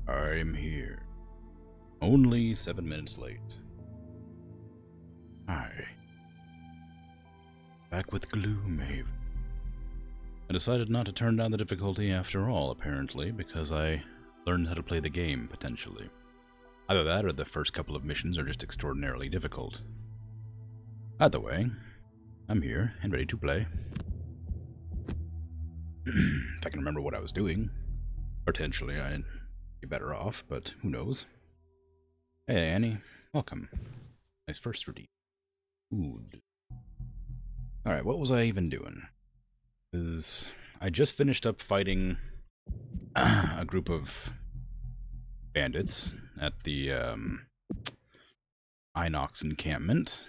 I'm here. Only 7 minutes late. Hi. Back with Gloomhaven. I decided not to turn down the difficulty after all, apparently, because I learned how to play the game, potentially. Either that or the first couple of missions are just extraordinarily difficult. Either way, I'm here and ready to play. If I can remember what I was doing, potentially I'd be better off, but who knows. Hey Annie, welcome. Nice first redeem. Food. Alright, what was I even doing? Because I just finished up fighting a group of bandits at the Inox encampment.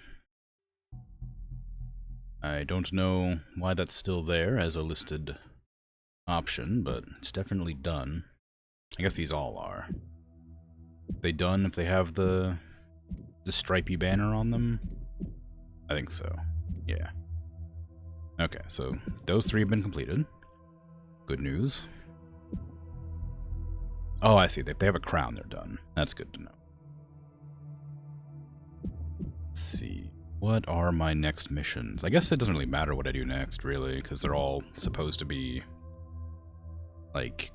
I don't know why that's still there as a listed option, but it's definitely done. I guess these all are. They done if they have the stripy banner on them? I think so. Yeah. Okay, so those 3 have been completed. Good news. Oh, I see. If they have a crown, they're done. That's good to know. Let's see. What are my next missions? I guess it doesn't really matter what I do next, really, because they're all supposed to be, like,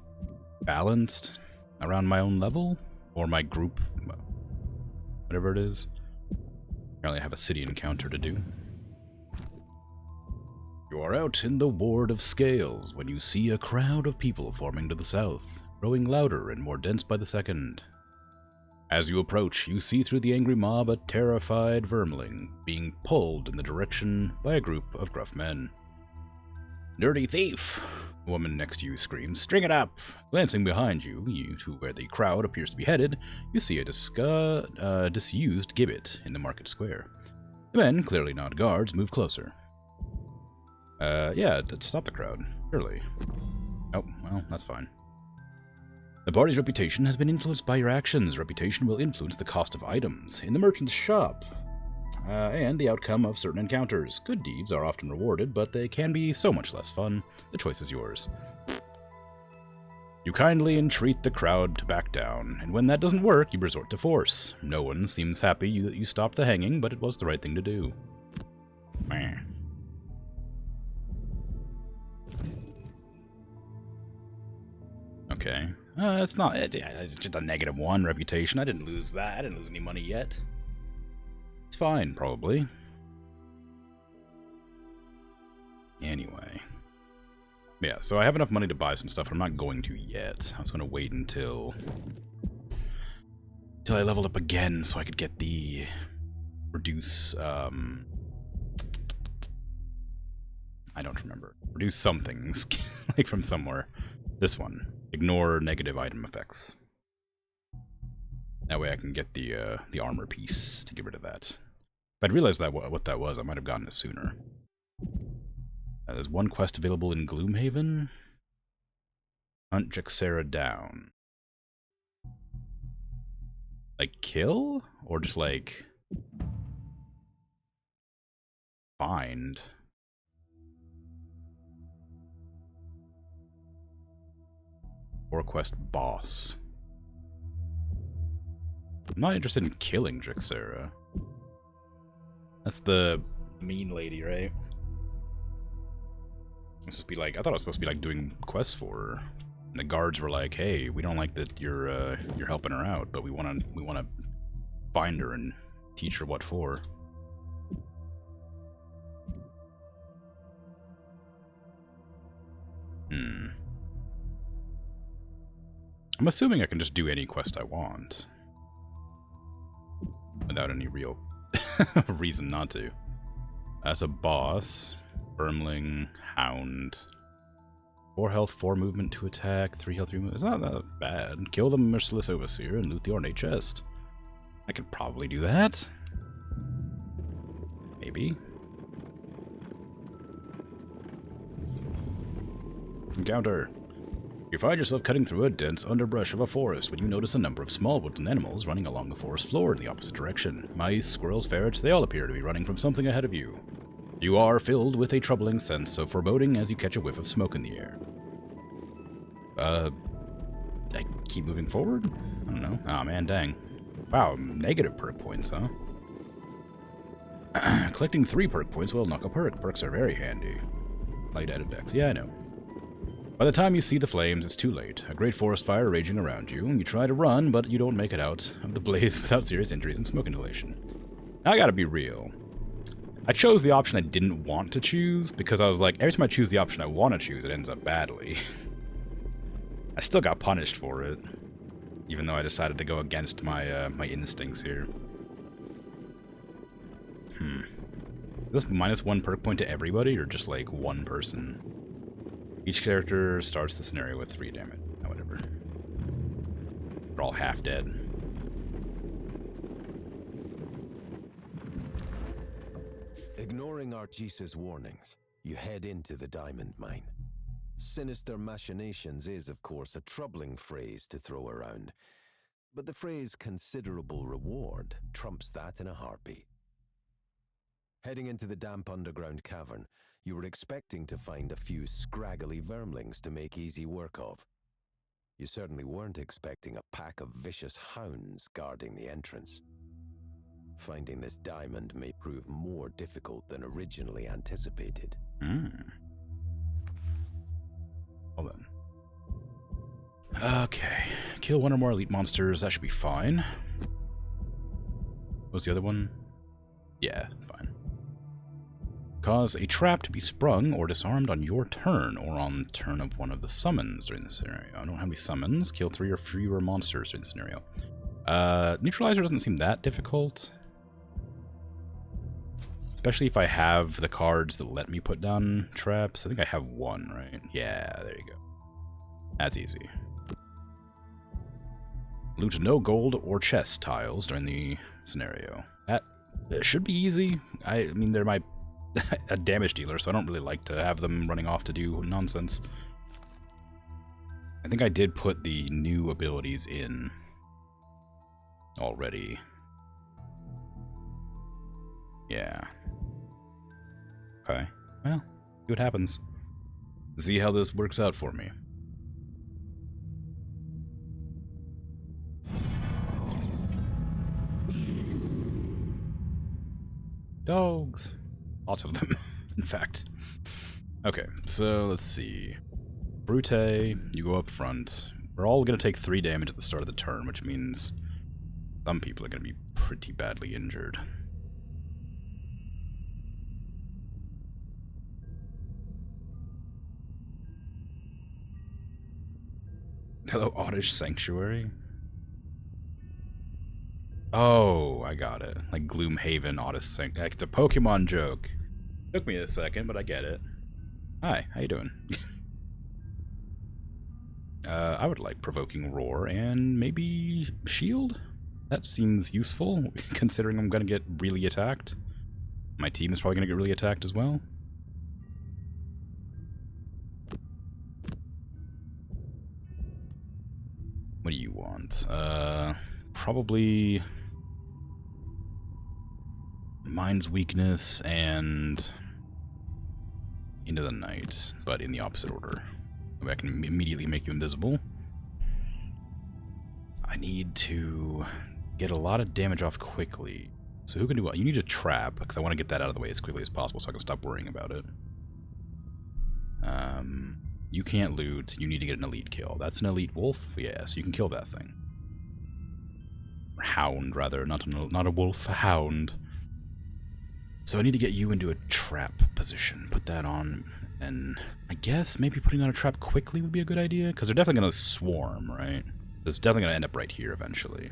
balanced around my own level, or my group, whatever it is. Apparently I have a city encounter to do. You are out in the Ward of Scales when you see a crowd of people forming to the south, growing louder and more dense by the second. As you approach, you see through the angry mob a terrified vermling being pulled in the direction by a group of gruff men. "Dirty thief!" The woman next to you screams. "String it up!" Glancing behind you, to where the crowd appears to be headed, you see a disused gibbet in the market square. The men, clearly not guards, move closer. Yeah, stop the crowd, surely. Oh, well, that's fine. The party's reputation has been influenced by your actions. Reputation will influence the cost of items in the merchant's shop, and the outcome of certain encounters. Good deeds are often rewarded, but they can be so much less fun. The choice is yours. You kindly entreat the crowd to back down, and when that doesn't work, you resort to force. No one seems happy that you stopped the hanging, but it was the right thing to do. Meh. Okay. It's not. It's just a -1 reputation. I didn't lose that. I didn't lose any money yet. It's fine, probably. Anyway. Yeah, so I have enough money to buy some stuff, but I'm not going to yet. I was going to wait until I leveled up again so I could get the reduce, I don't remember. Reduce something, like from somewhere. This one. Ignore negative item effects. That way I can get the armor piece to get rid of that. If I'd realized what that was, I might have gotten it sooner. There's one quest available in Gloomhaven. Hunt Jexera down. Like kill? Or just like find? Or quest boss. I'm not interested in killing Jexera. That's the mean lady, right? It's supposed to be like, I thought it was supposed to be like doing quests for her. And the guards were like, "Hey, we don't like that you're helping her out, but we wanna find her and teach her what for." I'm assuming I can just do any quest I want. Without any real reason not to. As a boss, Firmling, Hound. 4 health, 4 movement, 2 attack, 3 health, 3 movement. It's not that bad. Kill the merciless overseer and loot the ornate chest. I could probably do that. Maybe. Encounter. You find yourself cutting through a dense underbrush of a forest when you notice a number of small woodland animals running along the forest floor in the opposite direction. Mice, squirrels, ferrets, they all appear to be running from something ahead of you. You are filled with a troubling sense of foreboding as you catch a whiff of smoke in the air. I keep moving forward? I don't know. Oh man, dang. Wow, negative perk points, huh? Collecting 3 perk points will knock a perk. Perks are very handy. Light added dex. Yeah, I know. By the time you see the flames, it's too late. A great forest fire raging around you, and you try to run, but you don't make it out of the blaze without serious injuries and smoke inhalation. Now, I gotta be real. I chose the option I didn't want to choose, because I was like, every time I choose the option I want to choose, it ends up badly. I still got punished for it, even though I decided to go against my my instincts here. Is this -1 perk point to everybody, or just like one person? Each character starts the scenario with 3 damage. Oh, whatever. They're all half dead. Ignoring Archisa's warnings, you head into the diamond mine. Sinister machinations is, of course, a troubling phrase to throw around, but the phrase considerable reward trumps that in a heartbeat. Heading into the damp underground cavern, you were expecting to find a few scraggly vermlings to make easy work of. You certainly weren't expecting a pack of vicious hounds guarding the entrance. Finding this diamond may prove more difficult than originally anticipated. Well then. Okay. Kill 1 or more elite monsters. That should be fine. What was the other one? Yeah, fine. Cause a trap to be sprung or disarmed on your turn, or on the turn of one of the summons during the scenario. I don't have any summons. Kill 3 or fewer monsters during the scenario. Neutralizer doesn't seem that difficult. Especially if I have the cards that let me put down traps. I think I have 1, right? Yeah, there you go. That's easy. Loot no gold or chest tiles during the scenario. That should be easy. I mean, they're my a damage dealer, so I don't really like to have them running off to do nonsense. I think I did put the new abilities in already. Yeah. Okay. Well, see what happens. See how this works out for me. Dogs. Lots of them, in fact. Okay, so let's see. Brute, you go up front. We're all going to take 3 damage at the start of the turn, which means some people are going to be pretty badly injured. Hello, Oddish Sanctuary. Oh, I got it. Like Gloomhaven, Oddish Sanctuary. It's a Pokemon joke. Took me a second, but I get it. Hi, how you doing? I would like Provoking Roar and maybe Shield? That seems useful, considering I'm gonna get really attacked. My team is probably gonna get really attacked as well. What do you want? Probably Mind's Weakness and Into the Night, but in the opposite order. I can immediately make you invisible. I need to get a lot of damage off quickly. So who can do what? You need a trap, because I want to get that out of the way as quickly as possible so I can stop worrying about it. You can't loot. You need to get an elite kill. That's an elite wolf? Yeah, so you can kill that thing. Or hound, rather. Not a wolf, a hound. So I need to get you into a trap position. Put that on, and I guess maybe putting on a trap quickly would be a good idea, because they're definitely going to swarm, right? It's definitely going to end up right here eventually.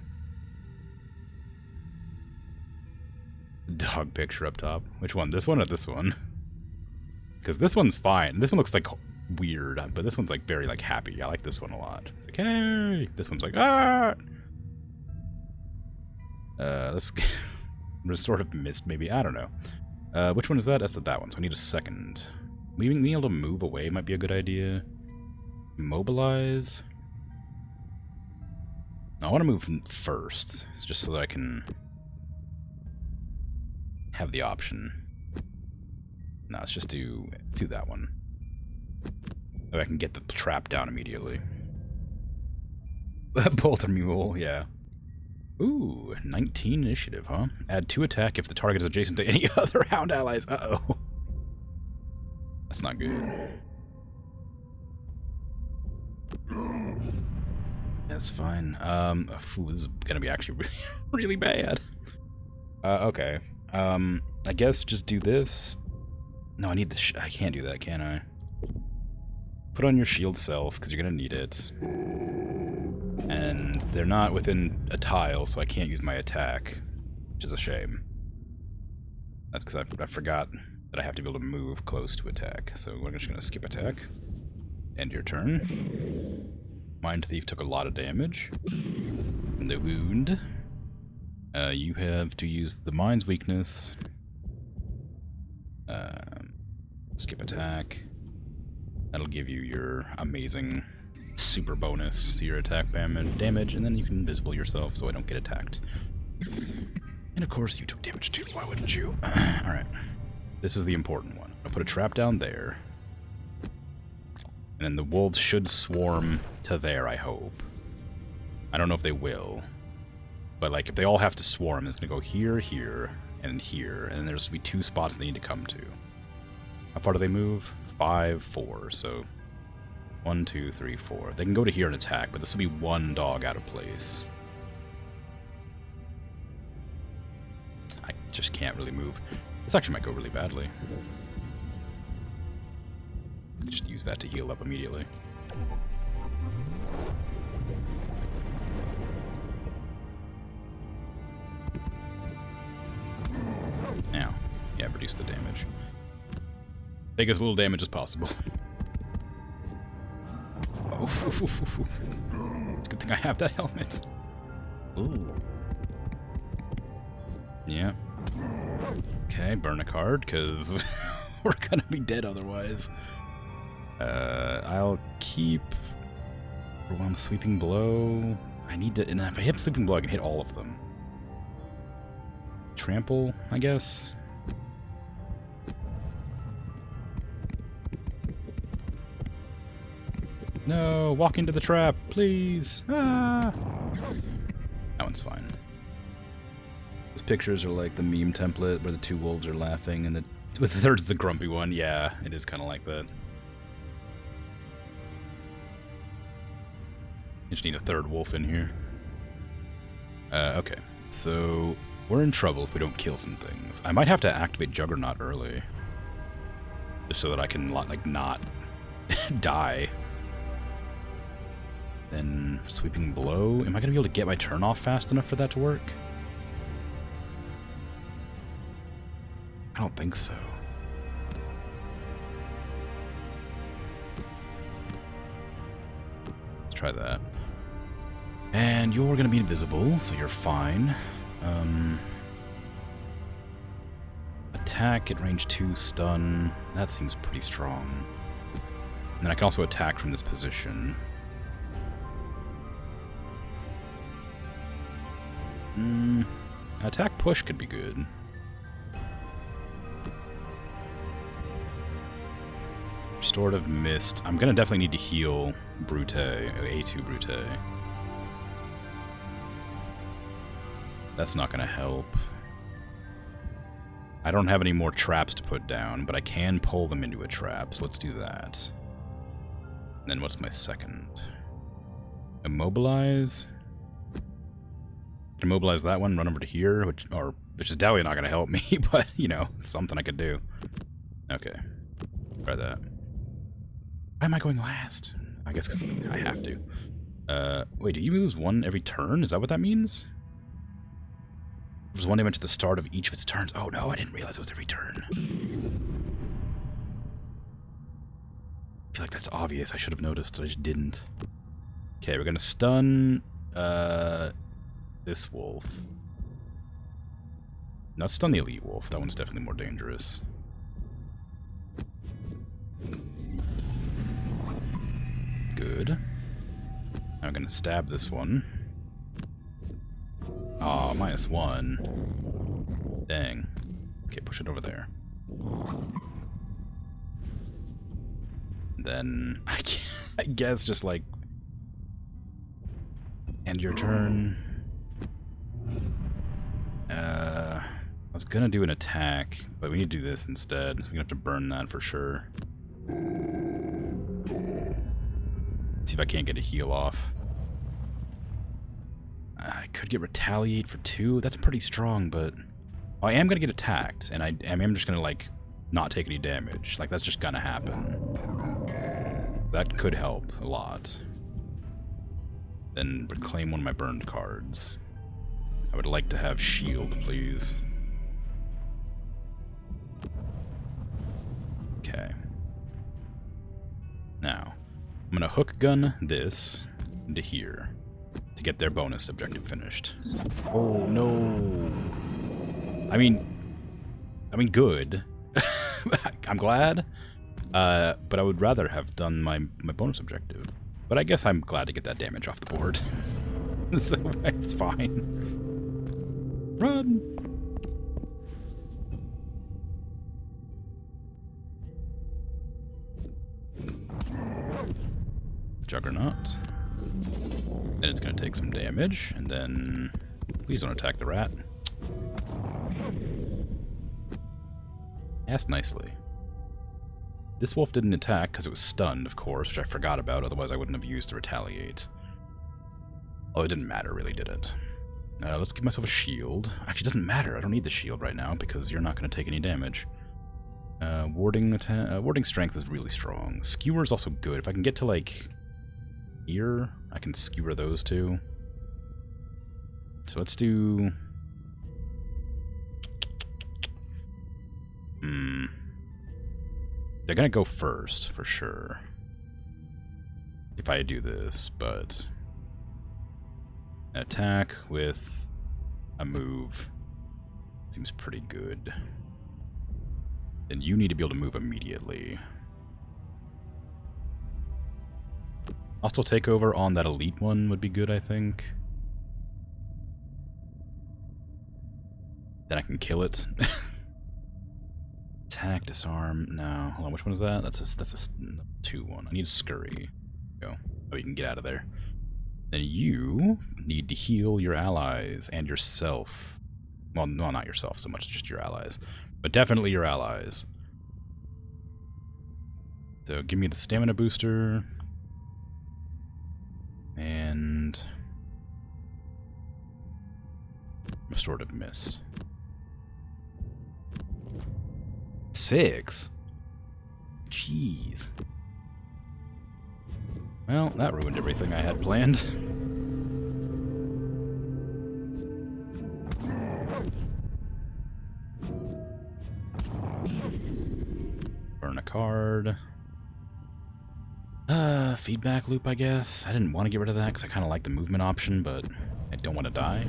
Dog picture up top. Which one? This one or this one? Because this one's fine. This one looks like weird, but this one's like very like happy. I like this one a lot. It's like, hey! This one's like, ah! This sort of missed, maybe. I don't know. Which one is that? That's that one, so I need a second. Being able to move away might be a good idea. Mobilize. I want to move first, just so that I can have the option. No, let's just do that one. So I can get the trap down immediately. Both removal, yeah. Ooh, 19 initiative, huh? Add 2 attack if the target is adjacent to any other hound allies. Uh-oh. That's not good. That's fine. This is gonna be actually really, really bad. Okay. I guess just do this. No, I need the I can't do that, can I? Put on your shield self, because you're gonna need it. And they're not within a tile, so I can't use my attack, which is a shame. That's because I forgot that I have to be able to move close to attack. So we're just gonna skip attack. End your turn. Mind Thief took a lot of damage. The wound. You have to use the Mind's weakness. Skip attack. That'll give you your amazing super bonus to your attack damage, and then you can invisible yourself so I don't get attacked. And of course you took damage too, why wouldn't you? Alright. This is the important one. I'll put a trap down there. And then the wolves should swarm to there, I hope. I don't know if they will. But like if they all have to swarm, it's gonna go here, here, and here, and then there's gonna be 2 spots they need to come to. How far do they move? 5, 4, so 1, 2, 3, 4. They can go to here and attack, but this will be 1 dog out of place. I just can't really move. This actually might go really badly. Just use that to heal up immediately. Now, yeah, reduce the damage. Take as little damage as possible. Oh, it's a good thing I have that helmet. Ooh. Yeah. Okay, burn a card, because we're gonna be dead otherwise. I'll keep Overwhelm Sweeping Blow. I need to, and if I hit Sweeping Blow, I can hit all of them. Trample, I guess. No, walk into the trap, please. Ah! That one's fine. Those pictures are like the meme template where the 2 wolves are laughing and the third's the grumpy one. Yeah, it is kind of like that. You just need a 3rd wolf in here. Okay, so we're in trouble if we don't kill some things. I might have to activate Juggernaut early. Just so that I can, like, not die. Then Sweeping Blow. Am I going to be able to get my turn off fast enough for that to work? I don't think so. Let's try that. And you're going to be invisible, so you're fine. Attack at range 2, stun. That seems pretty strong. And then I can also attack from this position. Attack push could be good. Restorative Mist. I'm gonna definitely need to heal Brute, A2 Brute. That's not gonna help. I don't have any more traps to put down, but I can pull them into a trap, so let's do that. And then what's my second? Immobilize? Immobilize that one, run over to here, which is definitely not going to help me, but, you know, it's something I could do. Okay. Try that. Why am I going last? I guess because I have to. Wait, do you lose 1 every turn? Is that what that means? There's 1 damage at the start of each of its turns. Oh no, I didn't realize it was every turn. I feel like that's obvious. I should have noticed, but I just didn't. Okay, we're going to stun, this wolf. No, stun the elite wolf. That one's definitely more dangerous. Good. Now I'm gonna stab this one. Aw, -1. Dang. Okay, push it over there. Then I guess just like End your turn. I was gonna do an attack, but we need to do this instead. So we're gonna have to burn that for sure. See if I can't get a heal off. I could get retaliate for 2. That's pretty strong, but I am gonna get attacked, and I am just gonna like not take any damage. Like that's just gonna happen. That could help a lot. Then reclaim one of my burned cards. I would like to have shield, please. Okay. Now, I'm gonna hook gun this into here to get their bonus objective finished. Oh no! I mean, good. I'm glad, but I would rather have done my bonus objective. But I guess I'm glad to get that damage off the board, so it's fine. Run! Juggernaut. Then it's going to take some damage, and then please don't attack the rat. Asked nicely. This wolf didn't attack because it was stunned, of course, which I forgot about, otherwise I wouldn't have used to retaliate. Oh, it didn't matter, really, did it? Let's give myself a shield. Actually, it doesn't matter. I don't need the shield right now because you're not going to take any damage. Warding strength is really strong. Skewer is also good. If I can get to, like, here, I can skewer those two. So let's do... They're going to go first, for sure. If I do this, but... Attack with a move seems pretty good. Then you need to be able to move immediately. Also, take over on that elite one would be good, I think. Then I can kill it. Attack, disarm. No, hold on. Which one is that? That's a 2-1. I need scurry. Go. Oh, you can get out of there. Then you need to heal your allies and yourself. Well, no, not yourself so much, just your allies. But definitely your allies. So give me the stamina booster. And... Restorative Mist. 6? Jeez. Well, that ruined everything I had planned. Burn a card. Feedback loop, I guess. I didn't want to get rid of that because I kind of like the movement option, but I don't want to die.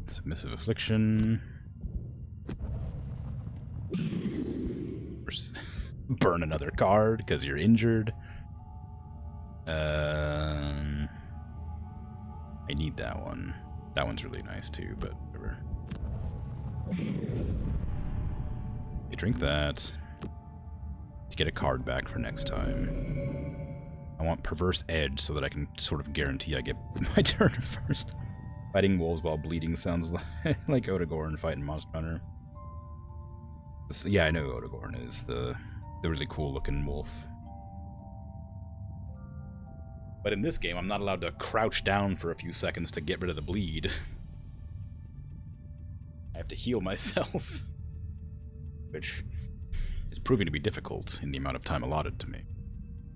Submissive Affliction. Burn another card because you're injured. I need that one. That one's really nice too, but whatever. You drink that to get a card back for next time. I want Perverse Edge so that I can sort of guarantee I get my turn first. Fighting wolves while bleeding sounds like Odagorn fighting Monster Hunter. Yeah, I know Odagorn is the really cool looking wolf. But in this game, I'm not allowed to crouch down for a few seconds to get rid of the bleed. I have to heal myself. Which is proving to be difficult in the amount of time allotted to me.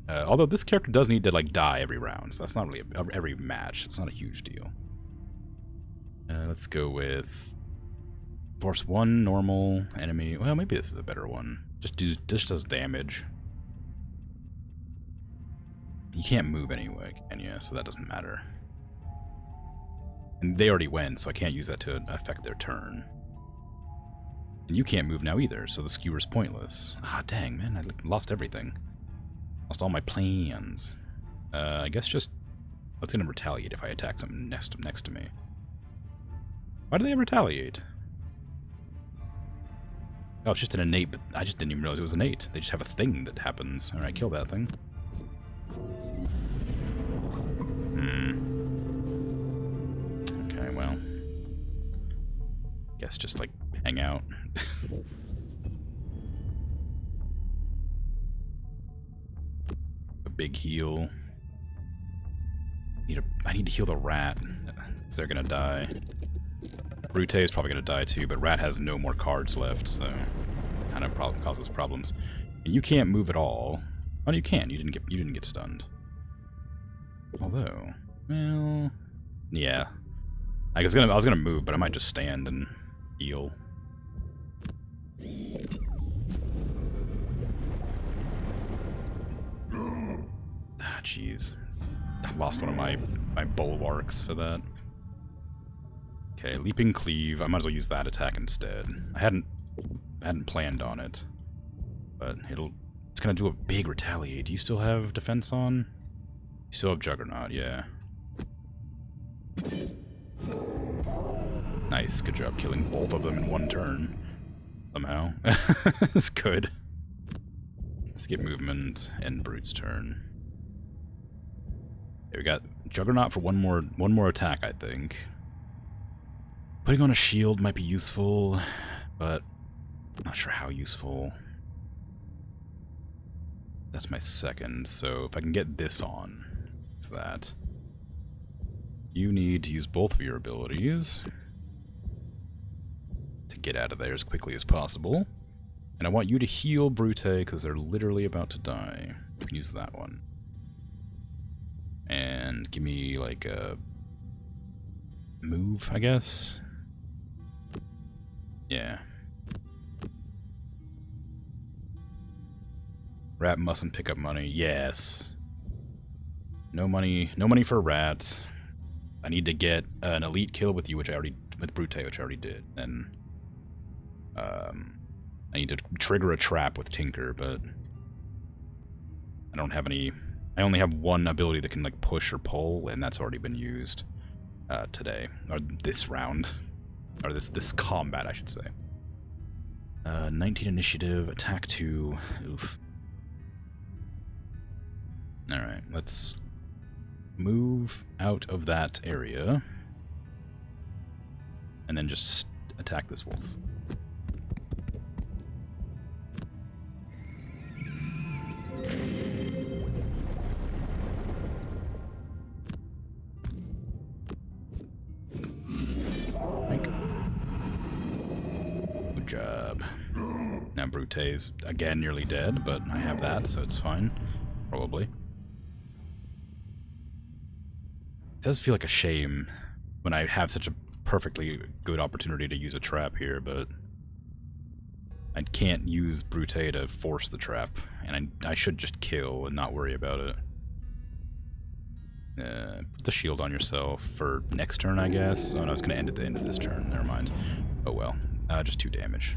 Although this character does need to, like, die every round, so that's not really every match. It's not a huge deal. Let's go with... Force 1, normal, enemy... Well, maybe this is a better one. Just does damage. You can't move anyway, can you? So that doesn't matter. And they already went, so I can't use that to affect their turn. And you can't move now either, so the skewer's pointless. Ah, dang, man, I lost everything. Lost all my plans. I guess just... What's gonna retaliate if I attack something next to me? Why do they retaliate? Oh, it's just an innate, but I just didn't even realize it was innate. They just have a thing that happens. Alright, kill that thing. Okay, well. Guess just, like, hang out. A big heal. I need to heal the rat, because they're gonna die. Brute is probably gonna die too, but rat has no more cards left, so kind of causes problems. And you can't move at all. Oh, you can. You didn't get stunned. Although, well, yeah. I was gonna move, but I might just stand and heal. Ah, jeez. I lost one of my bulwarks for that. Okay, leaping cleave. I might as well use that attack instead. I hadn't planned on it, but it's gonna do a big retaliate. Do you still have defense on? You still have Juggernaut, yeah. Nice, good job killing both of them in one turn. Somehow. That's good. Skip movement, end Brute's turn. Okay, we got Juggernaut for one more attack, I think. Putting on a shield might be useful, but I'm not sure how useful. That's my second, so if I can get this on, it's that. You need to use both of your abilities to get out of there as quickly as possible. And I want you to heal Brute, because they're literally about to die. You can use that one. And give me, like, a move, I guess? Yeah. Rat mustn't pick up money. Yes. No money for rats. I need to get an elite kill with you, with Brute, which I already did. And I need to trigger a trap with Tinker, but I don't have any. I only have one ability that can like push or pull, and that's already been used today, or this round, or this combat, I should say. 19 initiative, attack 2. Oof. All right, let's move out of that area, and then just attack this wolf. Good job. Now Brute's again nearly dead, but I have that, so it's fine. Probably. It does feel like a shame when I have such a perfectly good opportunity to use a trap here, but I can't use Brute to force the trap, and I should just kill and not worry about it. Put the shield on yourself for next turn, I guess. Oh no, it's gonna end at the end of this turn. Never mind. Oh well. Just 2 damage.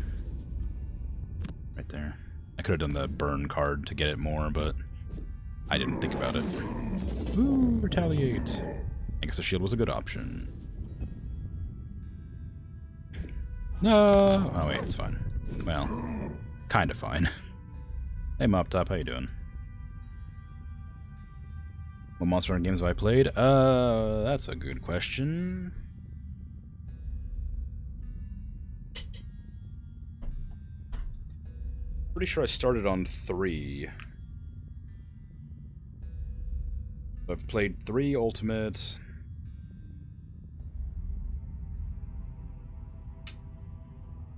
Right there. I could have done the burn card to get it more, but I didn't think about it. Ooh, retaliate. I guess the shield was a good option. No. Oh wait, it's fine. Well, kind of fine. Hey Mop Top, how you doing? What Monster Hunter games have I played? That's a good question. Pretty sure I started on 3. I've played 3 Ultimate.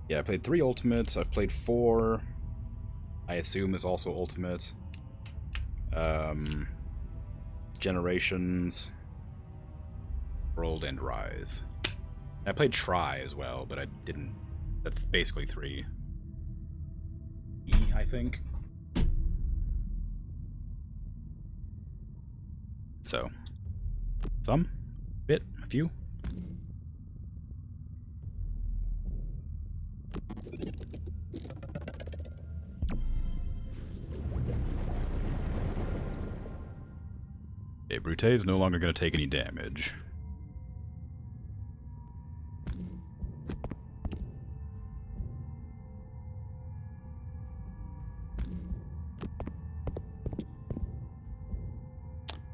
Yeah, I played 3 Ultimates. I've played 4. I assume is also Ultimate. Generations, World, and Rise. I played Try as well, but I didn't. That's basically 3. E, I think. So, some, bit, a few. Okay, Brute is no longer going to take any damage.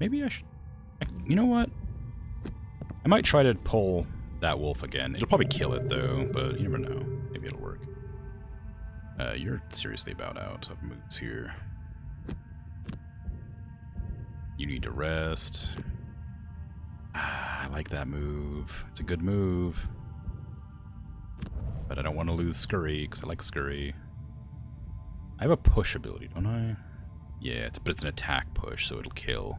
maybe I should... You know what? I might try to pull that wolf again. It'll probably kill it, though, but you never know. Maybe it'll work. You're seriously about out of moves here. You need to rest. I like that move. It's a good move. But I don't want to lose Scurry, because I like Scurry. I have a push ability, don't I? Yeah, but it's an attack push, so it'll kill.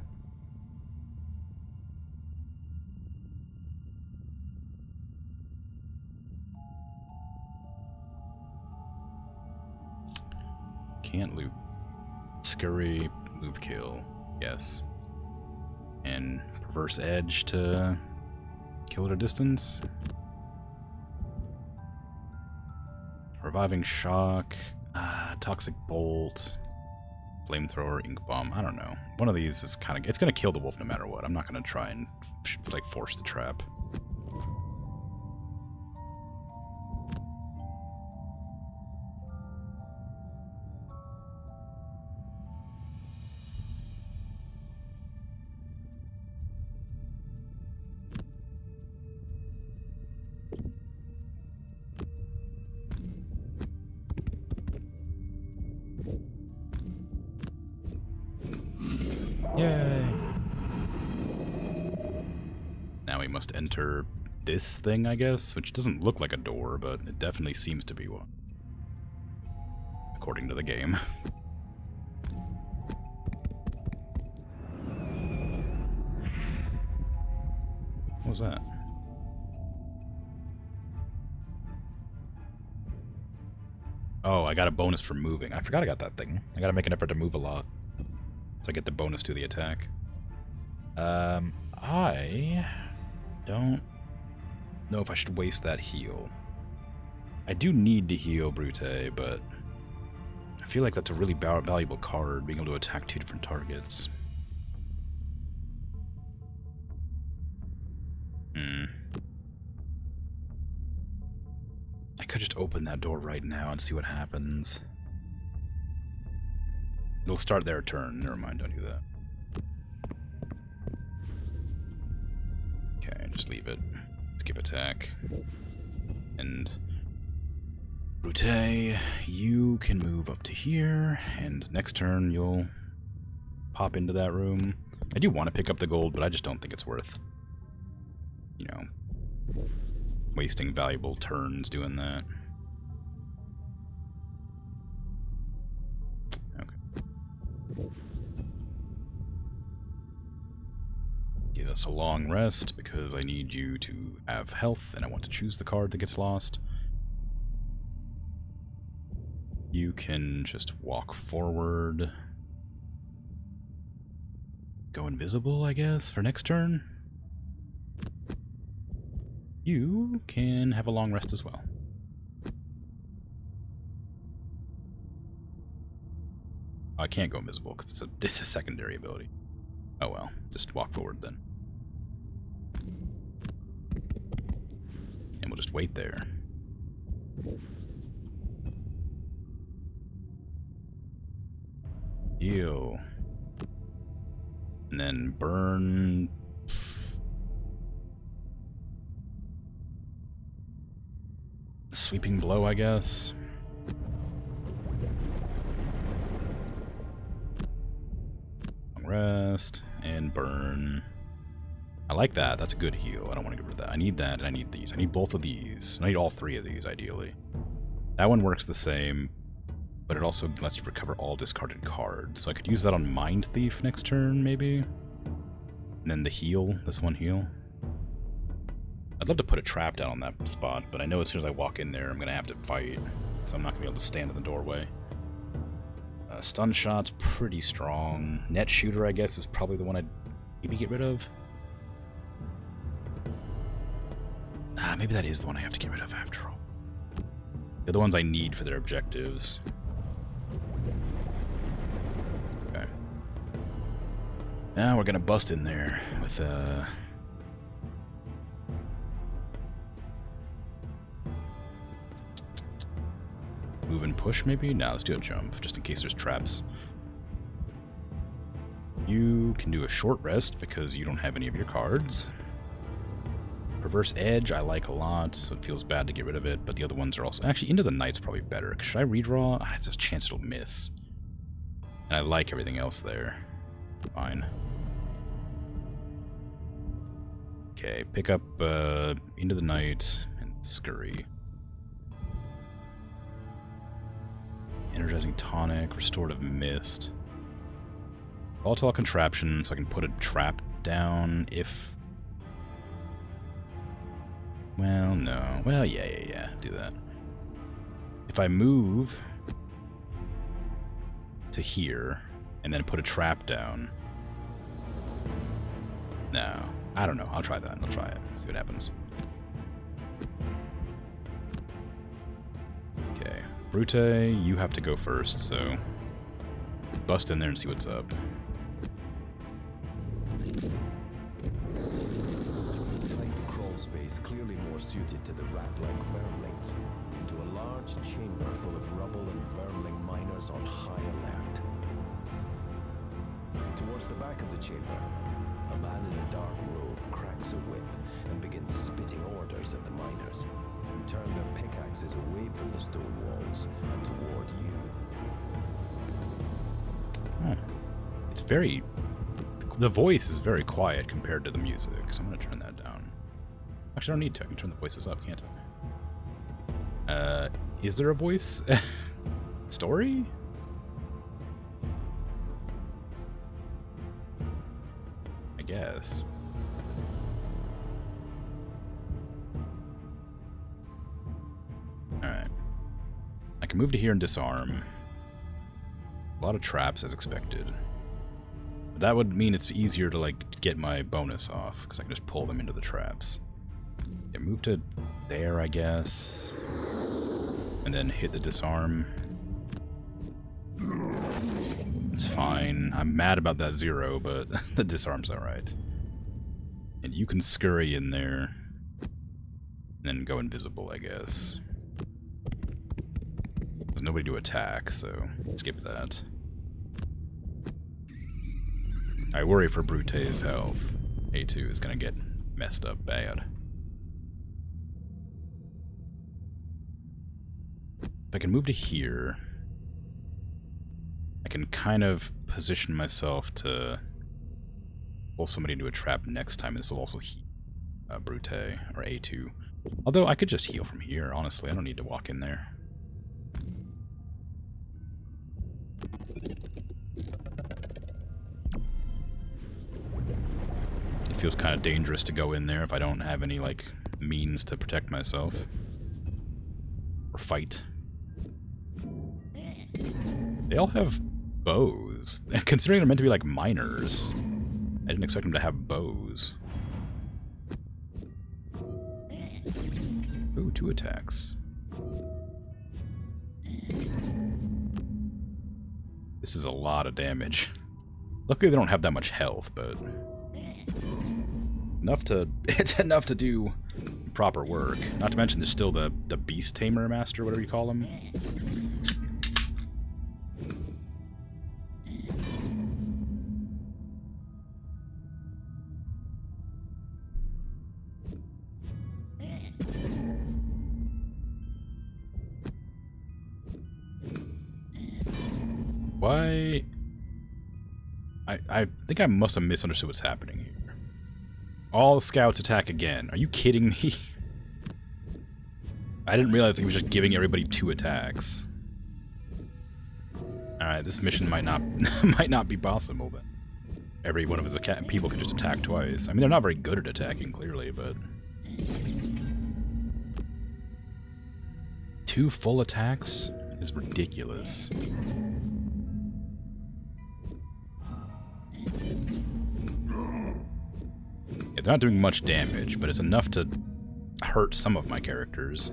Can't loot. Scurry, move kill. Yes. And Perverse Edge to kill at a distance. Reviving Shock. Toxic Bolt. Flamethrower, Ink Bomb. I don't know. One of these is kind of... It's going to kill the wolf no matter what. I'm not going to try and like force the trap. Yay! Now we must enter this thing, I guess, which doesn't look like a door, but it definitely seems to be one. According to the game. What was that? Oh, I got a bonus for moving. I forgot I got that thing. I gotta make an effort to move a lot. So I get the bonus to the attack. I don't know if I should waste that heal. I do need to heal Brute, but I feel like that's a really valuable card, being able to attack 2 different targets. I could just open that door right now and see what happens. It'll start their turn. Never mind, don't do that. Okay, just leave it. Skip attack. And Brute, you can move up to here, and next turn you'll pop into that room. I do want to pick up the gold, but I just don't think it's worth, you know, wasting valuable turns doing that. Give us a long rest, because I need you to have health, and I want to choose the card that gets lost. You can just walk forward. Go invisible, I guess, for next turn. You can have a long rest as well. I can't go invisible because it's a secondary ability. Oh well, just walk forward then. And we'll just wait there. Heal. And then burn. Sweeping blow, I guess. Rest and burn. I like that. That's a good heal. I don't want to get rid of that. I need that, and I need these. I need both of these. I need all 3 of these, ideally. That one works the same, but it also lets you recover all discarded cards. So I could use that on Mind Thief next turn, maybe? And then the heal, this one heal. I'd love to put a trap down on that spot, but I know as soon as I walk in there, I'm going to have to fight. So I'm not going to be able to stand in the doorway. Stun Shot's pretty strong. Net Shooter, I guess, is probably the one I'd maybe get rid of. Maybe that is the one I have to get rid of after all. They're the ones I need for their objectives. Okay. Now we're gonna bust in there with move and push, maybe? No, let's do a jump, just in case there's traps. You can do a short rest because you don't have any of your cards. Perverse Edge I like a lot, so it feels bad to get rid of it, but the other ones are also... Actually, Into the Night's probably better. Should I redraw? Ah, it's a chance it'll miss. And I like everything else there. Fine. Okay, pick up Into the Night and Scurry. Energizing Tonic, Restorative Mist. Volatile Contraption, so I can put a trap down if... Well, no. Well, yeah. Do that. If I move to here and then put a trap down... No. I don't know. I'll try that. I'll try it. See what happens. Okay. Brute, you have to go first, so... Bust in there and see what's up. Suited to the rat-like vermlings, into a large chamber full of rubble and vermling miners on high alert. Towards the back of the chamber, a man in a dark robe cracks a whip and begins spitting orders at the miners, who turn their pickaxes away from the stone walls and toward you. It's very... The voice is very quiet compared to the music, so I'm going to turn that down. Actually, I don't need to. I can turn the voices up, can't I? Is there a voice? Story? I guess. Alright. I can move to here and disarm. A lot of traps, as expected. But that would mean it's easier to, like, get my bonus off, because I can just pull them into the traps. Yeah, move to there, I guess. And then hit the disarm. It's fine. I'm mad about that 0, but the disarm's alright. And you can scurry in there. And then go invisible, I guess. There's nobody to attack, so skip that. I worry for Brute's health. A2 is gonna get messed up bad. If I can move to here, I can kind of position myself to pull somebody into a trap next time. This will also heal Brute, or A2. Although I could just heal from here, honestly. I don't need to walk in there. It feels kind of dangerous to go in there if I don't have any, like, means to protect myself. Or fight. They all have bows. Considering they're meant to be like miners, I didn't expect them to have bows. Ooh, 2 attacks. This is a lot of damage. Luckily they don't have that much health, but it's enough to do proper work. Not to mention there's still the Beast Tamer Master, whatever you call him. Why? I think I must have misunderstood what's happening here. All the scouts attack again. Are you kidding me? I didn't realize he was just giving everybody 2 attacks. Alright, this mission might not be possible then. Every one of his people can just attack twice. I mean, they're not very good at attacking, clearly, but... 2 full attacks is ridiculous. Yeah, they're not doing much damage, but it's enough to hurt some of my characters.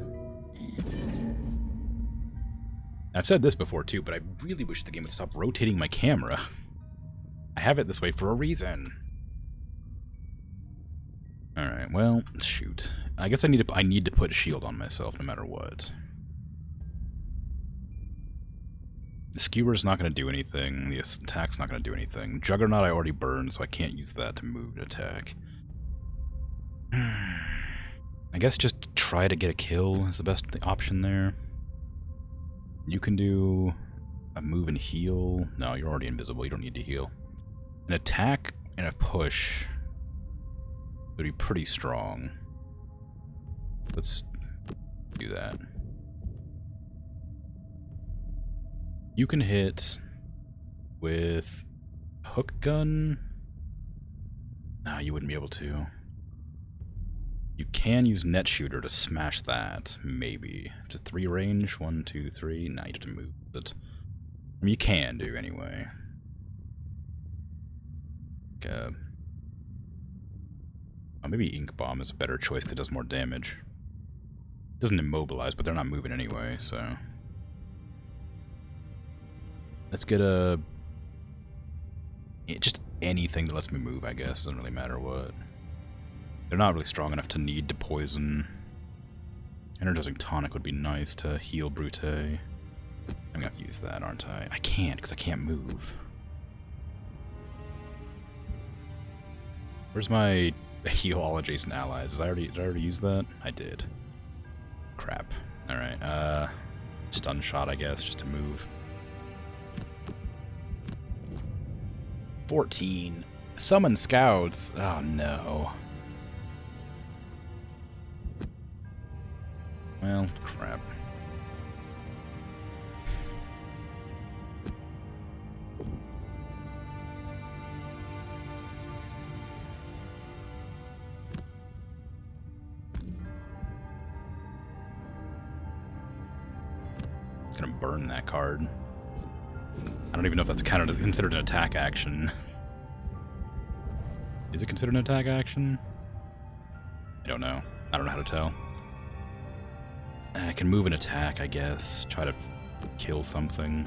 I've said this before too, but I really wish the game would stop rotating my camera. I have it this way for a reason. Alright, well, shoot. I guess I need to put a shield on myself no matter what. The skewer's not going to do anything. The attack's not going to do anything. Juggernaut I already burned, so I can't use that to move and attack. I guess just try to get a kill is the best option there. You can do a move and heal. No, you're already invisible. You don't need to heal. An attack and a push would be pretty strong. Let's do that. You can hit with hook gun. No, you wouldn't be able to. You can use net shooter to smash that, maybe. It's a 3 range. 1, 2, 3. Nah, you have to move it. I mean, you can do anyway. Oh, maybe ink bomb is a better choice because it does more damage. It doesn't immobilize, but they're not moving anyway, so. Let's get a... just anything that lets me move, I guess. Doesn't really matter what. They're not really strong enough to need to poison. Energizing tonic would be nice to heal Brute. I'm gonna have to use that, aren't I? I can't, because I can't move. Where's my heal all adjacent allies? Did I already use that? I did. Crap. Alright, stun shot, I guess, just to move. 14. Summon scouts. Oh no. Well, crap. It's gonna burn that card. I don't even know if that's kind of considered an attack action. Is it considered an attack action? I don't know. I don't know how to tell. I can move and attack, I guess. Try to kill something.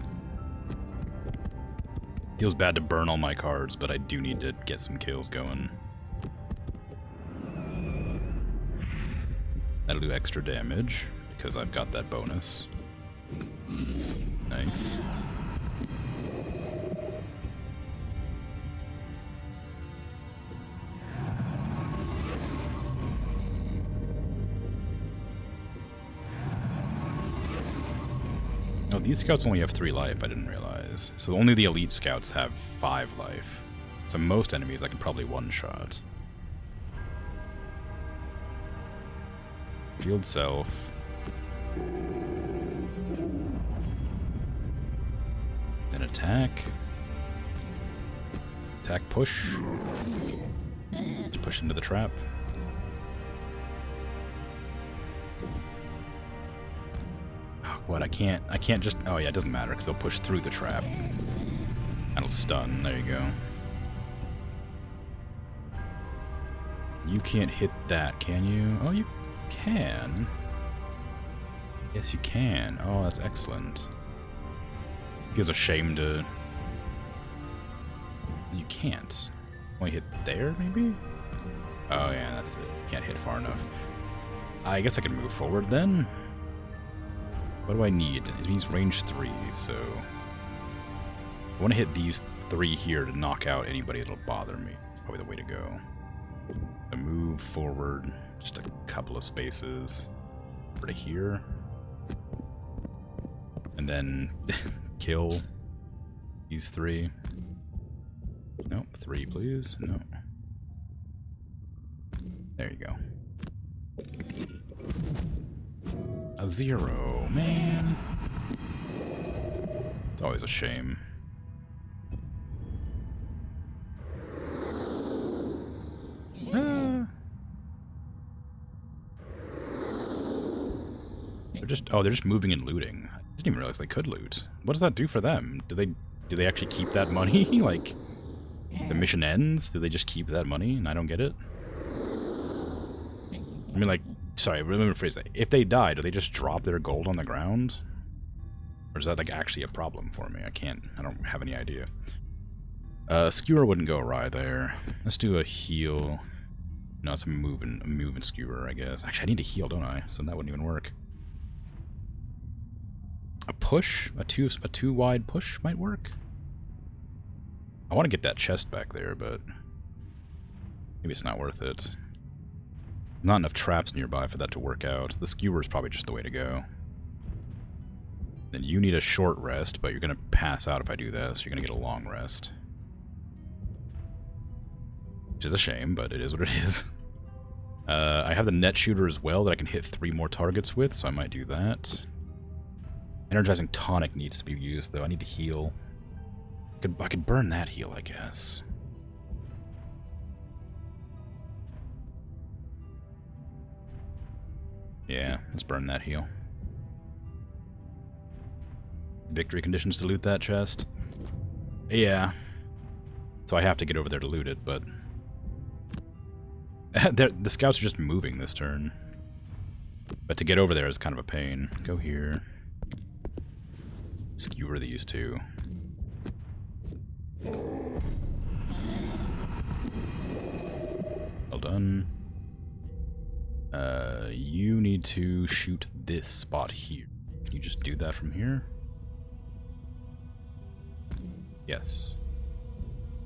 Feels bad to burn all my cards, but I do need to get some kills going. That'll do extra damage, because I've got that bonus. Nice. Oh, these scouts only have 3 life, I didn't realize. So only the elite scouts have 5 life. So most enemies I can probably one-shot. Shield self. Then attack. Attack push. Just push into the trap. What, I can't just, oh yeah, it doesn't matter, because they'll push through the trap. That'll stun, there you go. You can't hit that, can you? Oh, you can. Yes, you can. Oh, that's excellent. Feels a shame to... You can't. Only hit there, maybe? Oh yeah, that's it. Can't hit far enough. I guess I can move forward then. What do I need? It needs range 3, so... I want to hit these 3 here to knock out anybody that'll bother me. Probably the way to go. So move forward just a couple of spaces. Over to here. And then kill these 3. Nope, 3 please. No. There you go. A 0, man. It's always a shame. They're just moving and looting. I didn't even realize they could loot. What does that do for them? Do they actually keep that money? Like, the mission ends? Do they just keep that money and I don't get it? I mean, like, sorry, let me rephrase that. If they die, do they just drop their gold on the ground? Or is that, like, actually a problem for me? I don't have any idea. Skewer wouldn't go awry there. Let's do a heal. No, it's a move and skewer, I guess. Actually, I need to heal, don't I? So that wouldn't even work. A push? A two wide push might work? I want to get that chest back there, but maybe it's not worth it. Not enough traps nearby for that to work out. The skewer is probably just the way to go. Then you need a short rest, but you're going to pass out if I do that, so you're going to get a long rest. Which is a shame, but it is what it is. I have the net shooter as well that I can hit 3 more targets with, so I might do that. Energizing tonic needs to be used, though. I need to heal. I could burn that heal, I guess. Yeah, let's burn that heal. Victory conditions to loot that chest. Yeah. So I have to get over there to loot it, but... the scouts are just moving this turn. But to get over there is kind of a pain. Go here. Skewer these two. Well done. You need to shoot this spot here. Can you just do that from here? Yes.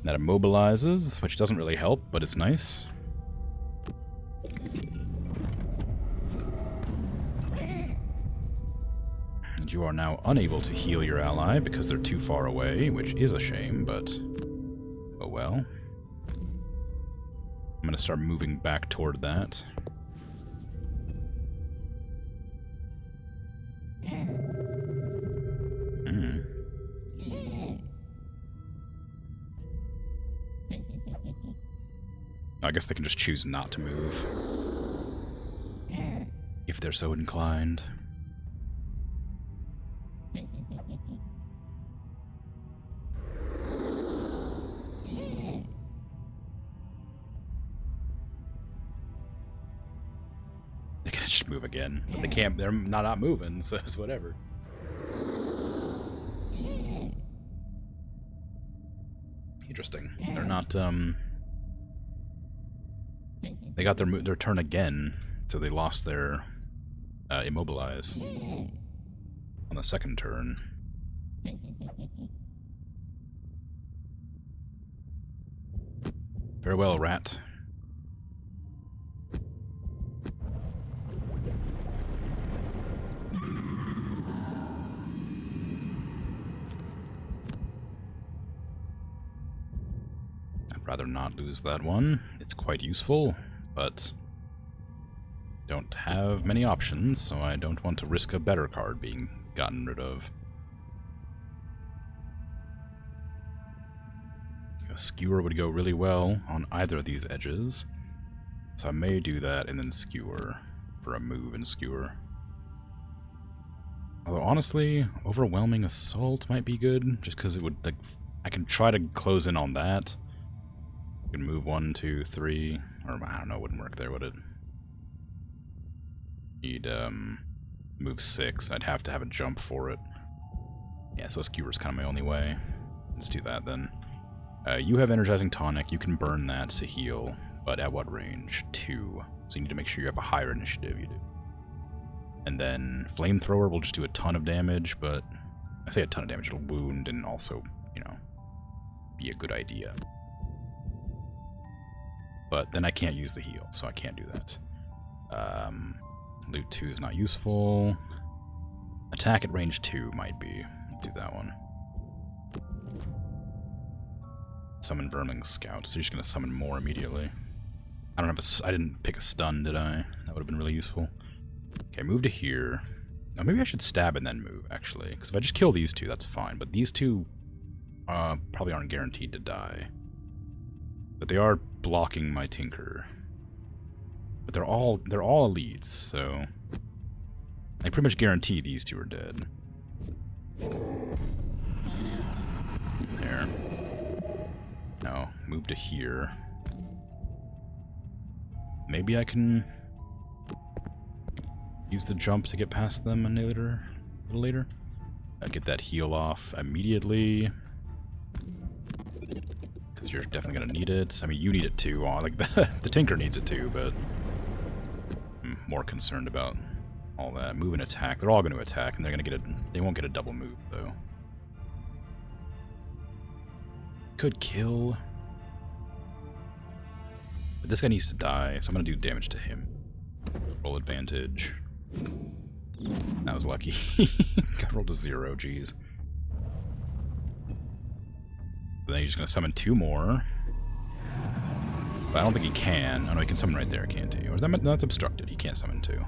That immobilizes, which doesn't really help, but it's nice. And you are now unable to heal your ally because they're too far away, which is a shame, but oh well. I'm gonna start moving back toward that. I guess they can just choose not to move. If they're so inclined. They can just move again. But they can't, they're not moving, so it's whatever. Interesting. They're not, they got their turn again, so they lost their immobilize on the second turn. Farewell, rat. I'd rather not lose that one. It's quite useful, but don't have many options, so I don't want to risk a better card being gotten rid of. A skewer would go really well on either of these edges, so I may do that and then skewer for a move and skewer. Although honestly, overwhelming assault might be good, just because it would, like, I can try to close in on that. I can move 1, 2, 3, or I don't know, it wouldn't work there, would it? Need, move 6, I'd have to have a jump for it. Yeah, so a skewer's kind of my only way. Let's do that then. You have energizing tonic, you can burn that to heal, but at what range? 2. So you need to make sure you have a higher initiative, you do. And then flamethrower will just do a ton of damage, but I say a ton of damage, it'll wound and also, you know, be a good idea. But then I can't use the heal, so I can't do that. Loot 2 is not useful. Attack at range 2 might be. Let's do that one. Summon Vermin Scout, so you're just gonna summon more immediately. I don't have I didn't pick a stun, did I? That would have been really useful. Okay, move to here. Oh, maybe I should stab and then move, actually. Because if I just kill these two, that's fine. But these two probably aren't guaranteed to die. But they are blocking my Tinker. But they're all elites, so I pretty much guarantee these two are dead. There. Now, move to here. Maybe I can use the jump to get past them a little later. Get that heal off immediately. Because you're definitely going to need it. I mean, you need it too. Like the Tinker needs it too, but I'm more concerned about all that. Move and attack. They're all going to attack, and they're going to get a... They won't get a double move, though. Could kill. But this guy needs to die, so I'm going to do damage to him. Roll advantage. That was lucky. Got rolled a 0, jeez. Then he's just going to summon 2 more. But I don't think he can. Oh no, he can summon right there, can't he? Or is that, that's obstructed. He can't summon 2.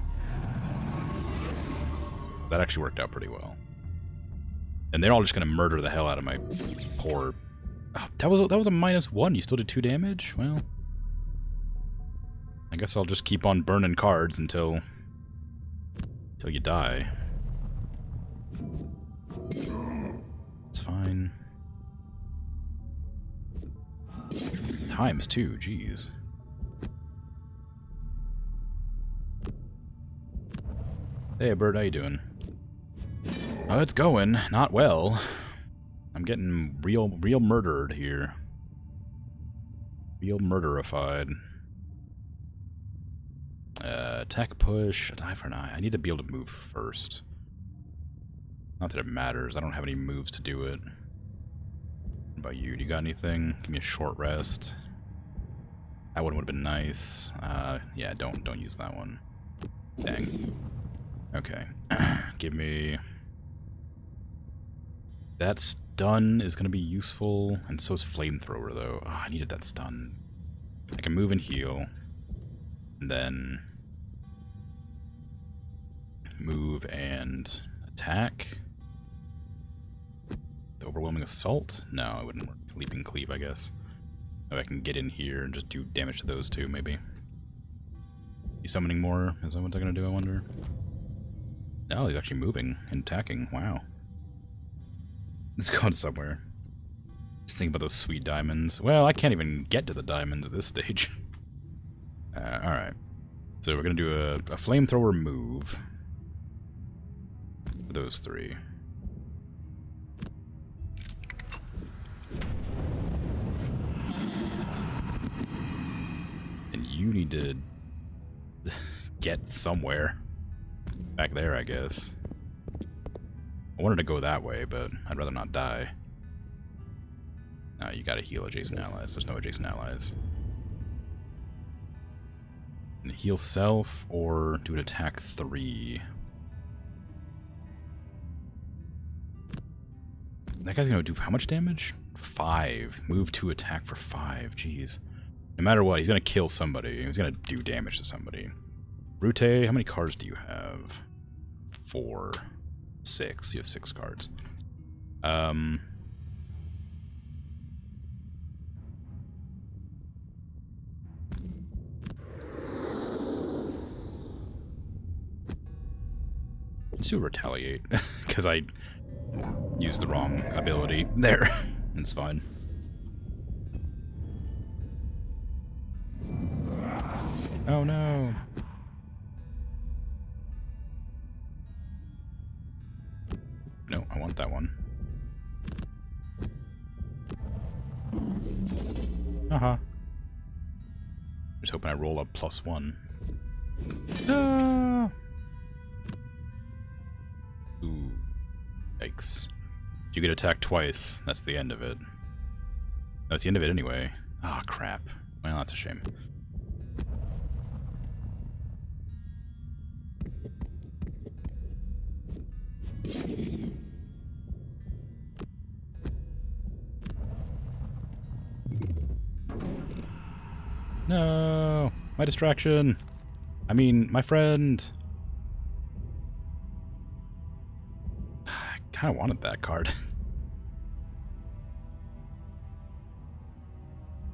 That actually worked out pretty well. And they're all just going to murder the hell out of my poor... Oh, that was a -1. You still did 2 damage? Well... I guess I'll just keep on burning cards until you die. It's fine. Times 2, jeez. Hey, bird, how you doing? Oh, it's going. Not well. I'm getting real murdered here. Real murderified. Attack push, a die for an eye. I need to be able to move first. Not that it matters. I don't have any moves to do it. What about you? Do you got anything? Give me a short rest. That one would have been nice. Yeah, don't use that one. Dang. Okay. Give me... That stun is going to be useful, and so is flamethrower, though. Oh, I needed that stun. I can move and heal. And then move and attack. The overwhelming assault? No, it wouldn't work. Leaping cleave, I guess. Maybe I can get in here and just do damage to those 2, maybe. He's summoning more? Is that what they're gonna do, I wonder? No, he's actually moving and attacking. Wow. It's going somewhere. Just think about those sweet diamonds. Well, I can't even get to the diamonds at this stage. Alright. So we're going to do a flamethrower move. For those 3. And you need to get somewhere. Back there, I guess. I wanted to go that way, but I'd rather not die. No, you gotta heal adjacent allies. There's no adjacent allies. Heal self, or do an attack 3. That guy's gonna do how much damage? 5. Move to attack for 5. Jeez. No matter what, he's gonna kill somebody. He's gonna do damage to somebody. Brute, how many cards do you have? 4. 6. You have 6 cards. Let's do retaliate, because I used the wrong ability. There. It's fine. Oh no. No, I want that one. Uh-huh. Just hoping I roll up +1. Ah! Ooh. Yikes. You get attacked twice. That's the end of it. That's the end of it anyway. Ah, crap. Well, that's a shame. No! My distraction! I mean, my friend! I kinda wanted that card.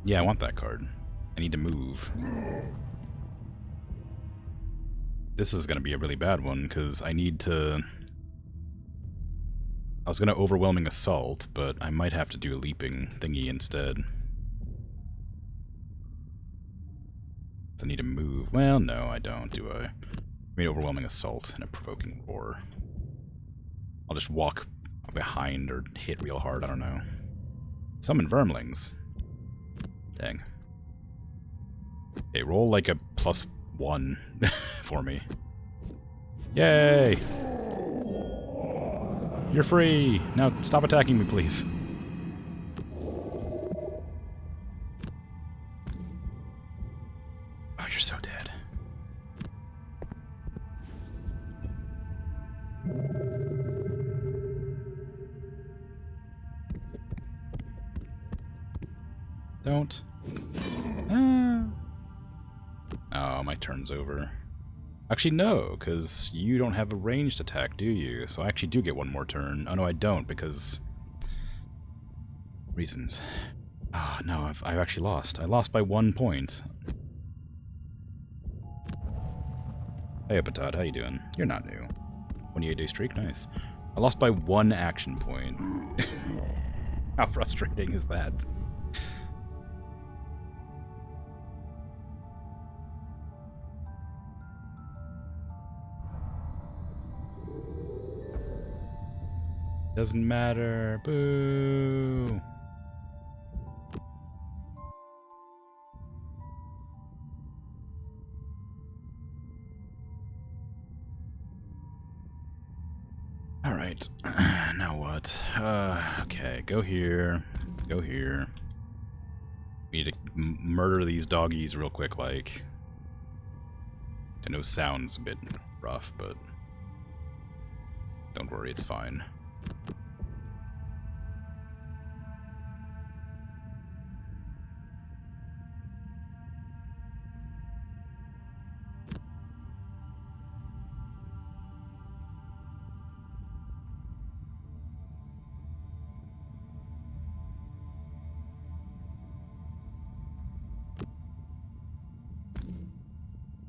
Yeah, I want that card. I need to move. This is gonna be a really bad one, because I need to... I was gonna overwhelming assault, but I might have to do a leaping thingy instead. I need to move. Well, no, I don't, do I? I mean, overwhelming assault and a provoking roar. I'll just walk behind or hit real hard, I don't know. Summon vermlings. Dang. Okay, roll like a +1 for me. Yay! You're free! Now stop attacking me, please. Oh, you're so dead. Don't. Ah. Oh, my turn's over. Actually, no, because you don't have a ranged attack, do you? So I actually do get one more turn. Oh, no, I don't, because... reasons. Ah, oh, no, I've actually lost. I lost by 1 point. Hey, Patat, how you doing? You're not new. 28-day streak, nice. I lost by 1 action point. How frustrating is that? Doesn't matter. Boo. Alright. Now what? Okay, go here. Go here. We need to murder these doggies real quick, like. I know sounds a bit rough, but don't worry, it's fine.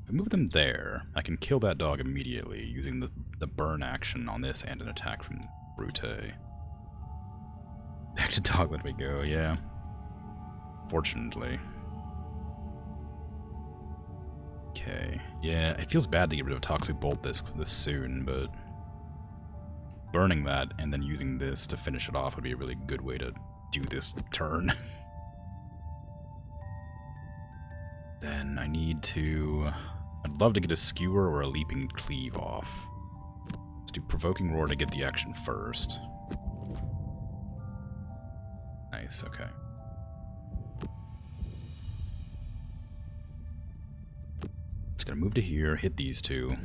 If I move them there, I can kill that dog immediately using the burn action on this and an attack from Brute. Back to dog, let me go, yeah. Fortunately. Okay, yeah, it feels bad to get rid of Toxic Bolt this soon, but burning that and then using this to finish it off would be a really good way to do this turn. Then I need to... I'd love to get a Skewer or a Leaping Cleave off. Let's do Provoking Roar to get the action first. Nice, okay. Just gonna move to here, hit these two.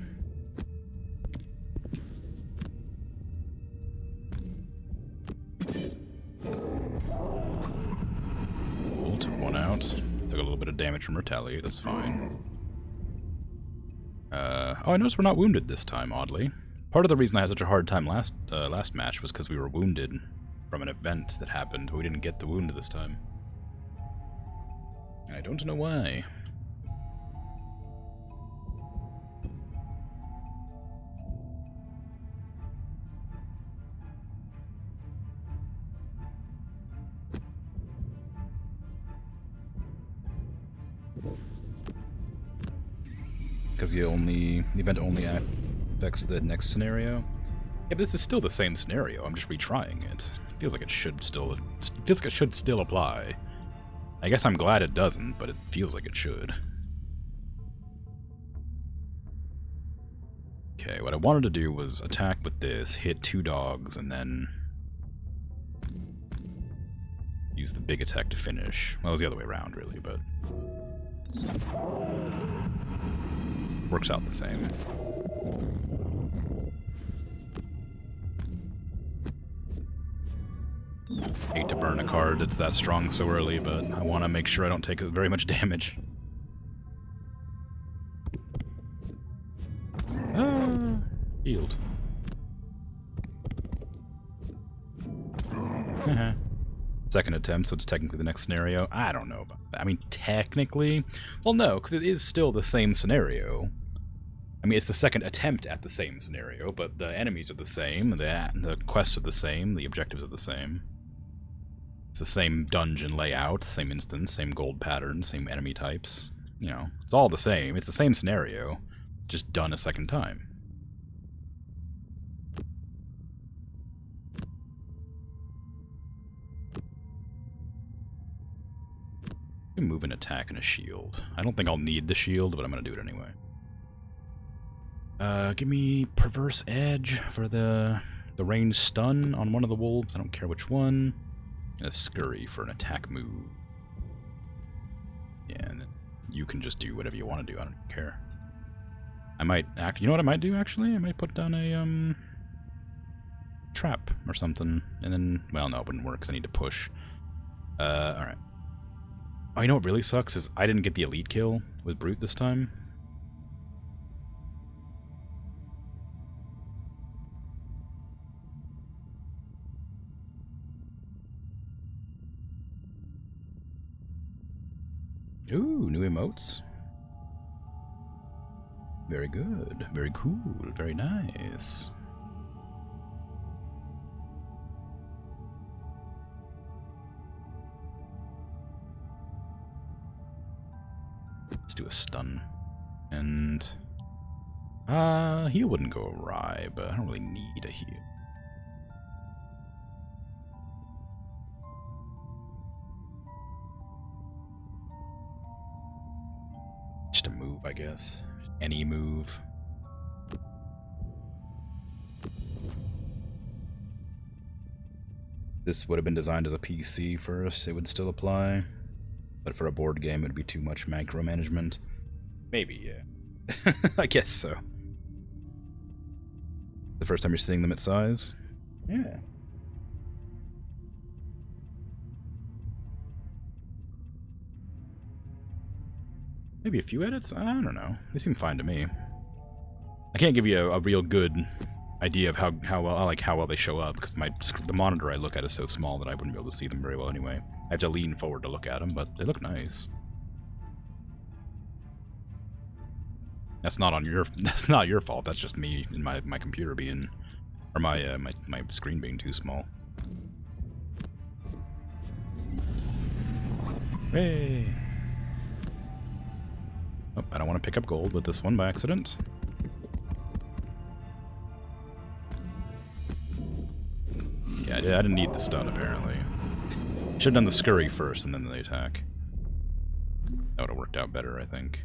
Cool, took one out. Took a little bit of damage from Retaliate, that's fine. Oh, I noticed we're not wounded this time, oddly. Part of the reason I had such a hard time last match was because we were wounded from an event that happened, but we didn't get the wound this time. I don't know why. Because the event only affects the next scenario. Yeah, but this is still the same scenario. I'm just retrying it. Feels like it should still apply. I guess I'm glad it doesn't, but it feels like it should. Okay, what I wanted to do was attack with this, hit 2 dogs, and then use the big attack to finish. Well, it was the other way around, really, but works out the same. Hate to burn a card that's that strong so early, but I want to make sure I don't take very much damage. Ah, healed. Second attempt, so it's technically the next scenario. I don't know about that. I mean, technically... Well, no, because it is still the same scenario. I mean, it's the second attempt at the same scenario, but the enemies are the same, the quests are the same, the objectives are the same. It's the same dungeon layout, same instance, same gold pattern, same enemy types. You know, it's all the same. It's the same scenario, just done a second time. I can move an attack and a shield. I don't think I'll need the shield, but I'm going to do it anyway. Give me Perverse Edge for the range stun on one of the wolves. I don't care which one. And a Scurry for an attack move. Yeah, and you can just do whatever you want to do. I don't care. I might you know what I might do, actually? I might put down a, trap or something. And then, well, no, it wouldn't work because I need to push. Alright. Oh, you know what really sucks is I didn't get the elite kill with Brute this time. Ooh, new emotes. Very good. Very cool. Very nice. Let's do a stun. And... heal wouldn't go awry, but I don't really need a heal. Just a move, I guess. Any move. This would have been designed as a PC first, it would still apply. But for a board game, it would be too much micromanagement. Maybe, yeah. I guess so. The first time you're seeing them at size? Yeah. Maybe a few edits? I don't know. They seem fine to me. I can't give you a real good idea of how well they show up, because the monitor I look at is so small that I wouldn't be able to see them very well anyway. I have to lean forward to look at them, but they look nice. That's not your fault. That's just me and my computer being, or my screen being too small. Hey. Oh, I don't want to pick up gold with this one by accident. Yeah, I didn't need the stun, apparently. Should have done the scurry first and then the attack. That would have worked out better, I think.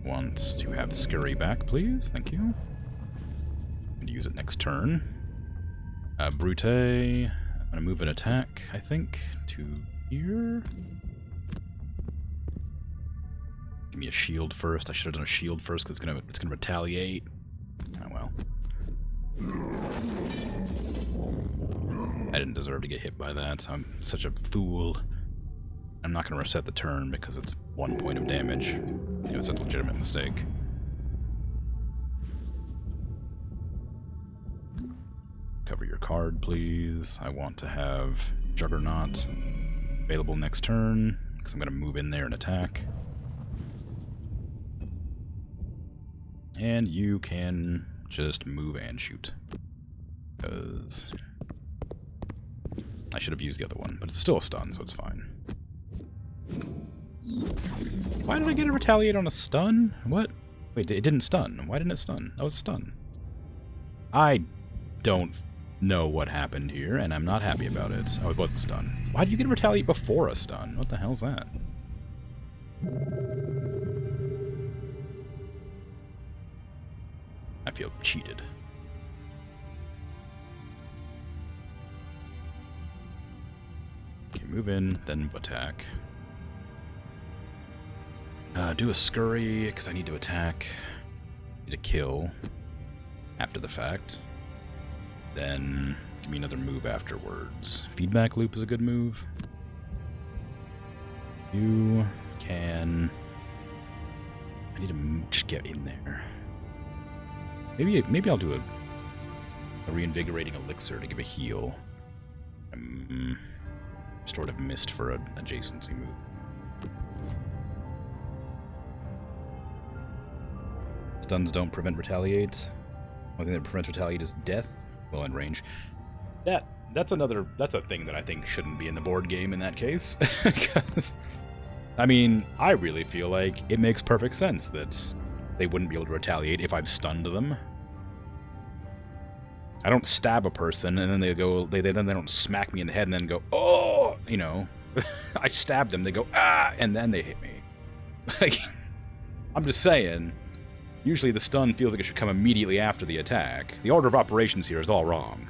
Want to have scurry back, please? Thank you. I'm going to use it next turn. Brute. I'm going to move an attack, I think, to here. Give me a shield first. I should have done a shield first because it's gonna retaliate. Oh well. I didn't deserve to get hit by that, so I'm such a fool. I'm not gonna reset the turn because it's 1 point of damage. It was a legitimate mistake. Cover your card, please. I want to have Juggernaut available next turn because I'm gonna move in there and attack. And you can just move and shoot. Because I should have used the other one, but it's still a stun, so it's fine. Why did I get a retaliate on a stun? What? Wait, it didn't stun. Why didn't it stun? That was a stun. I don't know what happened here, and I'm not happy about it. Oh, it was a stun. Why did you get a retaliate before a stun? What the hell's that? I feel cheated. Okay, move in, then attack. Do a scurry, because I need to attack. Need to kill after the fact. Then give me another move afterwards. Feedback loop is a good move. You can... I need to just get in there. Maybe I'll do a reinvigorating elixir to give a heal. Restorative mist for an adjacency move. Stuns don't prevent retaliate. One thing that prevents retaliate is death. Well, in range. That's a thing that I think shouldn't be in the board game in that case. Because, I mean, I really feel like it makes perfect sense that they wouldn't be able to retaliate if I've stunned them. I don't stab a person and then they don't smack me in the head and then go, oh, you know. I stab them, they go, ah, and then they hit me. Like, I'm just saying, Usually the stun feels like it should come immediately after the attack. The order of operations here is all wrong.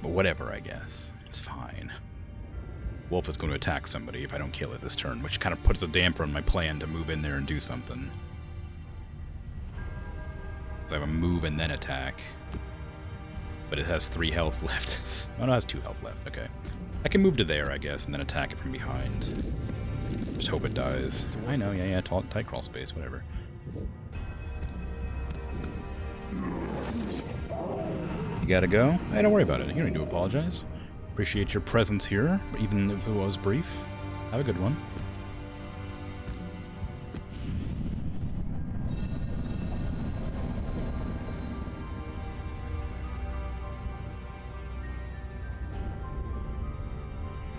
But whatever, I guess. It's fine. Wolf is going to attack somebody if I don't kill it this turn, which kind of puts a damper on my plan to move in there and do something. So I have a move and then attack. But it has 3 health left. Oh, no, it has 2 health left. Okay. I can move to there, I guess, and then attack it from behind. Just hope it dies. I know, yeah, tight crawl space, whatever. You gotta go? Hey, don't worry about it. You don't need to apologize. Appreciate your presence here, even if it was brief. Have a good one.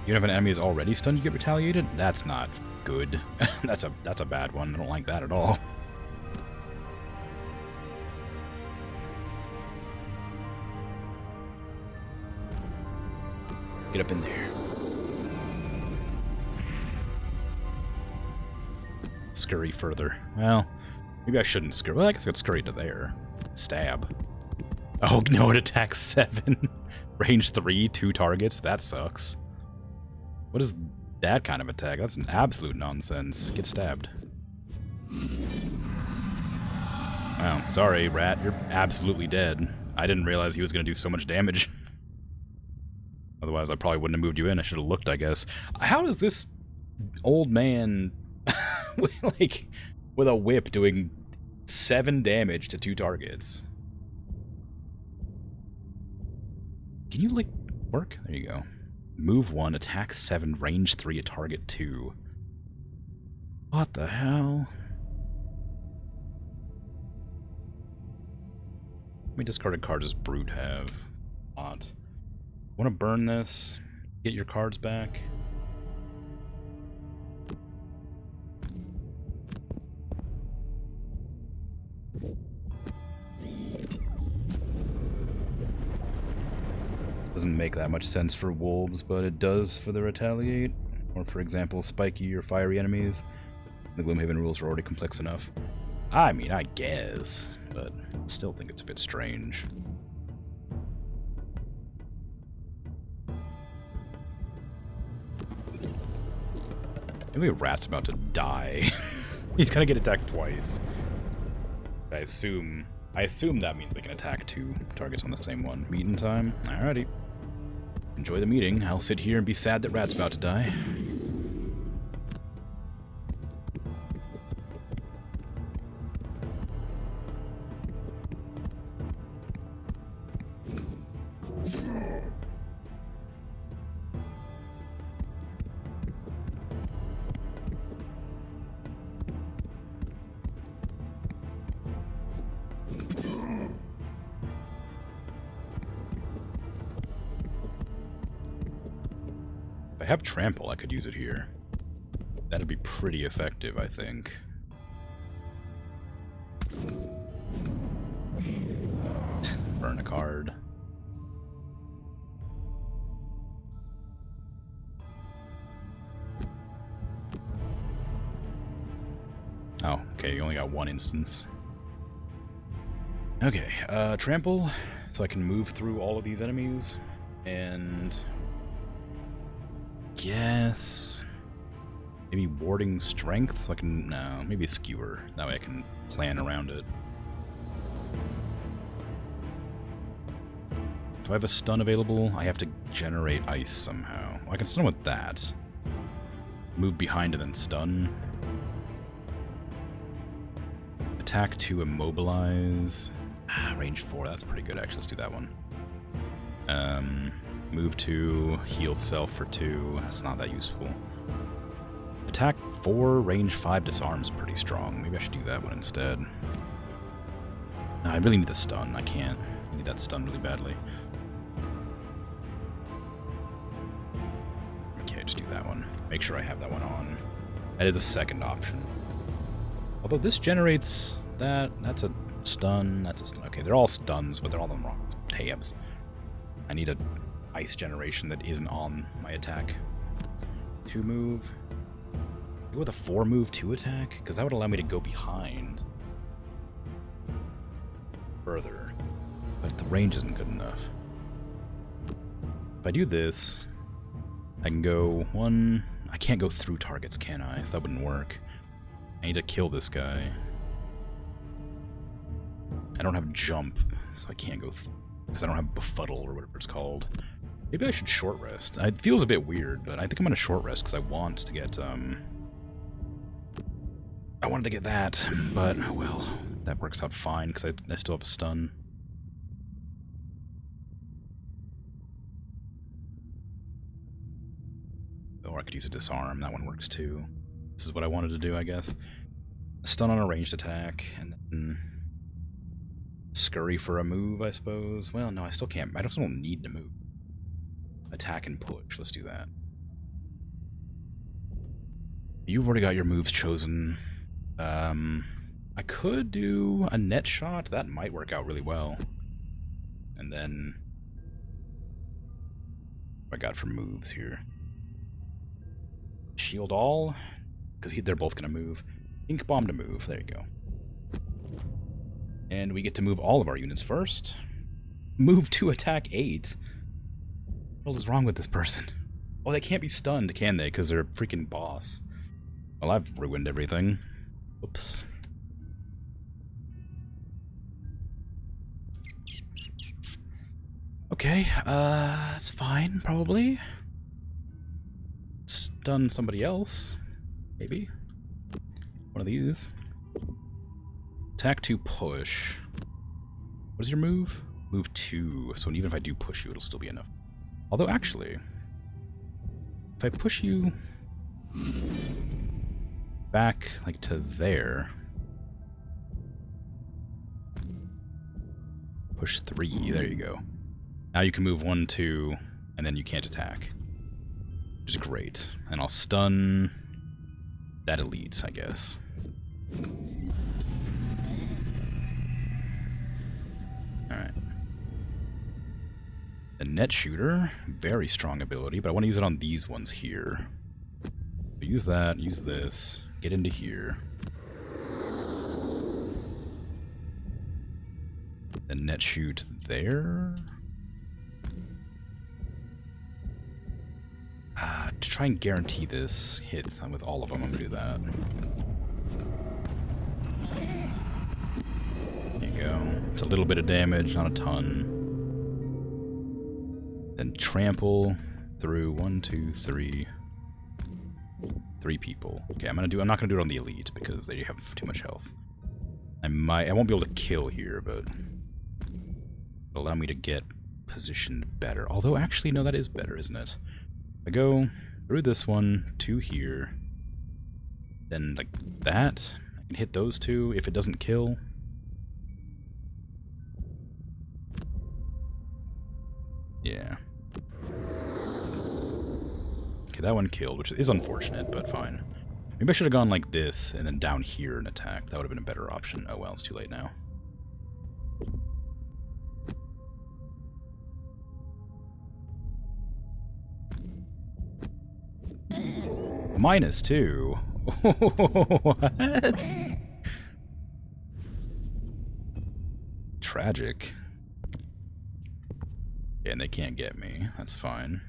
Even if an enemy is already stunned, you get retaliated? That's not good. That's a bad one. I don't like that at all. Get up in there. Scurry further. Well, maybe I shouldn't scurry. Well, I guess I could scurry to there. Stab. Oh, no, it attacks 7. Range 3, 2 targets. That sucks. What is that kind of attack? That's an absolute nonsense. Get stabbed. Oh, sorry, rat. You're absolutely dead. I didn't realize he was going to do so much damage. Otherwise, I probably wouldn't have moved you in. I should have looked, I guess. How is this old man, like, with a whip doing 7 damage to 2 targets? Can you, like, work? There you go. Move 1, attack 7, range 3, a target 2. What the hell? How many discarded cards does Brute have? Want to burn this? Get your cards back? Doesn't make that much sense for wolves, but it does for the retaliate. Or, for example, spiky or fiery enemies. The Gloomhaven rules are already complex enough. I mean, I guess, but I still think it's a bit strange. Maybe a rat's about to die. He's gonna get attacked twice. I assume that means they can attack 2 targets on the same one. Meeting time? Alrighty. Enjoy the meeting. I'll sit here and be sad that rat's about to die. If I have trample, I could use it here. That'd be pretty effective, I think. Burn a card. Oh, okay, you only got 1 instance. Okay, trample, so I can move through all of these enemies, and guess maybe warding strength, so I can, no, maybe skewer, that way I can plan around it. Do I have a stun available? I have to generate ice somehow. Well, I can stun with that. Move behind and then stun. Attack 2, immobilize. Range 4, that's pretty good actually, let's do that one. Move 2, heal self for 2, that's not that useful. Attack 4, range 5, disarm's pretty strong. Maybe I should do that one instead. No, I really need the stun, I can't. I need that stun really badly. Okay, just do that one. Make sure I have that one on. That is a second option. Although this generates that, that's a stun, that's a stun. Okay, they're all stuns, but they're all in the wrong tabs. I need a ice generation that isn't on my attack. 2 move. Go with a 4-move 2 attack? Because that would allow me to go behind further. But the range isn't good enough. If I do this, I can go 1... I can't go through targets, can I? So that wouldn't work. I need to kill this guy. I don't have jump, so I can't go because I don't have befuddle or whatever it's called. Maybe I should short rest. It feels a bit weird, but I think I'm gonna short rest because I want to get I wanted to get that, but oh well, that works out fine because I still have a stun. Or I could use a disarm. That one works too. This is what I wanted to do, I guess. Stun on a ranged attack, and then scurry for a move, I suppose. Well, no, I still can't. I still don't need to move. Attack and push. Let's do that. You've already got your moves chosen. I could do a net shot. That might work out really well. And then what I got for moves here? Shield all, because they're both going to move. Ink bomb to move. There you go. And we get to move all of our units first. Move to attack 8. What is wrong with this person? Oh, they can't be stunned, can they? Because they're a freaking boss. Well, I've ruined everything. Oops. Okay, that's fine, probably. Stun somebody else. Maybe. One of these. Attack 2 push. What is your move? Move 2. So even if I do push you, it'll still be enough. Although, actually, if I push you back, like, to there. Push 3. There you go. Now you can move 1, 2, and then you can't attack. Which is great. And I'll stun that elite, I guess. Alright. The net shooter, very strong ability, but I want to use it on these ones here. So use that, use this, get into here. The net shoot there. To try and guarantee this hits with all of them, I'm gonna do that. There you go. It's a little bit of damage, not a ton. Then trample through 1, 2, 3. 3 people. Okay, I'm not gonna do it on the elite because they have too much health. I won't be able to kill here, but it'll allow me to get positioned better. Although actually no, that is better, isn't it? I go through this one to here, then like that. I can hit those 2 if it doesn't kill. Yeah. Okay, that one killed, which is unfortunate, but fine. Maybe I should have gone like this and then down here and attack. That would have been a better option. Oh well, it's too late now. -2. What? Tragic. Yeah, and they can't get me. That's fine.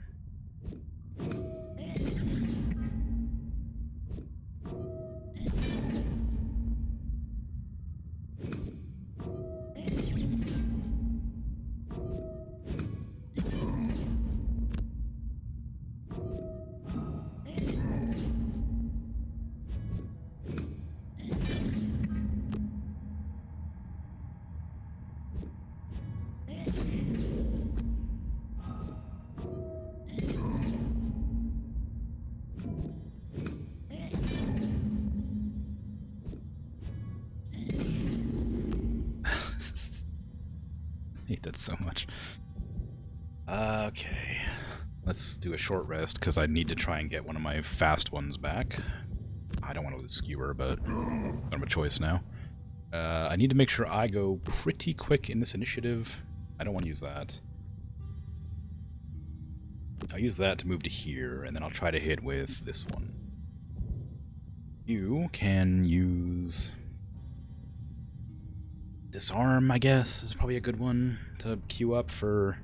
I hate that so much. Okay. Let's do a short rest, because I need to try and get one of my fast ones back. I don't want to lose Skewer, but I don't have a choice now. I need to make sure I go pretty quick in this initiative. I don't want to use that. I'll use that to move to here, and then I'll try to hit with this one. You can use disarm, I guess, is probably a good one to queue up for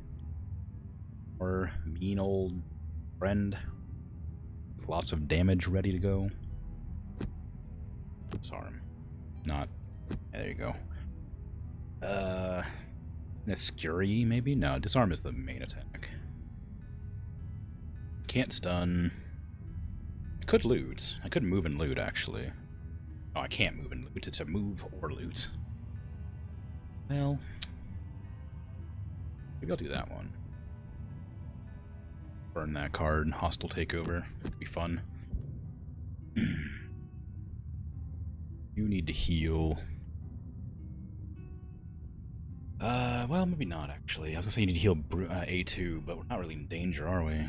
our mean old friend. Lots of damage ready to go. Disarm. Not. Yeah, there you go. An Escuri, maybe? No, disarm is the main attack. Can't stun. I could loot. I could move and loot, actually. Oh, I can't move and loot. It's a move or loot. Well, maybe I'll do that one. Burn that card. Hostile takeover. Could be fun. You need to heal. Well, maybe not, actually. I was gonna say you need to heal A2, but we're not really in danger, are we?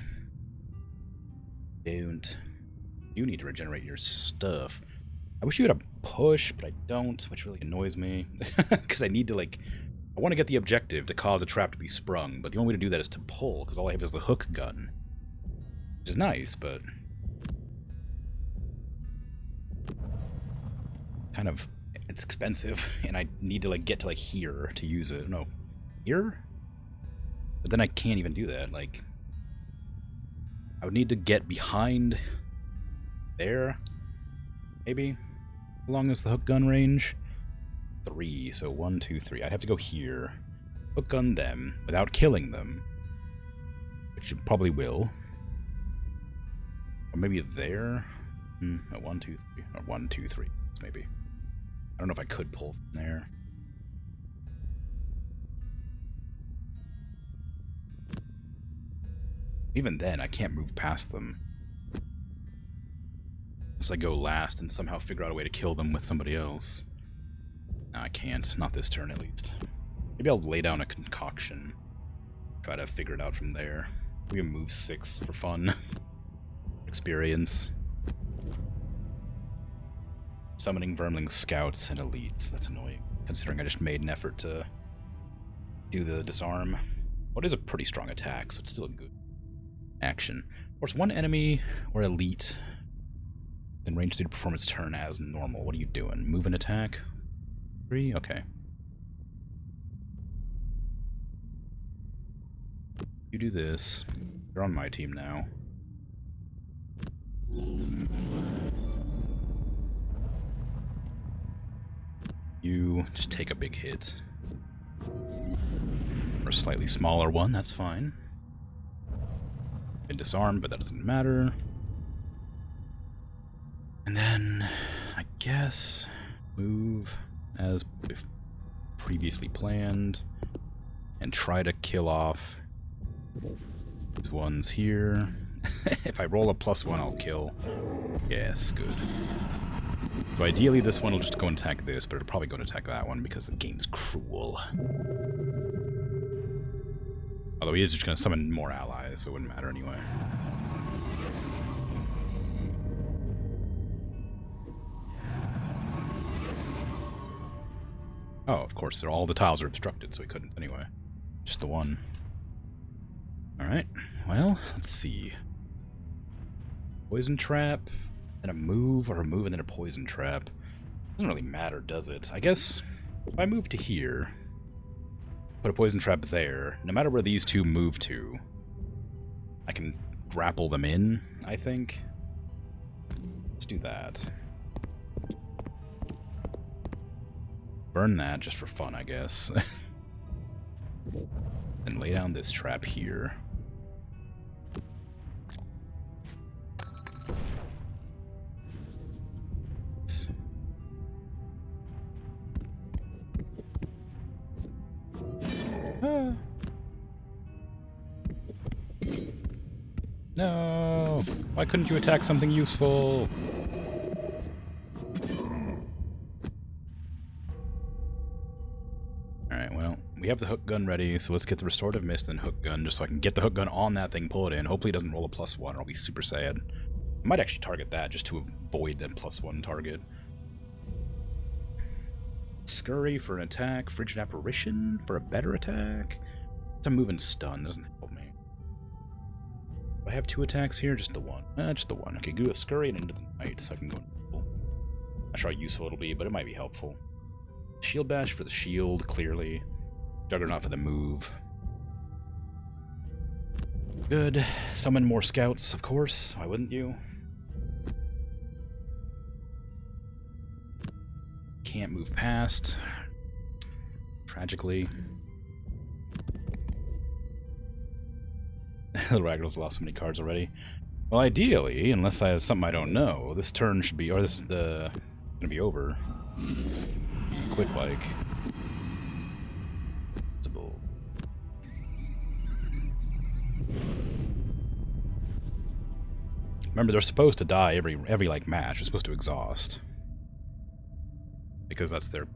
Don't. You need to regenerate your stuff. I wish you had a push, but I don't, which really annoys me. Because I need to, like... I want to get the objective to cause a trap to be sprung, but the only way to do that is to pull, because all I have is the hook gun. Which is nice, but... kind of... it's expensive, and I need to, like, get to, like, here to use it. No. Here? But then I can't even do that, like... I would need to get behind... there? Maybe? How long is the hook gun range? 3, so 1, 2, 3. I'd have to go here. Hook gun them without killing them. Which you probably will. Or maybe there? 1, 2, 3. Or 1, 2, 3. Maybe. I don't know if I could pull from there. Even then, I can't move past them. Unless I go last and somehow figure out a way to kill them with somebody else. No, I can't. Not this turn, at least. Maybe I'll lay down a concoction. Try to figure it out from there. We can move 6 for fun. Experience. Summoning Vermling Scouts and Elites. That's annoying, considering I just made an effort to do the disarm. What is a pretty strong attack, so it's still a good action. Force one enemy or elite then range to perform its turn as normal. What are you doing? Move and attack? 3? Okay. You do this. You're on my team now. You just take a big hit. Or a slightly smaller one, that's fine. Been disarmed, but that doesn't matter. And then, I guess, move as previously planned and try to kill off these ones here. If I roll a +1, I'll kill. Yes, good. So ideally this one will just go and attack this, but it'll probably go and attack that one because the game's cruel. Although he is just going to summon more allies, so it wouldn't matter anyway. Oh, of course, all the tiles are obstructed, so he couldn't anyway. Just the one. Alright, well, let's see. Poison trap, then a move, or a move and then a poison trap. Doesn't really matter, does it? I guess if I move to here, put a poison trap there, no matter where these two move to, I can grapple them in, I think. Let's do that. Burn that just for fun, I guess. And lay down this trap here. No! Why couldn't you attack something useful? Alright, well, we have the hook gun ready, so let's get the restorative mist and hook gun, just so I can get the hook gun on that thing, pull it in. Hopefully it doesn't roll a +1, or I'll be super sad. I might actually target that, just to avoid that +1 target. Scurry for an attack, Frigid Apparition for a better attack. It's a move and stun, doesn't help me. Do I have 2 attacks here? Just the one. Just the one. Okay, do a Scurry and into the night, so I can go. Not sure how useful it'll be, but it might be helpful. Shield bash for the shield, clearly. Juggernaut for the move. Good. Summon more scouts, of course. Why wouldn't you? Can't move past. Tragically. The Ragdoll's lost so many cards already. Well, ideally, unless I have something I don't know, this turn should be, or this gonna be over. Quick, like. Remember, they're supposed to die every like match. They're supposed to exhaust, because that's their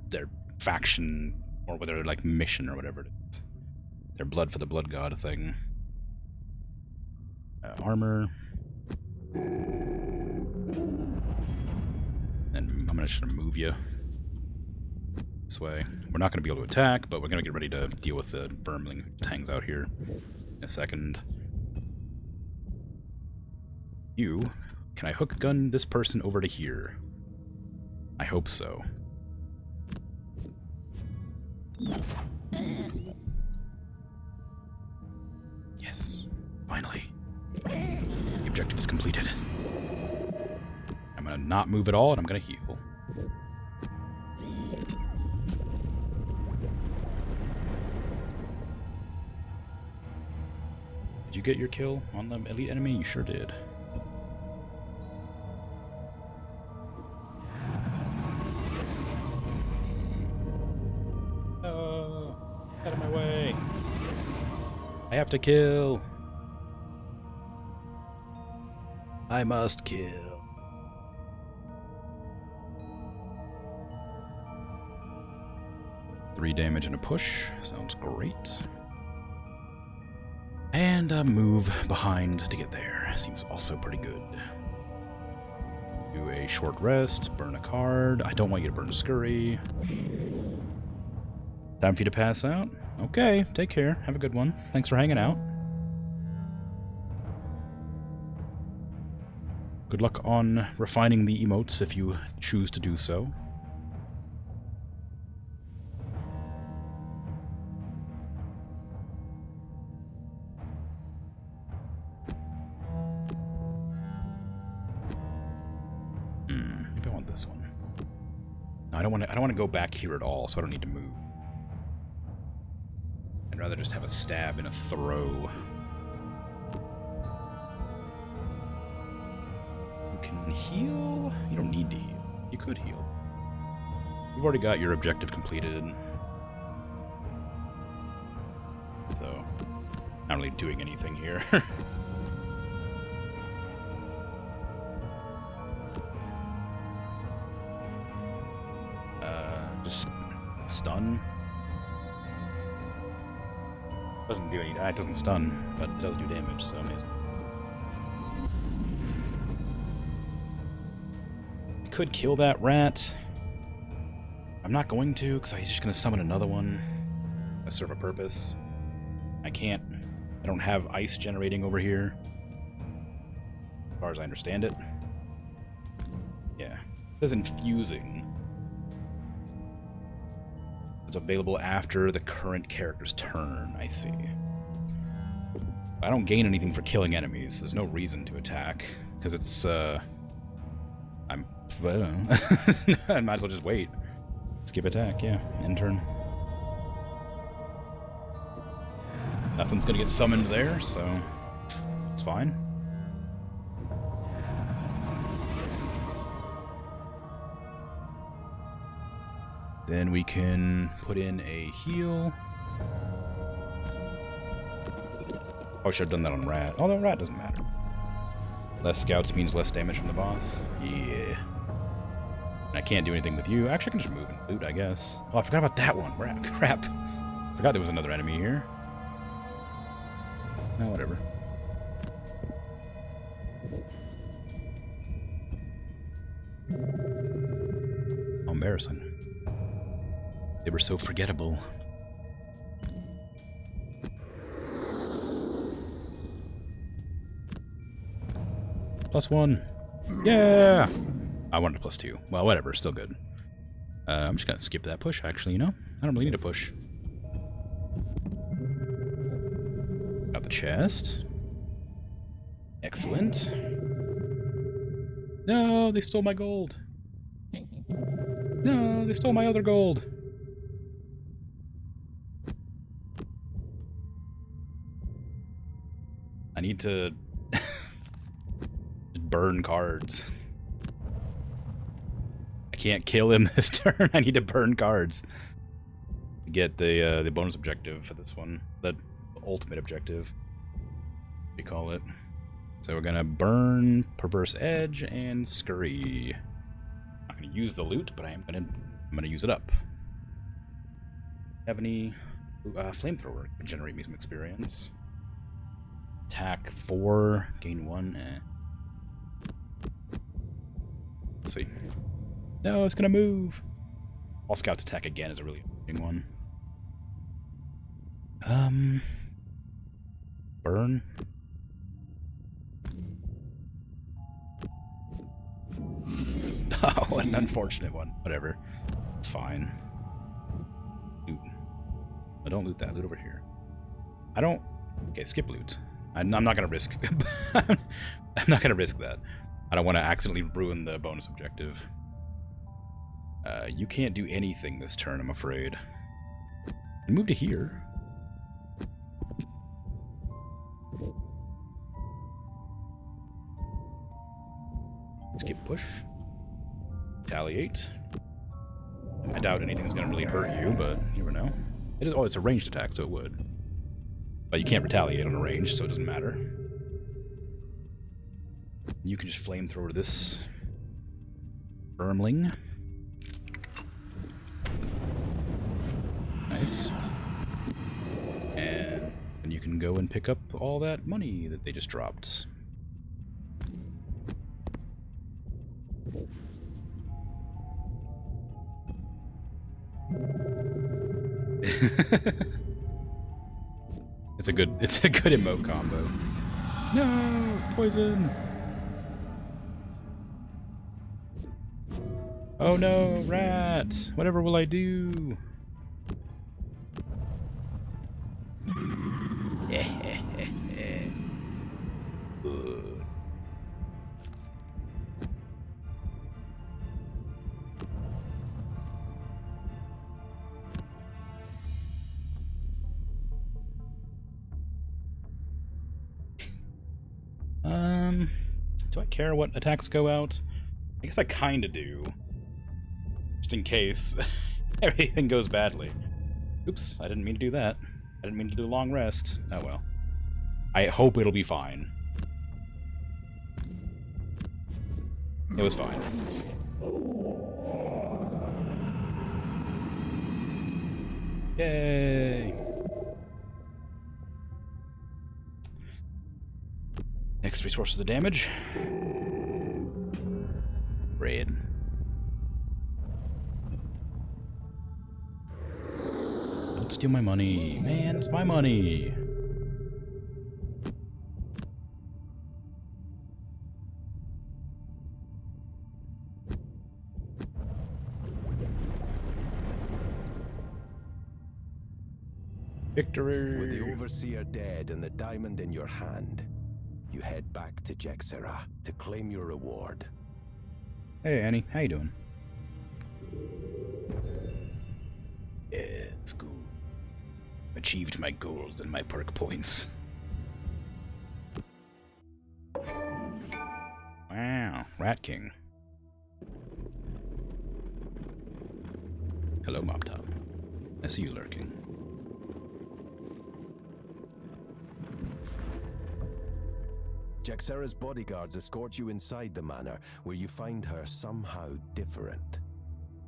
faction or whether like mission or whatever it is. Their blood for the blood god thing. Armor. And I'm just gonna move you this way. We're not gonna be able to attack, but we're gonna get ready to deal with the vermling who hangs out here in a second. Can I hook gun this person over to here? I hope so. Yes, finally. The objective is completed. I'm gonna not move at all, and I'm gonna heal. Did you get your kill on the elite enemy? You sure did. Out of my way. I have to kill. I must kill. Three damage and a push. Sounds great. And a move behind to get there. Seems also pretty good. Do a short rest. Burn a card. I don't want you to burn Scurry. Time for you to pass out? Okay, take care. Have a good one. Thanks for hanging out. Good luck on refining the emotes if you choose to do so. Maybe I want this one. No, I don't want to go back here at all, so I don't need to move. I'd rather just have a stab and a throw. You can heal? You don't need to heal. You could heal. You've already got your objective completed. So, not really doing anything here. Just stun. Doesn't do any. It doesn't stun, but it does do damage, so amazing. I could kill that rat. I'm not going to, because he's just going to summon another one. To serve a purpose. I can't. I don't have ice generating over here. As far as I understand it. Yeah. It says infusing. It's available after the current character's turn, I see. I don't gain anything for killing enemies. There's no reason to attack, because it's, I might as well just wait. Skip attack, yeah, end turn. Nothing's gonna get summoned there, so it's fine. Then we can put in a heal. Oh, I should have done that on Rat. Although Rat doesn't matter. Less scouts means less damage from the boss. Yeah. And I can't do anything with you. Actually, I can just move and loot, I guess. Oh, I forgot about that one. Crap. Forgot there was another enemy here. Oh, whatever. How embarrassing. They were so forgettable. +1. Yeah! I wanted a +2. Well, whatever, still good. I'm just gonna skip that push, actually, you know? I don't really need a push. Got the chest. Excellent. No, they stole my gold. No, they stole my other gold. I need to burn cards. I can't kill him this turn. I need to burn cards to get the bonus objective for this one. The ultimate objective, we call it. So we're gonna burn Perverse Edge and Scurry. Not gonna use the loot, but I'm gonna use it up. Have any flamethrower can generate me some experience. Attack 4, gain 1. Let's see. No, it's gonna move. All Scouts attack again is a really interesting one. Burn. Oh, what an unfortunate one. Whatever. It's fine. Loot. I don't loot that. Loot over here. I don't... Okay, skip loot. I'm not gonna risk... I'm not gonna risk that. I don't want to accidentally ruin the bonus objective. You can't do anything this turn, I'm afraid. Move to here. Skip push. Retaliate. I doubt anything's gonna really hurt you, but you never know. It is, oh, it's a ranged attack, so it would. But you can't retaliate on a range, so it doesn't matter. You can just flamethrower this firmling. Nice. And then you can go and pick up all that money that they just dropped. It's a good emote combo. No, poison. Oh no, rat. Whatever will I do? Good. Do I care what attacks go out? I guess I kinda do. Just in case everything goes badly. Oops, I didn't mean to do that. I didn't mean to do a long rest. Oh well. I hope it'll be fine. It was fine. Yay! Next 3 sources of damage. Red. Don't steal my money. Man, it's my money. Victory! With the Overseer dead and the diamond in your hand, you head back to Jexera to claim your reward. Hey Annie, how you doing? Yeah, it's cool. Achieved my goals and my perk points. Wow, Rat King. Hello, Mop Top. I see you lurking. Jexera's bodyguards escort you inside the manor, where you find her somehow different.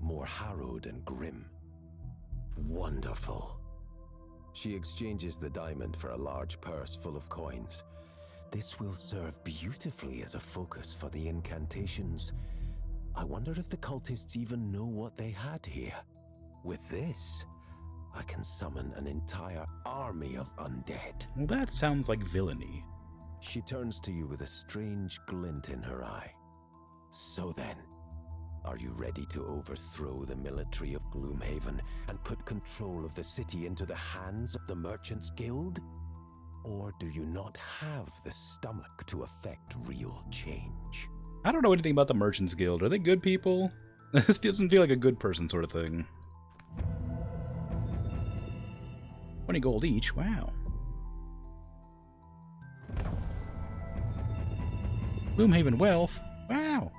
More harrowed and grim. Wonderful. She exchanges the diamond for a large purse full of coins. This will serve beautifully as a focus for the incantations. I wonder if the cultists even know what they had here. With this, I can summon an entire army of undead. Well, that sounds like villainy. She turns to you with a strange glint in her eye. So then, Are you ready to overthrow the military of Gloomhaven and put control of the city into the hands of the Merchants Guild? Or do you not have the stomach to effect real change? I don't know anything about the Merchants Guild. Are they good people? This doesn't feel like a good person sort of thing. 20 gold each, wow. Gloomhaven wealth, wow.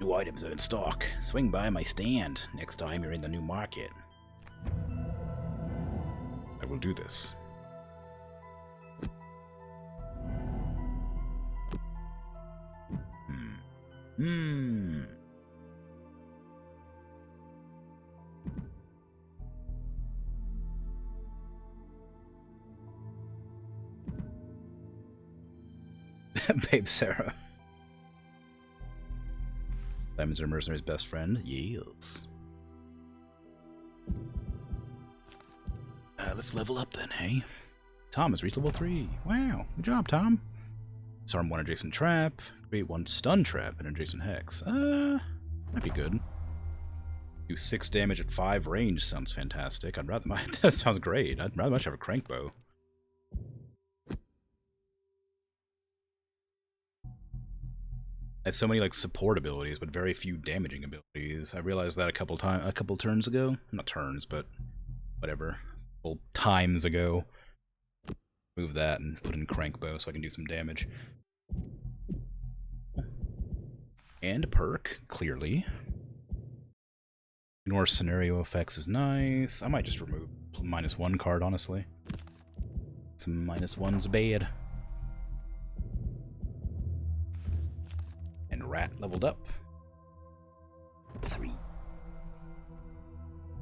New items are in stock. Swing by my stand next time you're in the new market. I will do this. Babe Sarah. Diamonds are mercenary's best friend. Yes. Let's level up then, hey? Tom has reached level 3. Wow, good job, Tom. Disarm 1 adjacent trap. Create 1 stun trap and adjacent hex. That'd be good. Do 6 damage at 5 range sounds fantastic. I'd rather that sounds great. I'd rather much have a crank bow. I have so many like support abilities, but very few damaging abilities. I realized that a couple turns ago. Not turns, but whatever. Well, times ago. Move that and put in crank bow so I can do some damage. And a perk, clearly. Ignore scenario effects is nice. I might just remove -1 card, honestly. Some -1's bad. And Rat leveled up. 3.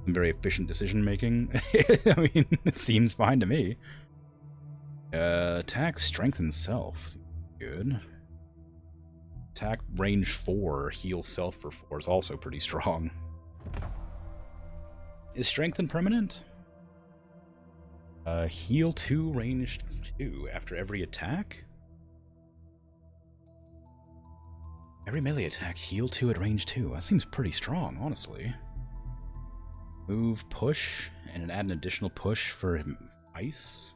Very efficient decision making. I mean, it seems fine to me. Attack, strength, and self. Good. Attack range 4, heal self for 4 is also pretty strong. Is strengthen permanent? Heal 2, range 2 after every attack? Every melee attack, heal 2 at range 2. That seems pretty strong, honestly. Move, push, and add an additional push for ice?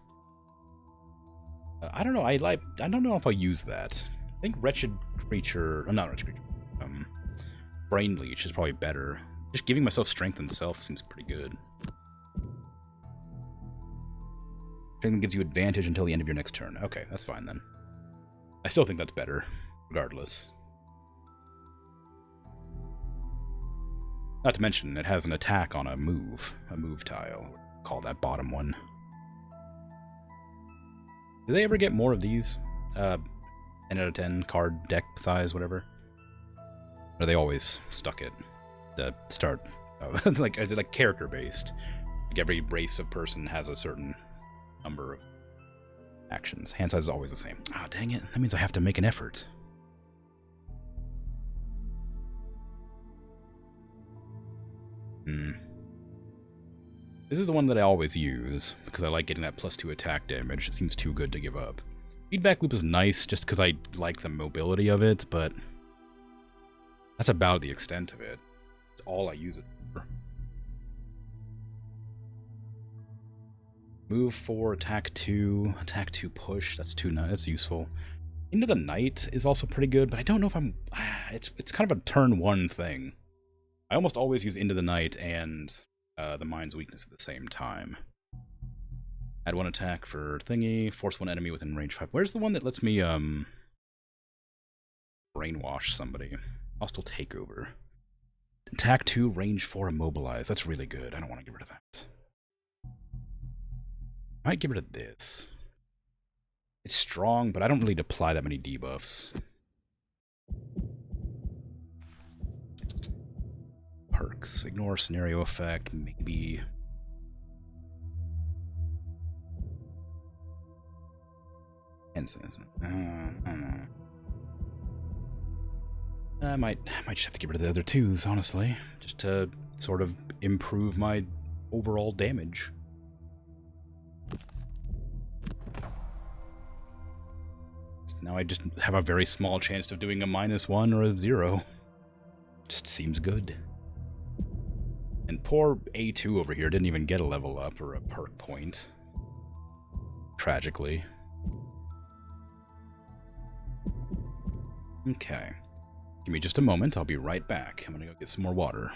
I don't know. I don't know if I'll use that. I think Wretched Creature, not Wretched Creature. Brain Leech is probably better. Just giving myself strength and self seems pretty good. Strength gives you advantage until the end of your next turn. Okay, that's fine then. I still think that's better, regardless. Not to mention, it has an attack on a move tile. Call that bottom one. Do they ever get more of these? 10 out of 10 card deck size, whatever? Or are they always stuck at the start? Like, is it like character based? Like every race of person has a certain number of actions. Hand size is always the same. Ah, dang it. That means I have to make an effort. This is the one that I always use, because I like getting that +2 attack damage. It seems too good to give up. Feedback loop is nice, just because I like the mobility of it, but that's about the extent of it. It's all I use it for. Move 4, attack 2 push. That's that's useful. Into the Night is also pretty good, but I don't know if I'm... It's kind of a turn 1 thing. I almost always use Into the Night and the Mind's Weakness at the same time. Add 1 attack for thingy, force 1 enemy within range 5. Where's the one that lets me brainwash somebody? Hostile Takeover. Attack 2, range 4, immobilize. That's really good. I don't want to get rid of that. I might get rid of this. It's strong, but I don't really apply that many debuffs. Perks. Ignore scenario effect, maybe. I might just have to get rid of the other 2s, honestly, just to sort of improve my overall damage. Now I just have a very small chance of doing a -1 or a 0. Just seems good. And poor A2 over here didn't even get a level up or a perk point. Tragically. Okay. Give me just a moment, I'll be right back. I'm gonna go get some more water.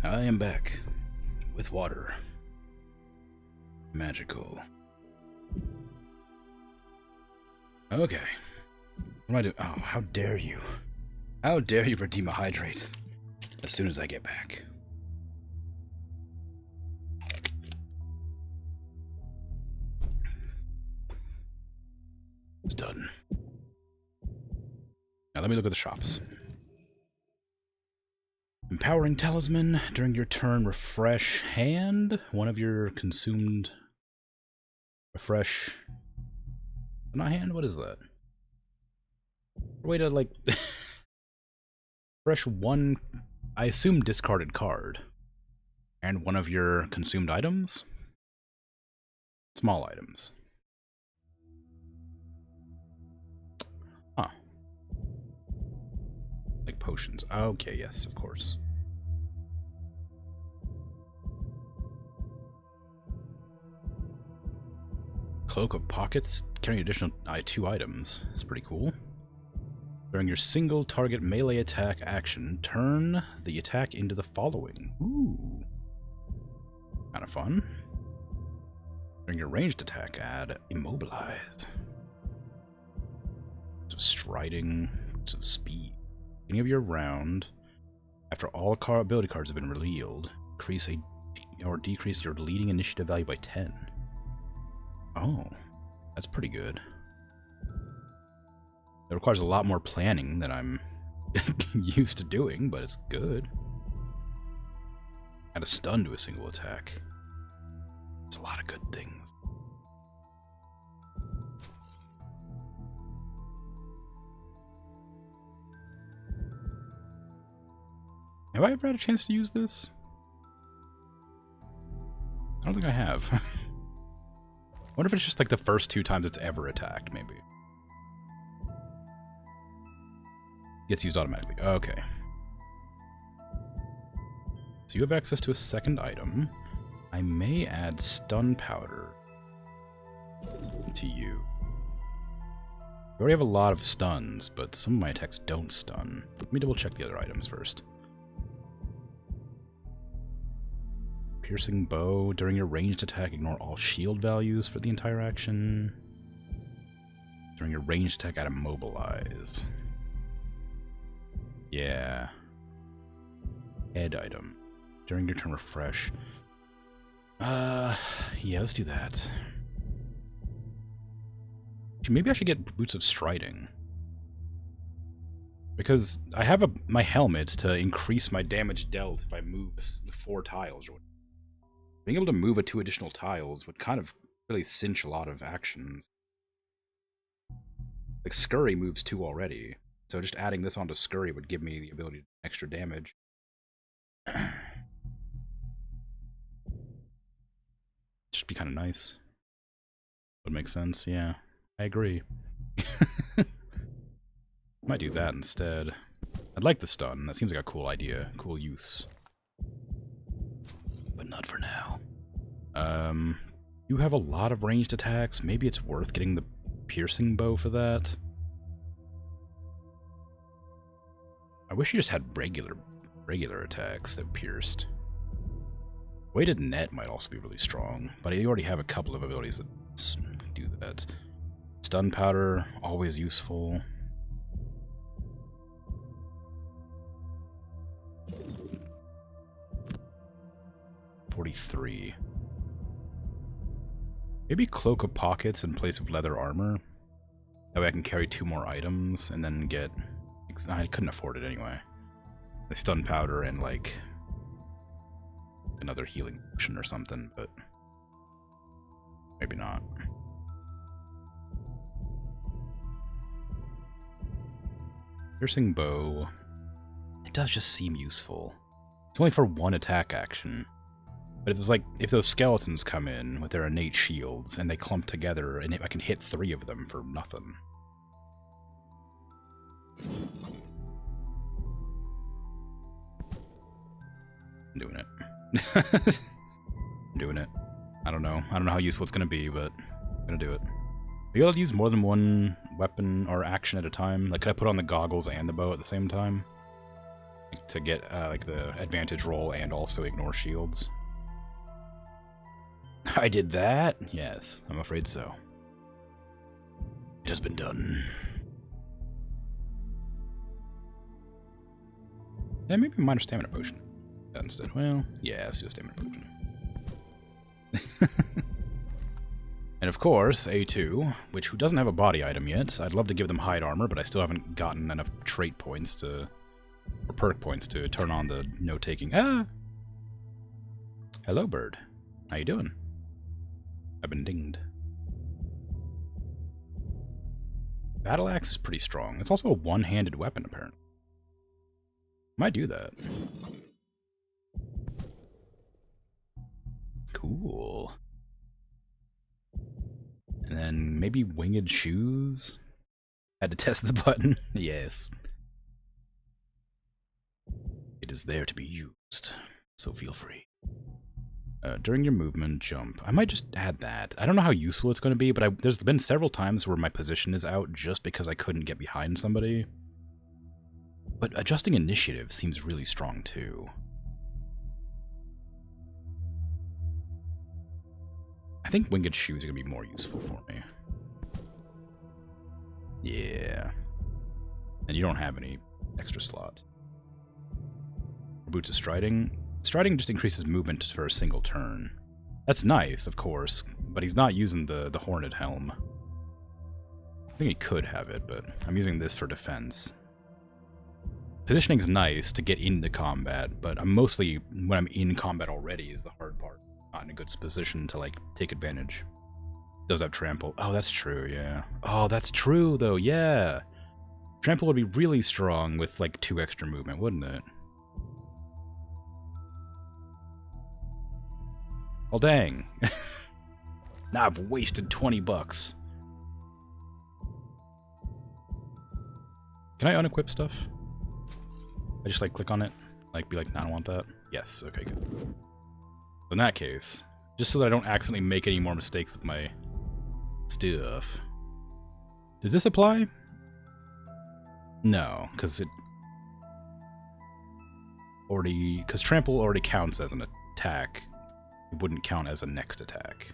I am back. With water. Magical. Okay. What am I doing? Oh, how dare you. How dare you redeem a hydrate as soon as I get back. It's done. Now let me look at the shops. Empowering Talisman. During your turn, refresh hand. One of your consumed... Refresh... Not hand? What is that? Way to, like... Refresh one... I assume discarded card. And one of your consumed items? Small items. Huh. Like potions. Okay, yes, of course. Cloak of Pockets, carrying additional 2 items. It's pretty cool. During your single target melee attack action, turn the attack into the following. Ooh. Kind of fun. During your ranged attack, add Immobilize. So striding, so speed. Beginning of your round, after all ability cards have been revealed, increase or decrease your leading initiative value by 10. Oh, that's pretty good. It requires a lot more planning than I'm used to doing, but it's good. Add a stun to a single attack. It's a lot of good things. Have I ever had a chance to use this? I don't think I have. I wonder if it's just like the first 2 times it's ever attacked, maybe. Gets used automatically. Okay. So you have access to a second item. I may add stun powder to you. I already have a lot of stuns, but some of my attacks don't stun. Let me double check the other items first. Piercing bow. During your ranged attack, ignore all shield values for the entire action. During your ranged attack, add Immobilize. Yeah. Head item. During your turn, refresh. Yeah, let's do that. Maybe I should get Boots of Striding. Because I have my helmet to increase my damage dealt if I move 4 tiles. Being able to move 2 additional tiles would kind of really cinch a lot of actions. Like, Scurry moves 2 already, so just adding this onto Scurry would give me the ability to do extra damage. Just be kind of nice. Would make sense, yeah. I agree. Might do that instead. I'd like the stun. That seems like a cool idea. Cool use. But not for now. You have a lot of ranged attacks. Maybe it's worth getting the piercing bow for that. I wish you just had regular attacks that pierced. Weighted net might also be really strong, but I already have a couple of abilities that do that. Stun powder, always useful. $43. Maybe Cloak of Pockets in place of leather armor. That way I can carry 2 more items and then get... I couldn't afford it anyway. The stun powder and like another healing potion or something, but maybe not. Piercing bow. It does just seem useful. It's only for 1 attack action. But if those skeletons come in with their innate shields and they clump together, and I can hit 3 of them for nothing. I'm doing it. I'm doing it. I don't know how useful it's gonna be, but I'm gonna do it. Are you able to use more than 1 weapon or action at a time? Like, could I put on the goggles and the bow at the same time? Like, to get like the advantage roll and also ignore shields? I did that? Yes, I'm afraid so. It has been done. Yeah, maybe a minor stamina potion. That instead. Well, yeah, let's do a stamina potion. And of course, A2, which doesn't have a body item yet. I'd love to give them hide armor, but I still haven't gotten enough trait points to... or perk points to turn on the note-taking. Ah! Hello, bird. How you doing? I've been dinged. Battle axe is pretty strong. It's also a one-handed weapon, apparently. Might do that. Cool. And then maybe winged shoes? Had to test the button. Yes. It is there to be used, so feel free. During your movement, jump. I might just add that. I don't know how useful it's going to be, but there's been several times where my position is out just because I couldn't get behind somebody. But adjusting initiative seems really strong, too. I think winged shoes are going to be more useful for me. Yeah. And you don't have any extra slots. Boots of Striding. Striding just increases movement for a single turn. That's nice, of course, but he's not using the Horned Helm. I think he could have it, but I'm using this for defense. Positioning's nice to get into combat, but I'm mostly, when I'm in combat already, is the hard part. Not in a good position to, like, take advantage. Does have trample. Oh, that's true, yeah. Oh, that's true, though, yeah! Trample would be really strong with, like, 2 extra movement, wouldn't it? Well, dang. Now I've wasted $20. Can I unequip stuff? I just, like, click on it? Like, be like, no, I don't want that? Yes, okay, good. In that case, just so that I don't accidentally make any more mistakes with my stuff. Does this apply? No, because it already... Because trample already counts as an attack. It wouldn't count as a next attack.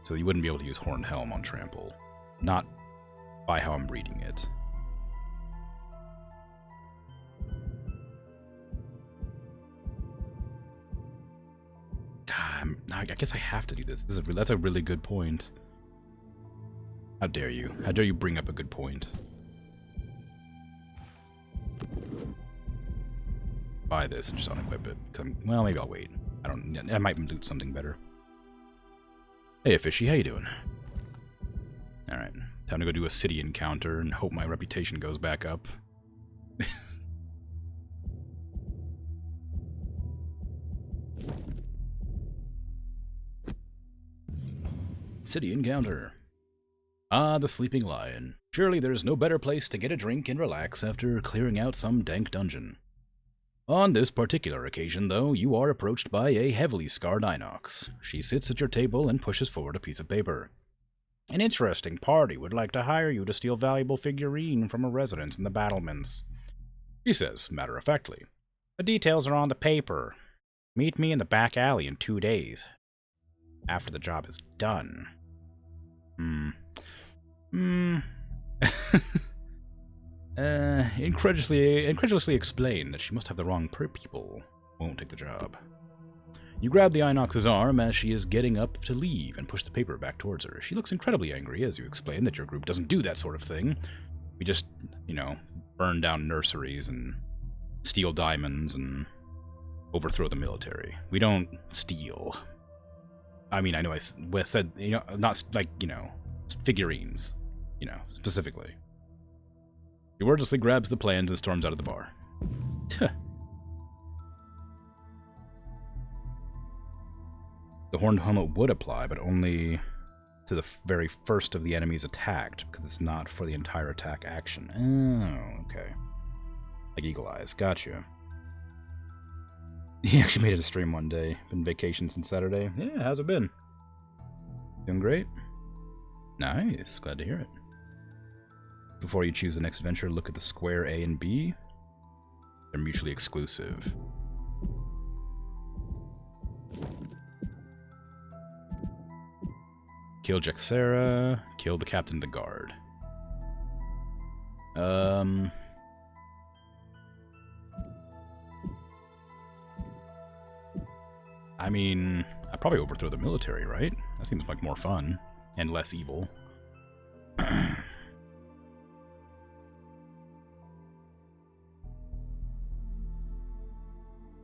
So you wouldn't be able to use Horned Helm on trample. Not by how I'm reading it. God, I guess I have to do this. That's a really good point. How dare you? How dare you bring up a good point? Buy this and just unequip it. Well, maybe I'll wait. I might loot something better. Hey, Fishy, how you doing? Alright, time to go do a city encounter and hope my reputation goes back up. City encounter. Ah, the Sleeping Lion. Surely there's no better place to get a drink and relax after clearing out some dank dungeon. On this particular occasion, though, you are approached by a heavily scarred Inox. She sits at your table and pushes forward a piece of paper. An interesting party would like to hire you to steal valuable figurine from a residence in the battlements, she says, matter-of-factly. The details are on the paper. Meet me in the back alley in 2 days. After the job is done. Incredulously explain that she must have the wrong people. Won't take the job. You grab the Inox's arm as she is getting up to leave and push the paper back towards her. She looks incredibly angry as you explain that your group doesn't do that sort of thing. We just, burn down nurseries and steal diamonds and overthrow the military. We don't steal. I mean, I know I said, not like, figurines, specifically. He wordlessly grabs the plans and storms out of the bar. The Horned Helmet would apply, but only to the very first of the enemies attacked, because it's not for the entire attack action. Oh, okay. Like Eagle Eyes. Gotcha. He actually made it a stream one day. Been vacation since Saturday. Yeah, how's it been? Doing great? Nice. Glad to hear it. Before you choose the next adventure, look at the square A and B. They're mutually exclusive. Kill Jaxera. Kill the captain of the guard. I mean, I'd probably overthrow the military, right? That seems like more fun and less evil.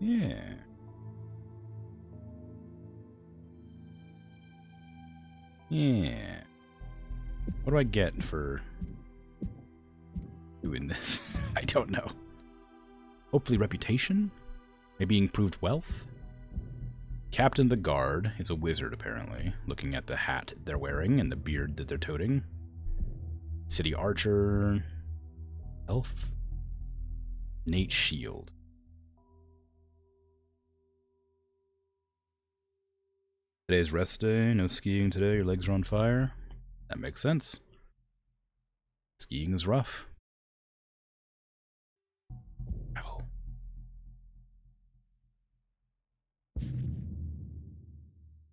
Yeah. Yeah. What do I get for doing this? I don't know. Hopefully reputation? Maybe improved wealth? Captain the Guard is a wizard, apparently, looking at the hat they're wearing and the beard that they're toting. City Archer. Elf. Nate Shield. Today's rest day, no skiing today, your legs are on fire. That makes sense. Skiing is rough. Oh.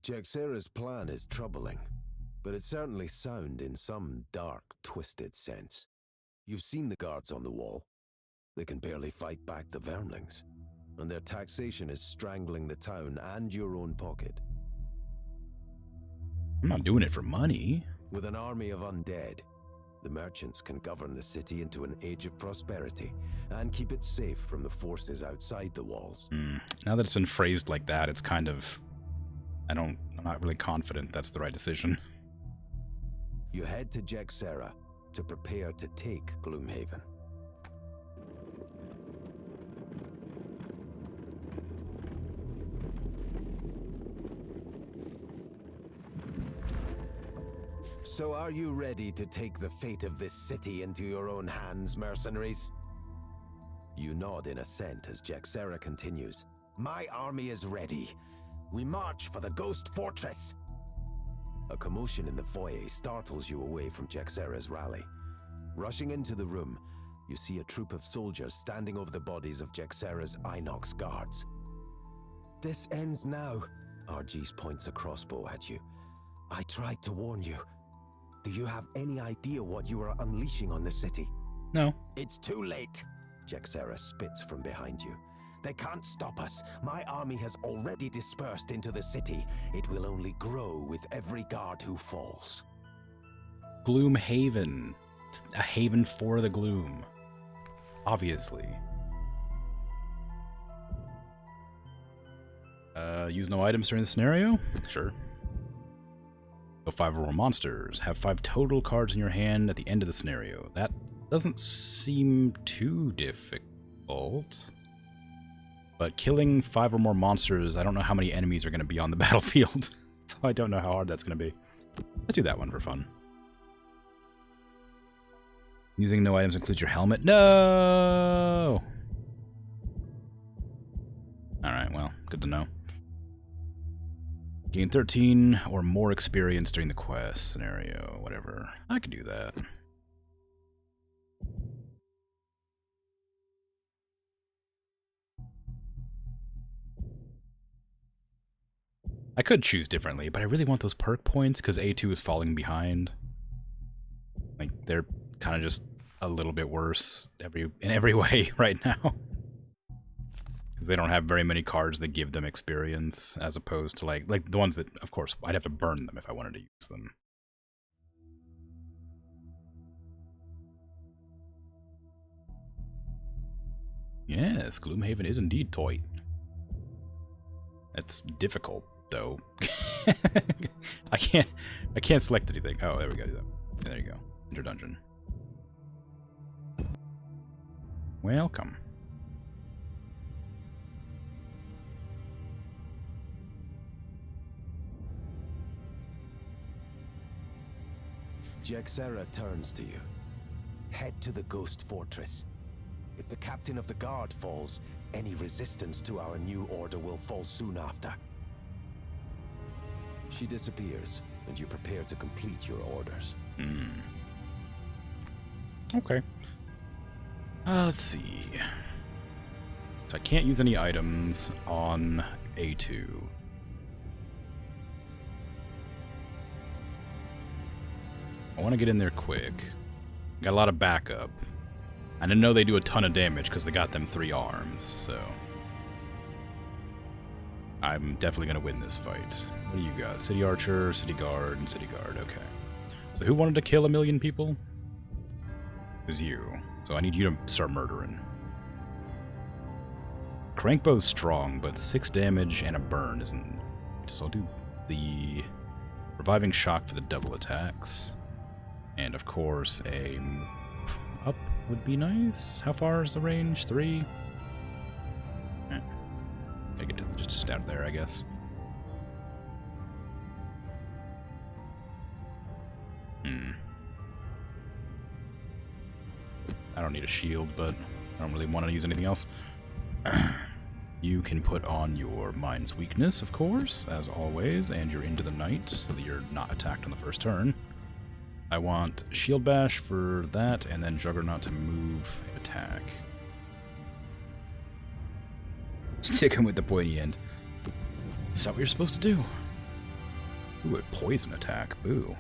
Jexera's plan is troubling, but it's certainly sound in some dark, twisted sense. You've seen the guards on the wall. They can barely fight back the vermlings, and their taxation is strangling the town and your own pocket. I'm not doing it for money. With an army of undead, the merchants can govern the city into an age of prosperity and keep it safe from the forces outside the walls. Now that it's been phrased like that, it's kind of... I'm not really confident that's the right decision. You head to Jexera to prepare to take Gloomhaven. So are you ready to take the fate of this city into your own hands, mercenaries? You nod in assent as Jexera continues. My army is ready. We march for the Ghost Fortress. A commotion in the foyer startles you away from Jexera's rally. Rushing into the room, you see a troop of soldiers standing over the bodies of Jexera's Inox guards. This ends now. Argis points a crossbow at you. I tried to warn you. Do you have any idea what you are unleashing on the city? No. It's too late. Jexera spits from behind you. They can't stop us. My army has already dispersed into the city. It will only grow with every guard who falls. Gloomhaven. It's a haven for the gloom. Obviously. Use no items during the scenario? Sure. Go 5 or more monsters. Have 5 total cards in your hand at the end of the scenario. That doesn't seem too difficult. But killing 5 or more monsters, I don't know how many enemies are going to be on the battlefield. So I don't know how hard that's going to be. Let's do that one for fun. Using no items includes your helmet. No! Alright, well, good to know. Gain 13 or more experience during the quest scenario. Whatever. I could do that. I could choose differently, but I really want those perk points because A2 is falling behind. Like, they're kind of just a little bit worse in every way right now. Because they don't have very many cards that give them experience, as opposed to like the ones that, of course, I'd have to burn them if I wanted to use them. Yes, Gloomhaven is indeed toy. It's difficult, though. I can't select anything. Oh, there we go. There you go. Enter dungeon. Welcome. Jexera turns to you. Head to the Ghost Fortress. If the captain of the guard falls, any resistance to our new order will fall soon after. She disappears, and you prepare to complete your orders. Okay. Let's see. So I can't use any items on A2. I want to get in there quick. Got a lot of backup. And I know they do a ton of damage because they got them 3 arms, so... I'm definitely going to win this fight. What do you got? City Archer, City Guard, and City Guard. Okay. So who wanted to kill 1 million people? It was you. So I need you to start murdering. Crankbow's strong, but 6 damage and a burn isn't... So I'll do the Reviving Shock for the double attacks. And of course, a up would be nice. How far is the range? 3? I get to just stab there, I guess. I don't need a shield, but I don't really want to use anything else. You can put on your Mind's Weakness, of course, as always, and you're into the night, so that you're not attacked on the first turn. I want Shield Bash for that, and then Juggernaut to move and attack. Stick him with the pointy end. Is that what you're supposed to do? Ooh, a poison attack. Boo.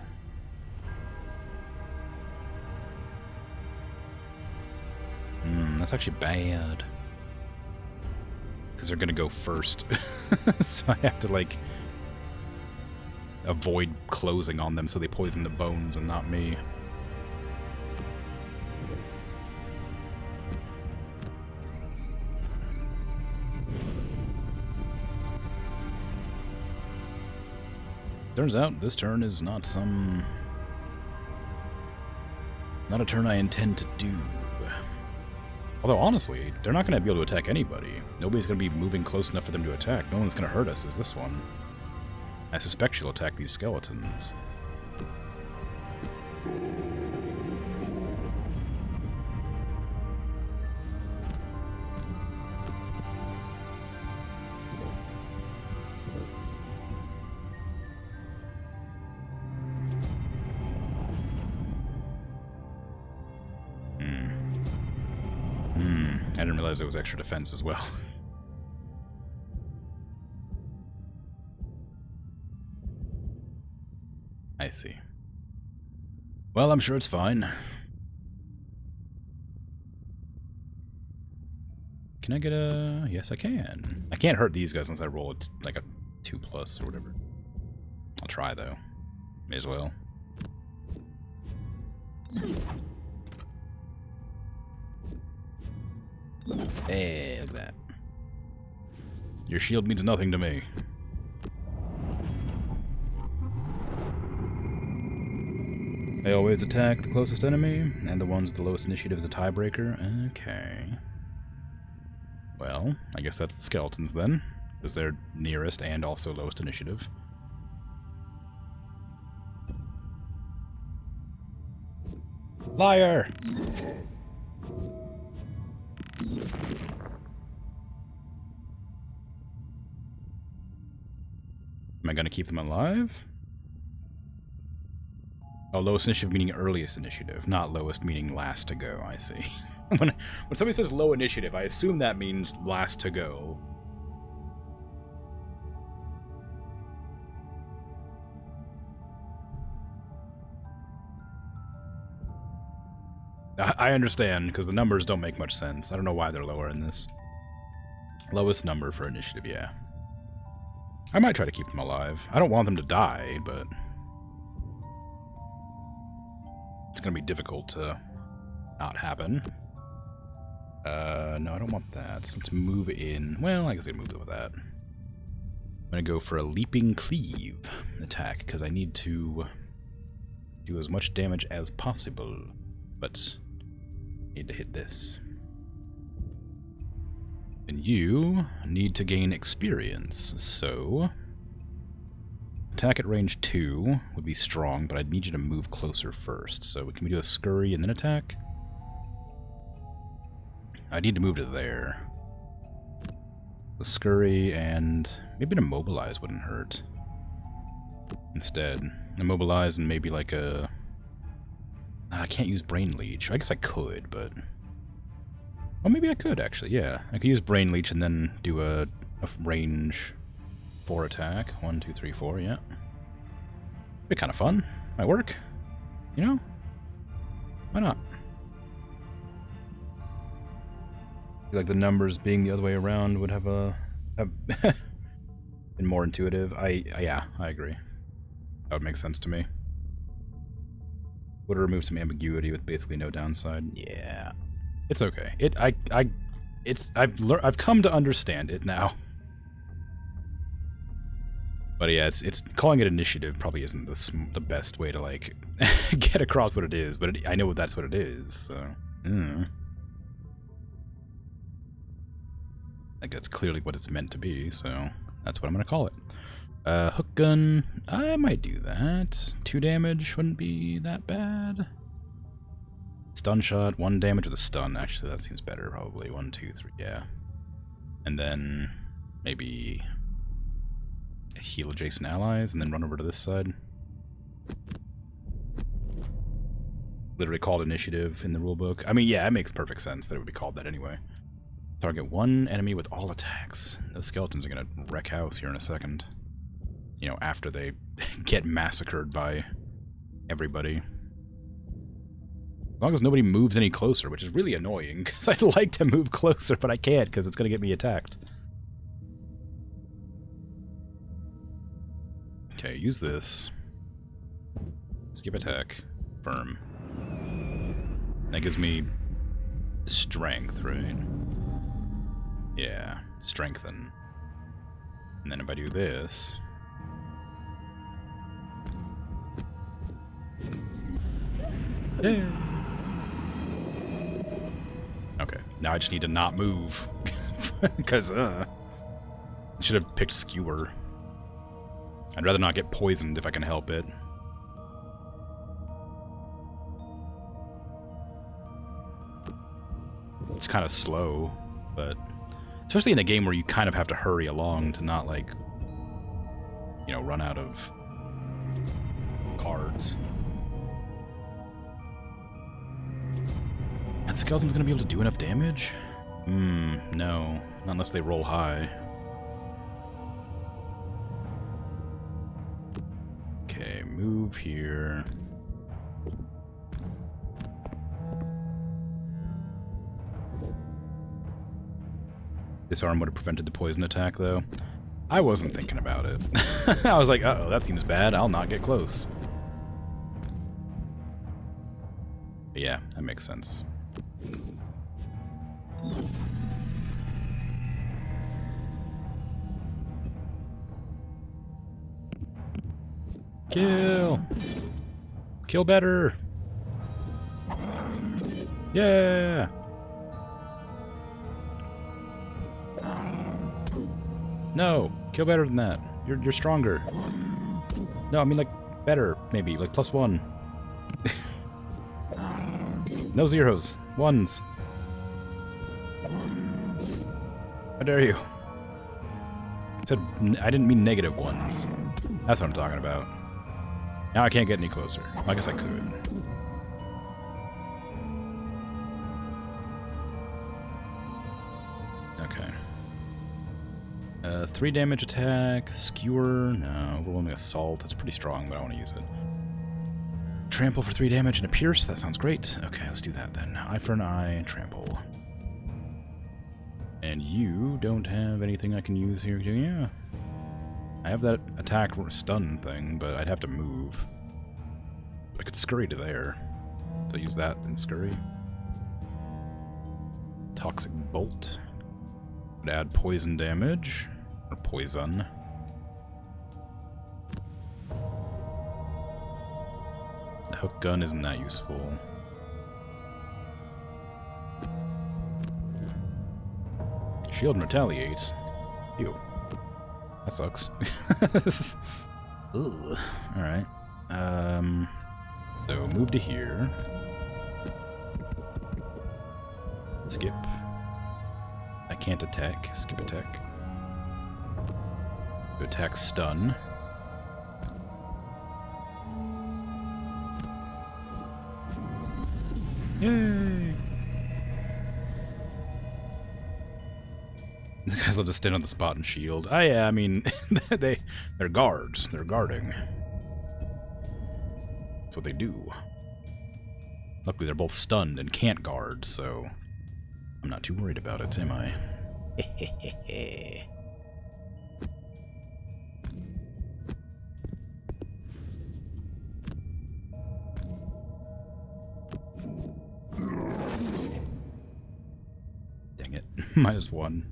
That's actually bad. Because they're gonna go first. So I have to, like, avoid closing on them so they poison the bones and not me. Turns out this turn is not a turn I intend to do. Although, honestly, they're not going to be able to attack anybody. Nobody's going to be moving close enough for them to attack. No one's going to hurt us is this one. I suspect she'll attack these skeletons. I didn't realize it was extra defense as well. I see. Well, I'm sure it's fine. Can I get a... Yes, I can. I can't hurt these guys unless I roll like a 2+ or whatever. I'll try, though. May as well. Hey, look at that. Your shield means nothing to me. I always attack the closest enemy, and the ones with the lowest initiative is a tiebreaker. Okay. Well, I guess that's the skeletons then, because they're nearest and also lowest initiative. Liar! Am I going to keep them alive? Oh, lowest initiative meaning earliest initiative, not lowest meaning last to go, I see. when somebody says low initiative, I assume that means last to go. I understand, because the numbers don't make much sense. I don't know why they're lower in this. Lowest number for initiative, yeah. I might try to keep them alive. I don't want them to die, but... it's going to be difficult to not happen. No, I don't want that. So let's move in. Well, I guess I can move with that. I'm going to go for a Leaping Cleave attack, because I need to do as much damage as possible. But I need to hit this. And you need to gain experience, so... attack at range 2 would be strong, but I'd need you to move closer first. So can we do a scurry and then attack? I need to move to there. The scurry and maybe an immobilize wouldn't hurt. Instead, immobilize and maybe like a... I can't use Brain Leech. I guess I could, but... well, maybe I could, actually, yeah. I could use Brain Leech and then do a range 4 attack. 1, 2, 3, 4, yeah. Be kind of fun. Might work. You know? Why not? I feel like the numbers being the other way around would have been more intuitive. Yeah, I agree. That would make sense to me. Would remove some ambiguity with basically no downside. Yeah. It's okay. I've come to understand it now. But yeah, it's calling it initiative probably isn't the best way to like get across what it is, but I know that's what it is. So, I think that's clearly what it's meant to be. So that's what I'm gonna call it. Hook gun. I might do that. 2 damage wouldn't be that bad. Stun shot. 1 damage with a stun. Actually, that seems better. Probably 1, 2, 3. Yeah. And then maybe heal adjacent allies and then run over to this side. Literally called initiative in the rulebook. I mean, yeah, it makes perfect sense that it would be called that anyway. Target one enemy with all attacks. Those skeletons are gonna wreck house here in a second. You know, after they get massacred by everybody. As long as nobody moves any closer, which is really annoying, because I'd like to move closer, but I can't, because it's gonna get me attacked. Okay, use this. Skip attack. Firm. That gives me strength, right? Yeah, strengthen. And then if I do this... Yeah. Okay, now I just need to not move. Because, I should have picked Skewer. I'd rather not get poisoned if I can help it. It's kind of slow, but especially in a game where you kind of have to hurry along to not, like, you know, run out of cards. That skeleton's gonna be able to do enough damage? No. Not unless they roll high. Okay, move here. Disarm would have prevented the poison attack, though. I wasn't thinking about it. I was like, uh-oh, that seems bad. I'll not get close. But yeah, that makes sense. Kill! Kill better! Yeah! No! Kill better than that. You're stronger. No, I mean, like, better, maybe. Like, +1. No zeros. Ones. How dare you? I said I didn't mean negative ones. That's what I'm talking about. Now I can't get any closer. I guess I could. Okay. 3 damage attack. Skewer. No. Overwhelming assault. That's pretty strong, but I want to use it. Trample for 3 damage and a pierce. That sounds great. Okay, let's do that then. Eye for an eye. Trample. And you don't have anything I can use here, do you? Yeah. I have that attack stun thing, but I'd have to move. I could scurry to there. So use that and scurry. Toxic Bolt. Would add poison damage. Or poison. The hook gun isn't that useful. Shield and retaliate. Ew. That sucks. Ugh. Alright. So move to here. Skip. I can't attack. Skip attack. To attack stun. Yay! These guys love to stand on the spot and shield. Oh yeah, I mean, they're guards. They're guarding. That's what they do. Luckily, they're both stunned and can't guard, so I'm not too worried about it, am I? Dang it. -1.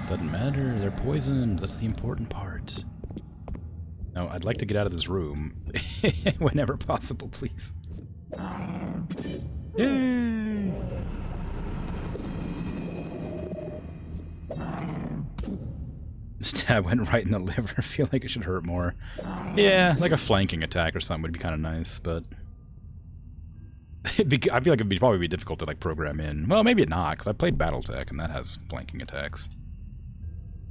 Doesn't matter, they're poisoned. That's the important part. No, I'd like to get out of this room whenever possible, please. Yay! Stab went right in the liver. I feel like it should hurt more. Yeah, like a flanking attack or something would be kind of nice, but I feel like it'd probably be difficult to like program in. Well, maybe not, because I played BattleTech and that has flanking attacks.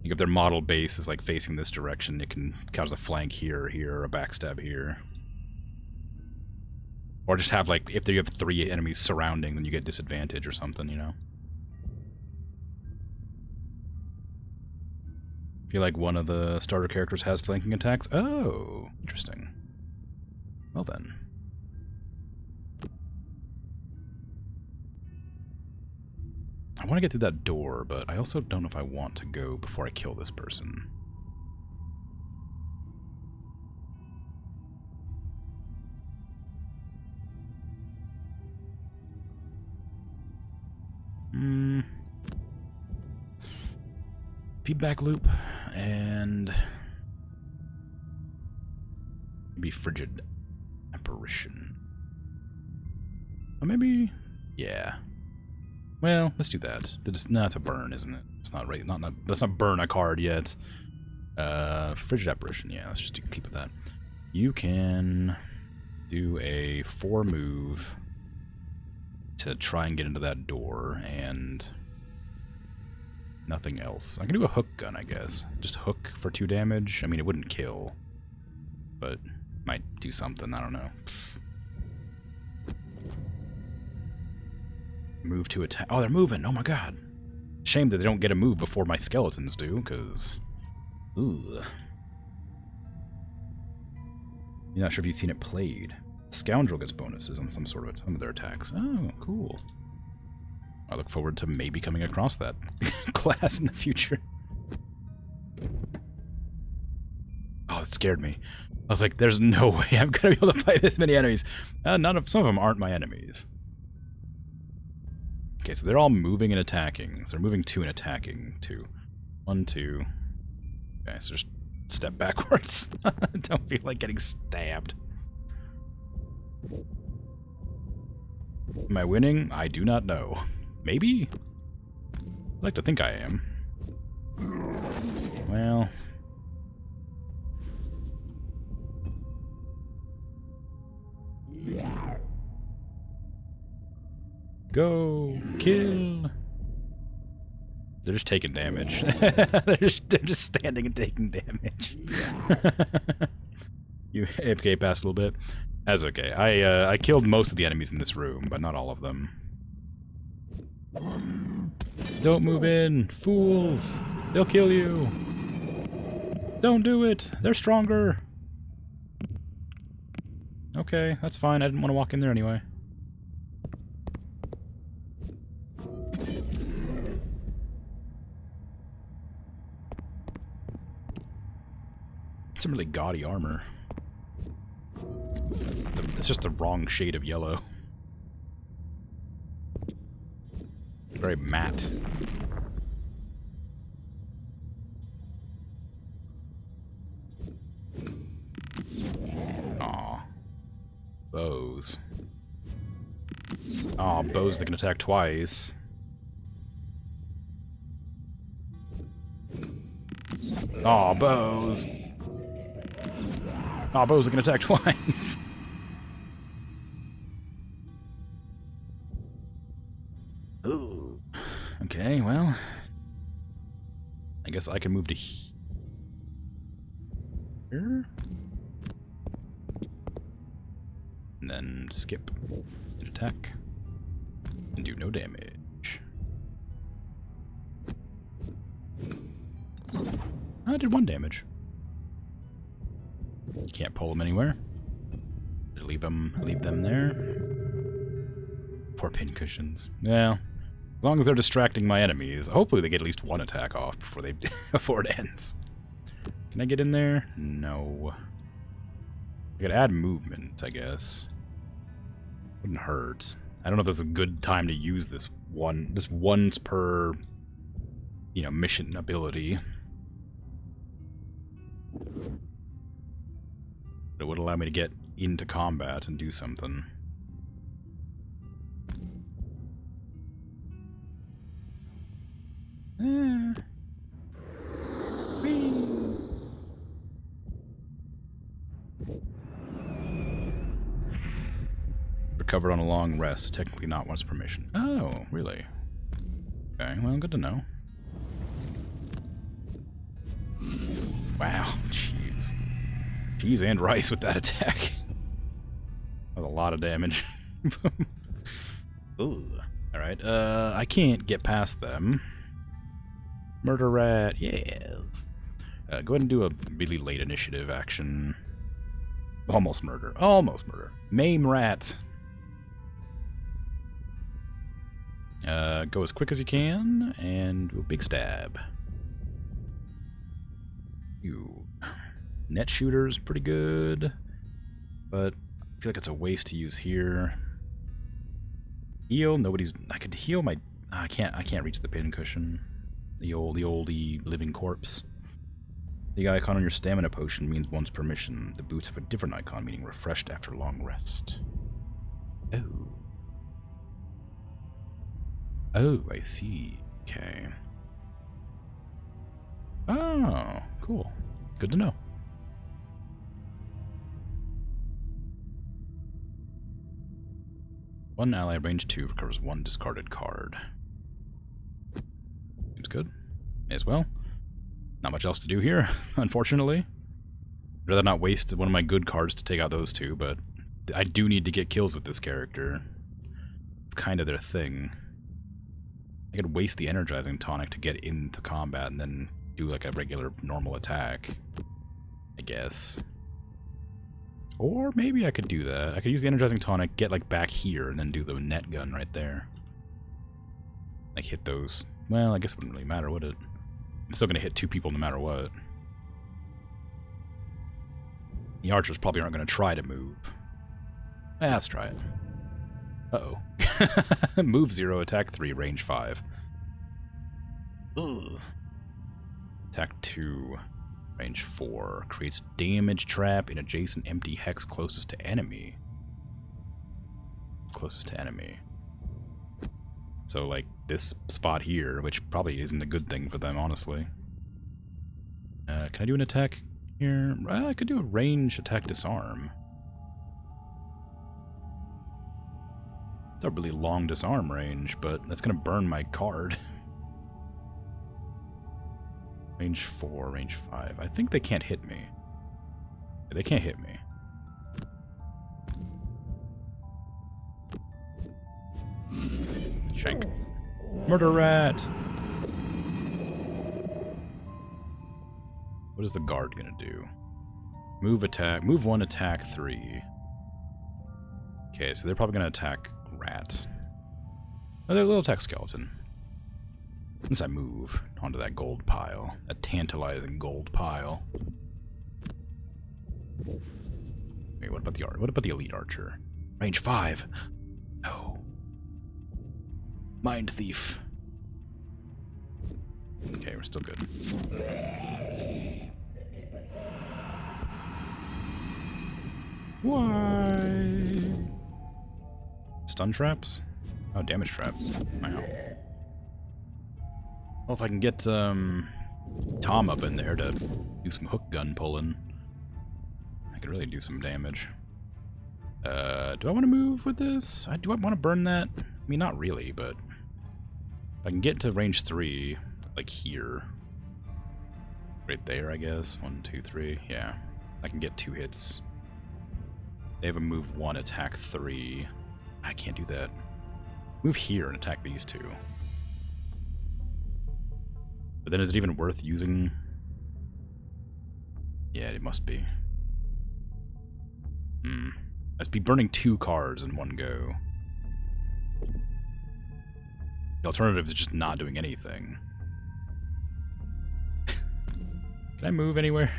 Like if their model base is like facing this direction, it can count as a flank here, or here, or a backstab here. Or just have like, if you have 3 enemies surrounding, then you get disadvantage or something, you know? I feel like one of the starter characters has flanking attacks. Oh, interesting. Well then. I want to get through that door, but I also don't know if I want to go before I kill this person. Feedback loop, and maybe frigid apparition. Or maybe, yeah. Well, let's do that. No, it's a burn, isn't it? It's not right. Let's not burn a card yet. Frigid apparition. Yeah, let's just keep with that. You can do a 4 move to try and get into that door, and nothing else. I can do a hook gun, I guess. Just hook for 2 damage. I mean, it wouldn't kill, but might do something. I don't know. Move to attack. Oh, they're moving. Oh my god. Shame that they don't get a move before my skeletons do, because... Ugh. You're not sure if you've seen it played. Scoundrel gets bonuses on some of their attacks. Oh, cool. I look forward to maybe coming across that class in the future. Oh, that scared me. I was like, there's no way I'm gonna be able to fight this many enemies. Some of them aren't my enemies. Okay, so they're all moving and attacking. So they're moving 2 and attacking 2. 1, 2. Okay, so just step backwards. Don't feel like getting stabbed. Am I winning? I do not know. Maybe? I'd like to think I am. Well... Go! Kill! They're just taking damage. they're just standing and taking damage. You AFK past a little bit. That's okay. I killed most of the enemies in this room, but not all of them. Don't move in, fools! They'll kill you! Don't do it! They're stronger! Okay, that's fine. I didn't want to walk in there anyway. Some really gaudy armor. It's just the wrong shade of yellow. Very matte. Aw. Bows. Aw, bows that can attack twice. Aw, bows. Aw, bows that can attack twice. Ooh. Okay, well, I guess I can move to here. And then skip and attack. And do no damage. I did 1 damage. You can't pull them anywhere. Leave them there. Poor pincushions. Yeah. As long as they're distracting my enemies, hopefully they get at least 1 attack off before it ends. Can I get in there? No. I could add movement, I guess. Wouldn't hurt. I don't know if that's a good time to use this once per, mission ability. It would allow me to get into combat and do something. Whee. Recovered on a long rest, technically not once per mission. Oh, really? Okay, well, good to know. Wow, jeez. Cheese and rice with that attack. That was a lot of damage. Ooh. Alright, I can't get past them. Murder rat, yes. Go ahead and do a really late initiative action. Almost murder. Almost murder. Maim rat. Go as quick as you can, and do a big stab. You. Net shooter's pretty good, but I feel like it's a waste to use here. Heal. Nobody's. I could heal my. I can't reach the pincushion. The oldie living corpse. The icon on your stamina potion means once per mission. The boots have a different icon, meaning refreshed after long rest. Oh. Oh, I see. Okay. Oh, cool. Good to know. One ally range 2 recovers 1 discarded card. Seems good. May as well. Not much else to do here, unfortunately. I'd rather not waste one of my good cards to take out those two, but I do need to get kills with this character. It's kind of their thing. I could waste the energizing tonic to get into combat and then do like a regular normal attack, I guess. Or maybe I could do that. I could use the energizing tonic, get like back here, and then do the net gun right there. Like hit those. Well, I guess it wouldn't really matter, would it? I'm still gonna hit 2 people no matter what. The archers probably aren't gonna try to move. Let's try it. Uh-oh. Move 0, attack 3, range 5. Ugh. Attack 2, range 4. Creates damage trap in adjacent empty hex closest to enemy. Closest to enemy. So, like, this spot here, which probably isn't a good thing for them, honestly. Can I do an attack here? Well, I could do a range attack disarm. It's a really long disarm range, but that's going to burn my card. Range 4, range 5. I think they can't hit me. They can't hit me. Shank. Murder rat! What is the guard gonna do? Move attack. Move 1, attack 3. Okay, so they're probably gonna attack rat. Oh, they'll attack skeleton. Once I move onto that gold pile. That tantalizing gold pile. Wait, what about the art? What about the elite archer? Range 5. No. Mind thief. Okay, we're still good. Why? Stun traps? Oh, damage trap. Wow. Well, if I can get Tom up in there to do some hook gun pulling, I could really do some damage. Do I want to move with this? Do I want to burn that? I mean, not really, but if I can get to range 3, like here, right there, I guess. 1, 2, 3. Yeah, I can get 2 hits. They have a move 1, attack 3. I can't do that. Move here and attack these 2. But then is it even worth using? Yeah, it must be. I'd be burning 2 cards in one go. The alternative is just not doing anything. Can I move anywhere?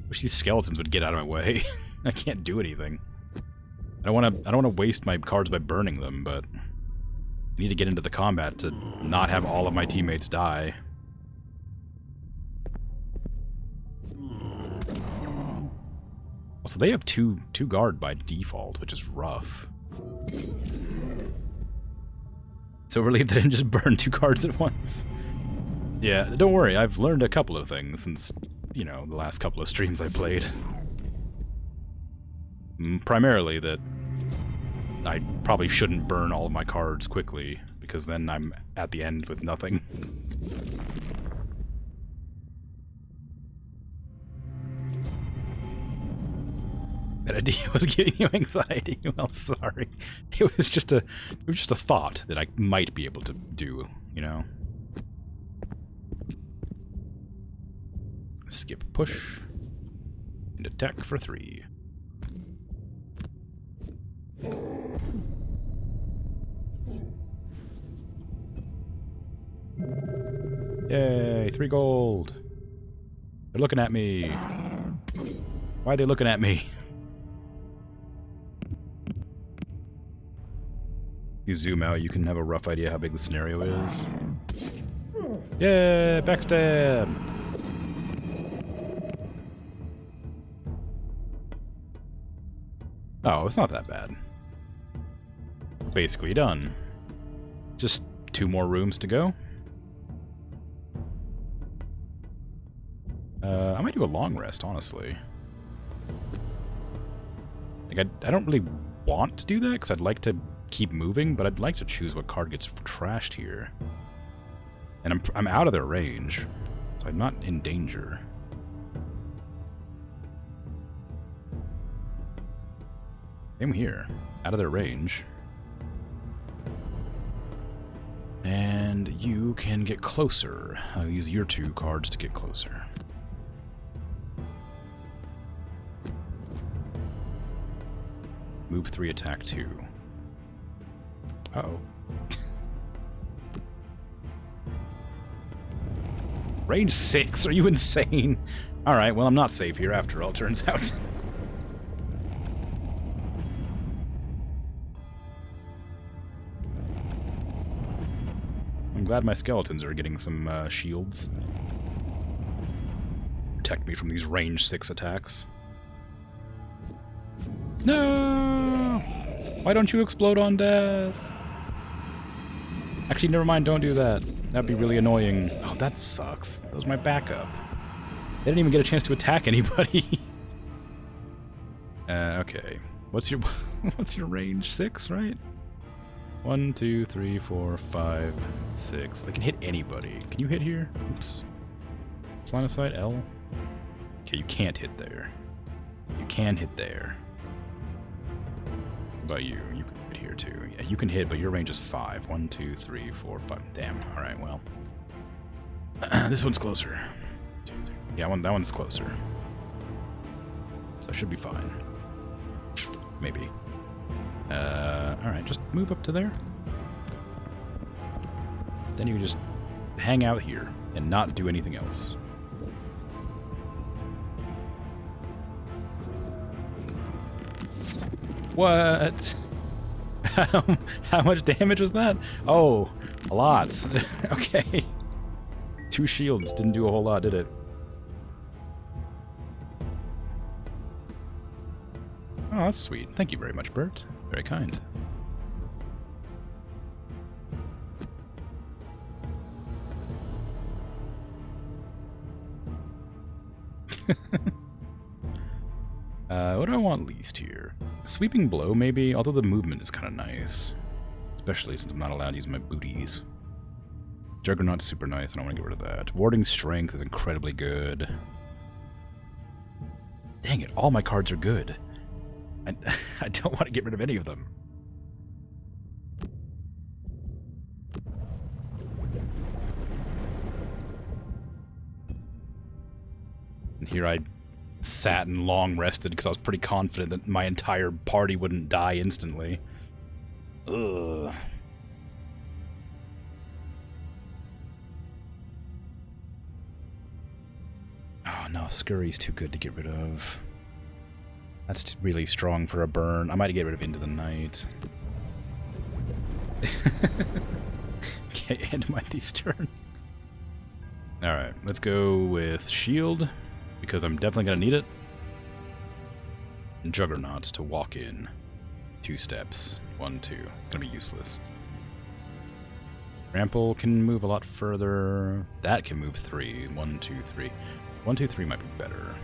Wish these skeletons would get out of my way. I can't do anything. I don't want to waste my cards by burning them, but I need to get into the combat to not have all of my teammates die. Also, they have two guard by default, which is rough. So relieved I didn't just burn 2 cards at once. Yeah, don't worry, I've learned a couple of things since, you know, the last couple of streams I played. Primarily that I probably shouldn't burn all of my cards quickly, because then I'm at the end with nothing. That idea was giving you anxiety. Well, sorry. It was just a thought that I might be able to do, you know. Skip push and attack for 3. Yay, 3 gold. They're looking at me. Why are they looking at me? You zoom out, you can have a rough idea how big the scenario is. Yeah, backstab! Oh, it's not that bad. Basically done. Just 2 more rooms to go. I might do a long rest, honestly. Like, I don't really want to do that, because I'd like to keep moving, but I'd like to choose what card gets trashed here. And I'm out of their range, so I'm not in danger. Same here. Out of their range. And you can get closer. I'll use your 2 cards to get closer. Move 3, attack 2. Uh-oh. Range 6? Are you insane? Alright, well, I'm not safe here after all, turns out. I'm glad my skeletons are getting some shields. Protect me from these range 6 attacks. No! Why don't you explode on death? Actually, never mind, don't do that. That'd be really annoying. Oh, that sucks. That was my backup. They didn't even get a chance to attack anybody. Okay. What's your range? 6, right? 1, 2, 3, 4, 5, 6. They can hit anybody. Can you hit here? Oops. Line of sight, L. Okay, you can't hit there. You can hit there. What about you? You can hit here too. Yeah, you can hit, but your range is 5. 1, 2, 3, 4, 5. Damn. Alright, well. This one's closer. Yeah, that one's closer. So I should be fine. Maybe. Alright, just move up to there. Then you can just hang out here and not do anything else. What? How much damage was that? Oh, a lot. Okay. 2 shields didn't do a whole lot, did it? Oh, that's sweet. Thank you very much, Bert. Very kind. What do I want least here? Sweeping blow, maybe, although the movement is kind of nice. Especially since I'm not allowed to use my booties. Juggernaut's super nice, I don't want to get rid of that. Warding strength is incredibly good. Dang it, all my cards are good. I don't want to get rid of any of them. And here I sat and long rested because I was pretty confident that my entire party wouldn't die instantly. Ugh. Oh no, Scurry's too good to get rid of. That's really strong for a burn. I might get rid of Into the Night. Okay, end my these turn. Alright, let's go with Shield, because I'm definitely going to need it. And Juggernaut to walk in. 2 steps. 1, 2. It's going to be useless. Trample can move a lot further. That can move 3. 1, 2, 3. 1, 2, 3 might be better.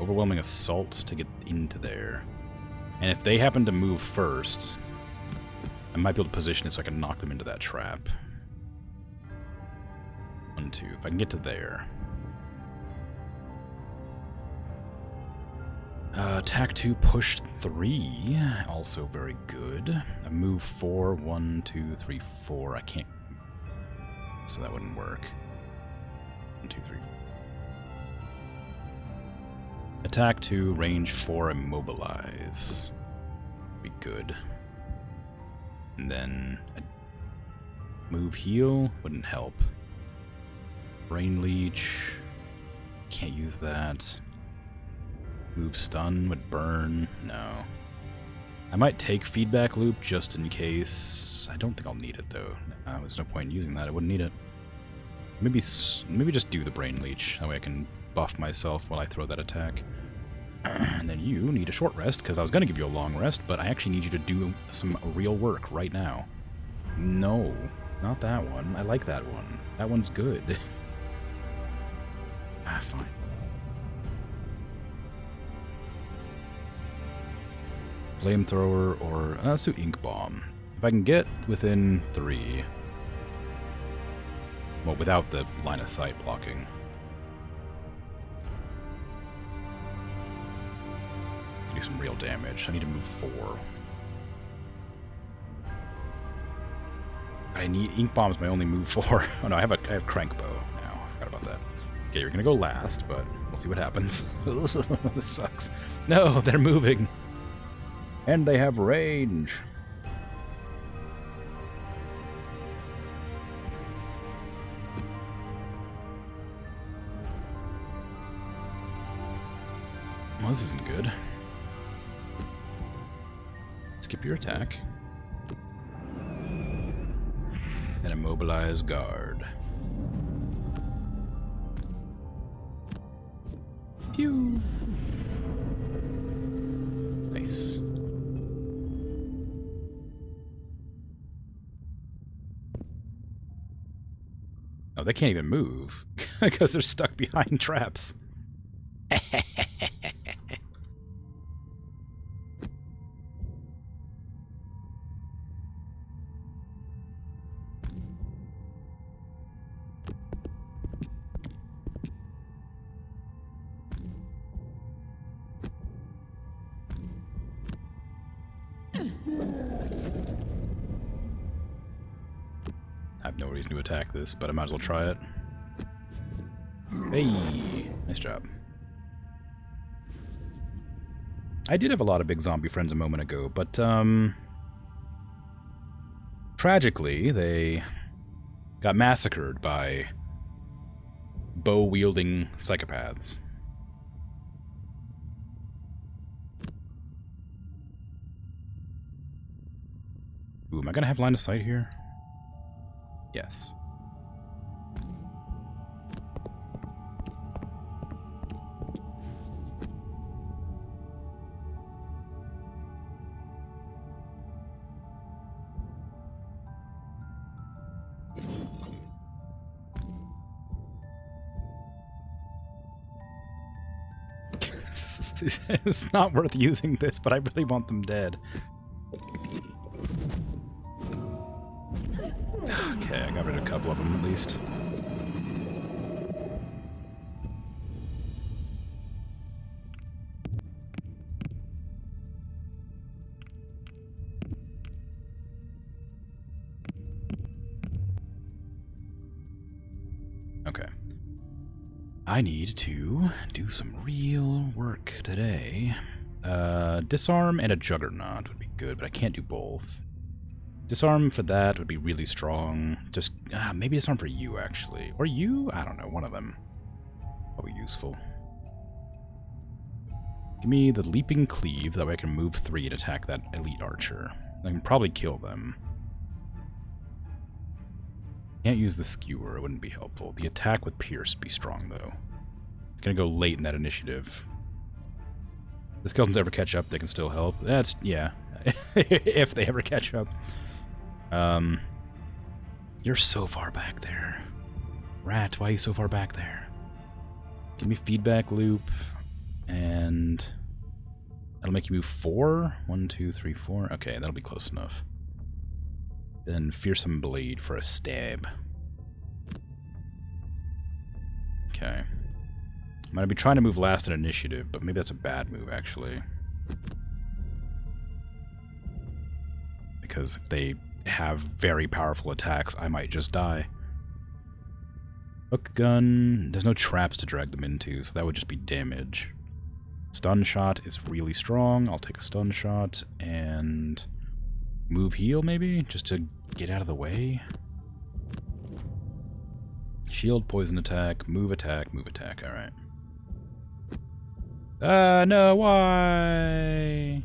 Overwhelming Assault to get into there. And if they happen to move first, I might be able to position it so I can knock them into that trap. 1, 2. If I can get to there. Attack 2, push 3. Also very good. I move 4, 1, 2, 3, 4. I can't. So that wouldn't work. 1, 2, 3. Attack 2, range 4, immobilize. Be good. And then move heal wouldn't help. Brain leech. Can't use that. Move stun would burn. No. I might take feedback loop just in case. I don't think I'll need it though. There's no point in using that. I wouldn't need it. Maybe just do the brain leech. That way I can buff myself while I throw that attack. And then you need a short rest, because I was going to give you a long rest, but I actually need you to do some real work right now. No, not that one. I like that one. That one's good. Fine. Flamethrower or let's do ink bomb. If I can get within 3, well, without the line of sight blocking. Do some real damage. I need to move 4. I need ink bomb's my only move 4. Oh no, I have crank bow now. I forgot about that. Okay, you're gonna go last, but we'll see what happens. This sucks. No, they're moving. And they have range. Well, this isn't good. Skip your attack. And immobilize guard. Pew! Nice. Oh, they can't even move because they're stuck behind traps. I have no reason to attack this, but I might as well try it. Hey, nice job. I did have a lot of big zombie friends a moment ago, but tragically, they got massacred by bow-wielding psychopaths. Ooh, am I gonna have line of sight here? Yes. It's not worth using this, but I really want them dead. Okay, I got rid of a couple of them at least. Okay. I need to do some real work today. Disarm and a Juggernaut would be good, but I can't do both. Disarm for that would be really strong. Just, maybe disarm for you, actually. Or you? I don't know, one of them. Probably useful. Give me the Leaping Cleave, that way I can move 3 and attack that elite archer. I can probably kill them. Can't use the Skewer, it wouldn't be helpful. The attack with Pierce would be strong, though. It's gonna go late in that initiative. If the skeletons ever catch up, they can still help. That's, yeah. If they ever catch up. You're so far back there. Rat, why are you so far back there? Give me feedback loop and That'll make you move 4. 1, 2, 3, 4. Okay, that'll be close enough. Then Fearsome Blade for a stab. Okay. I'm going to be trying to move last in initiative, but maybe that's a bad move, actually. Because if they have very powerful attacks, I might just die. Hook gun. There's no traps to drag them into, so that would just be damage. Stun shot is really strong. I'll take a stun shot and move heal, maybe, just to get out of the way. Shield, poison attack, move attack, move attack. All right. No, why?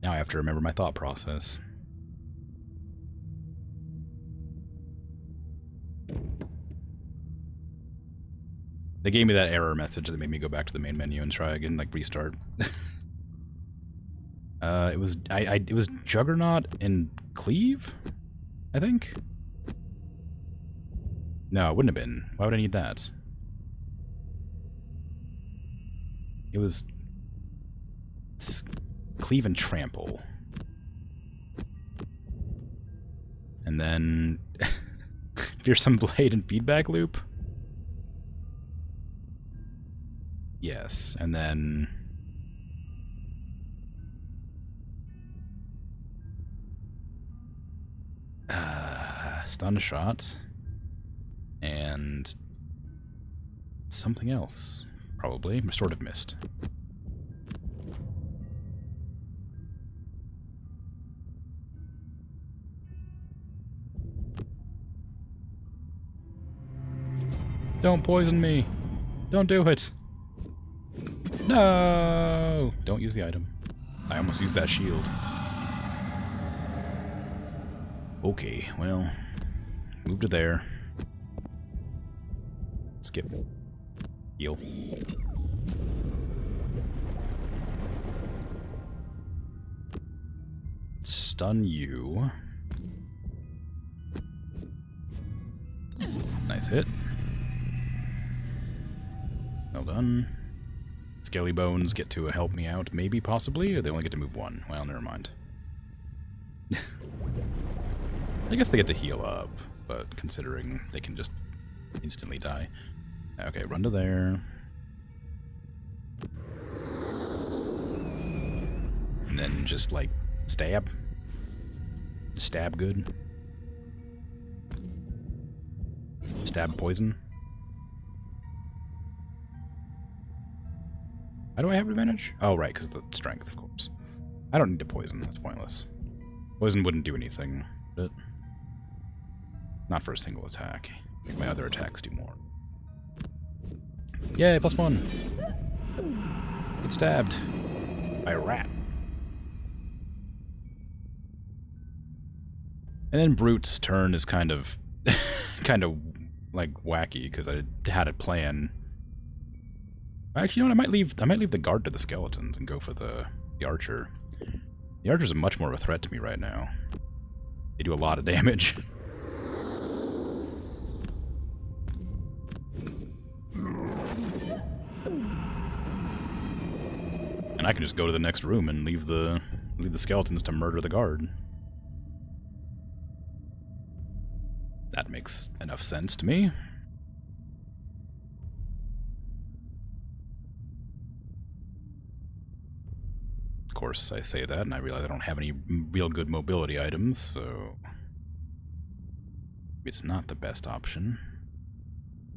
Now I have to remember my thought process. They gave me that error message that made me go back to the main menu and try again, like restart. It was Juggernaut and Cleave, I think. No, it wouldn't have been. Why would I need that? It was Cleave and Trample. And then Fearsome Blade and Feedback Loop. Yes, and then Stun Shot and something else, probably. Restorative Mist. Don't poison me! Don't do it! No! Don't use the item. I almost used that shield. Okay, well, move to there. Skip. Heal. Stun you. Nice hit. Well done. Skelly Bones get to help me out, maybe, possibly, or they only get to move 1. Well, never mind. I guess they get to heal up, but considering they can just instantly die. Okay, run to there. And then just, like, stab. Stab good. Stab poison. How do I have advantage? Oh, right, because the strength, of course. I don't need to poison. That's pointless. Poison wouldn't do anything, but not for a single attack. I think my other attacks do more. Yay, +1. Get stabbed by a rat. And then Brute's turn is kind of, like wacky because I had it planned. Actually, you know what? I might leave the guard to the skeletons and go for the archer. The archers are much more of a threat to me right now. They do a lot of damage. And I can just go to the next room and leave the skeletons to murder the guard. That makes enough sense to me. Of course, I say that, and I realize I don't have any real good mobility items, so it's not the best option.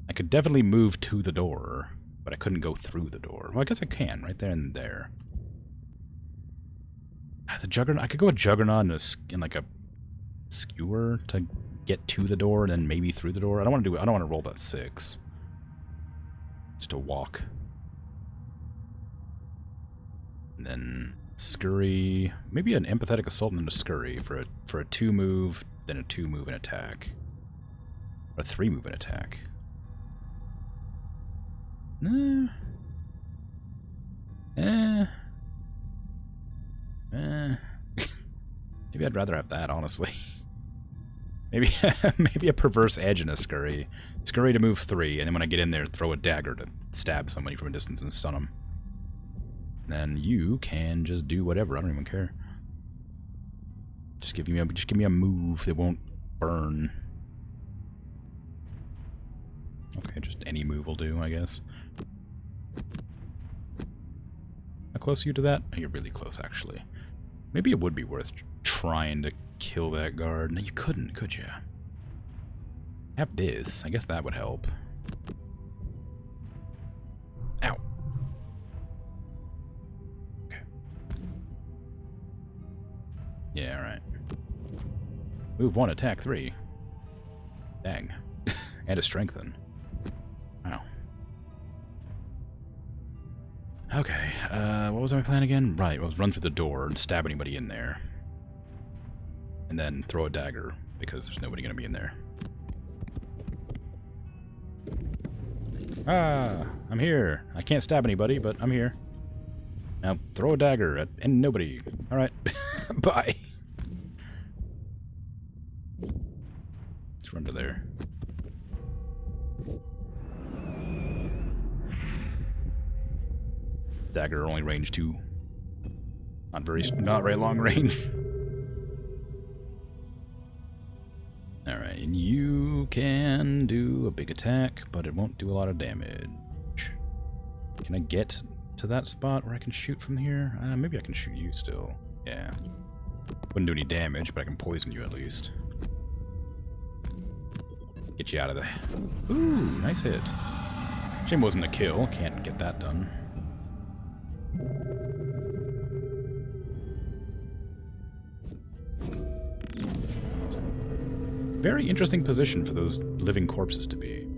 I could definitely move to the door, but I couldn't go through the door. Well, I guess I can, right there and there. As a Juggernaut, I could go a Juggernaut and like a Skewer to get to the door and then maybe through the door. I don't want to roll that 6. Just to walk. And then Scurry, maybe an Empathetic Assault and then a Scurry for a 2-move, then a 2-move and attack. Or a 3-move and attack. Nah. Maybe I'd rather have that, honestly. Maybe maybe a perverse edge and a scurry. Scurry to move 3, and then when I get in there, throw a dagger to stab somebody from a distance and stun them. Then you can just do whatever. I don't even care. Just give me a move that won't burn. Okay, just any move will do, I guess. How close are you to that? Oh, you're really close, actually. Maybe it would be worth trying to kill that guard. No, you couldn't, could you? Have this. I guess that would help. Ow. Okay. Yeah, alright. Move 1, attack 3. Dang. And a strengthen. Wow. Okay, what was my plan again? Right, it was run through the door and stab anybody in there. And then throw a dagger, because there's nobody gonna be in there. Ah, I'm here. I can't stab anybody, but I'm here. Now, throw a dagger at and nobody. Alright, bye. Let's run to there. Dagger only range 2. Not very long range. Alright, and you can do a big attack, but it won't do a lot of damage. Can I get to that spot where I can shoot from here? Maybe I can shoot you still. Yeah. Wouldn't do any damage, but I can poison you at least. Get you out of there. Ooh, nice hit. Shame it wasn't a kill. Can't get that done. Very interesting position for those living corpses to be.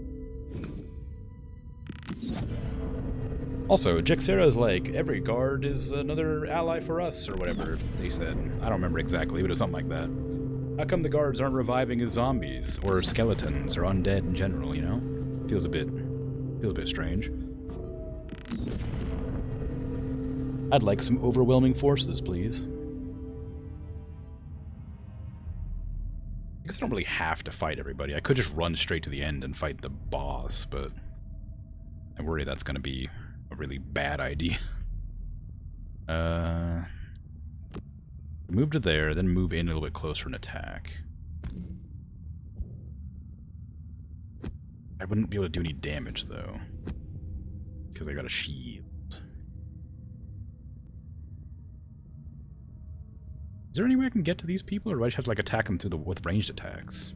Also, Jexera's like, every guard is another ally for us, or whatever they said. I don't remember exactly, but it was something like that. How come the guards aren't reviving as zombies, or skeletons, or undead in general, you know? Feels a bit strange. I'd like some overwhelming forces, please. I guess I don't really have to fight everybody. I could just run straight to the end and fight the boss, but I worry that's going to be a really bad idea. Move to there, then move in a little bit closer and attack. I wouldn't be able to do any damage, though, because I got a shield. Is there any way I can get to these people, or do I just have to like attack them through with ranged attacks?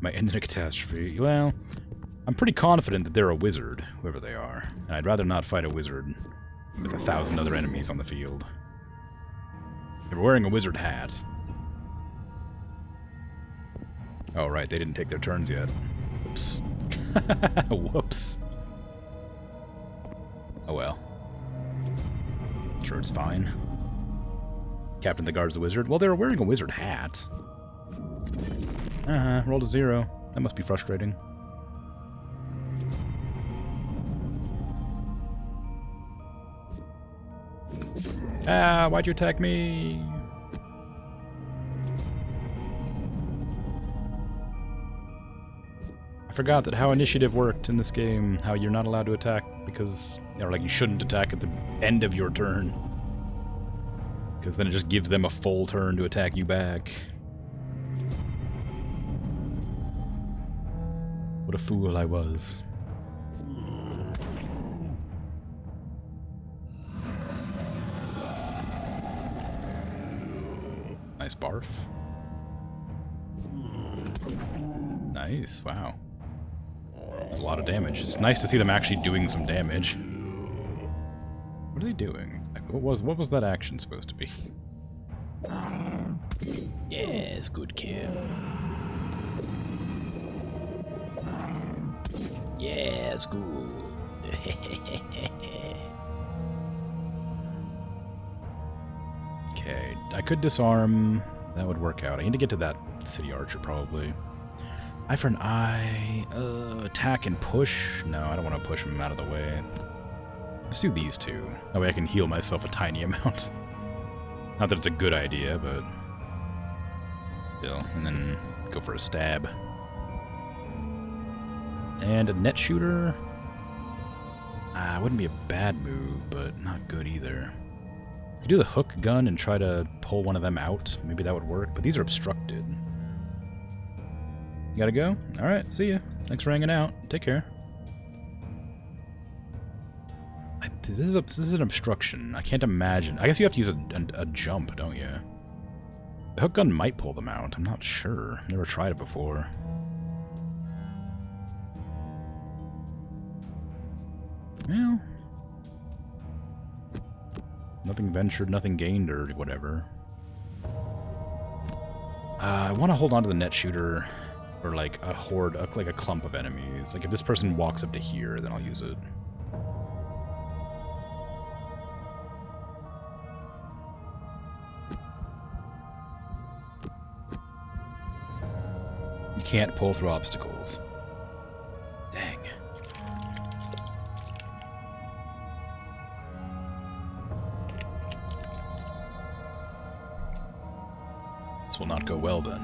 Might end in a catastrophe. Well, I'm pretty confident that they're a wizard, whoever they are, and I'd rather not fight a wizard with 1,000 other enemies on the field. They were wearing a wizard hat. Oh right, they didn't take their turns yet. Whoops. Whoops. Oh well. Sure, it's fine. Captain the guard's the wizard. Well, they were wearing a wizard hat. Rolled a 0. That must be frustrating. Ah, why'd you attack me? I forgot that how initiative worked in this game. How you're not allowed to attack because, or like you shouldn't attack at the end of your turn. Because then it just gives them a full turn to attack you back. What a fool I was. Nice barf. Nice, wow. That's a lot of damage. It's nice to see them actually doing some damage. What are they doing? What was that action supposed to be? Yes, good kill. Yes, good. Okay, I could disarm. That would work out. I need to get to that city archer, probably. Eye for an eye. Attack and push? No, I don't want to push him out of the way. Let's do these two. That way I can heal myself a tiny amount. Not that it's a good idea, but still. And then go for a stab. And a net shooter. Wouldn't be a bad move, but not good either. You do the hook gun and try to pull one of them out. Maybe that would work, but these are obstructed. You gotta go? Alright, see ya. Thanks for hanging out. Take care. This is an obstruction. I can't imagine. I guess you have to use a jump, don't you? The hook gun might pull them out. I'm not sure. Never tried it before. Well, nothing ventured, nothing gained, or whatever. I want to hold on to the net shooter for like a horde, like a clump of enemies. Like if this person walks up to here, then I'll use it. You can't pull through obstacles. Dang. This will not go well then,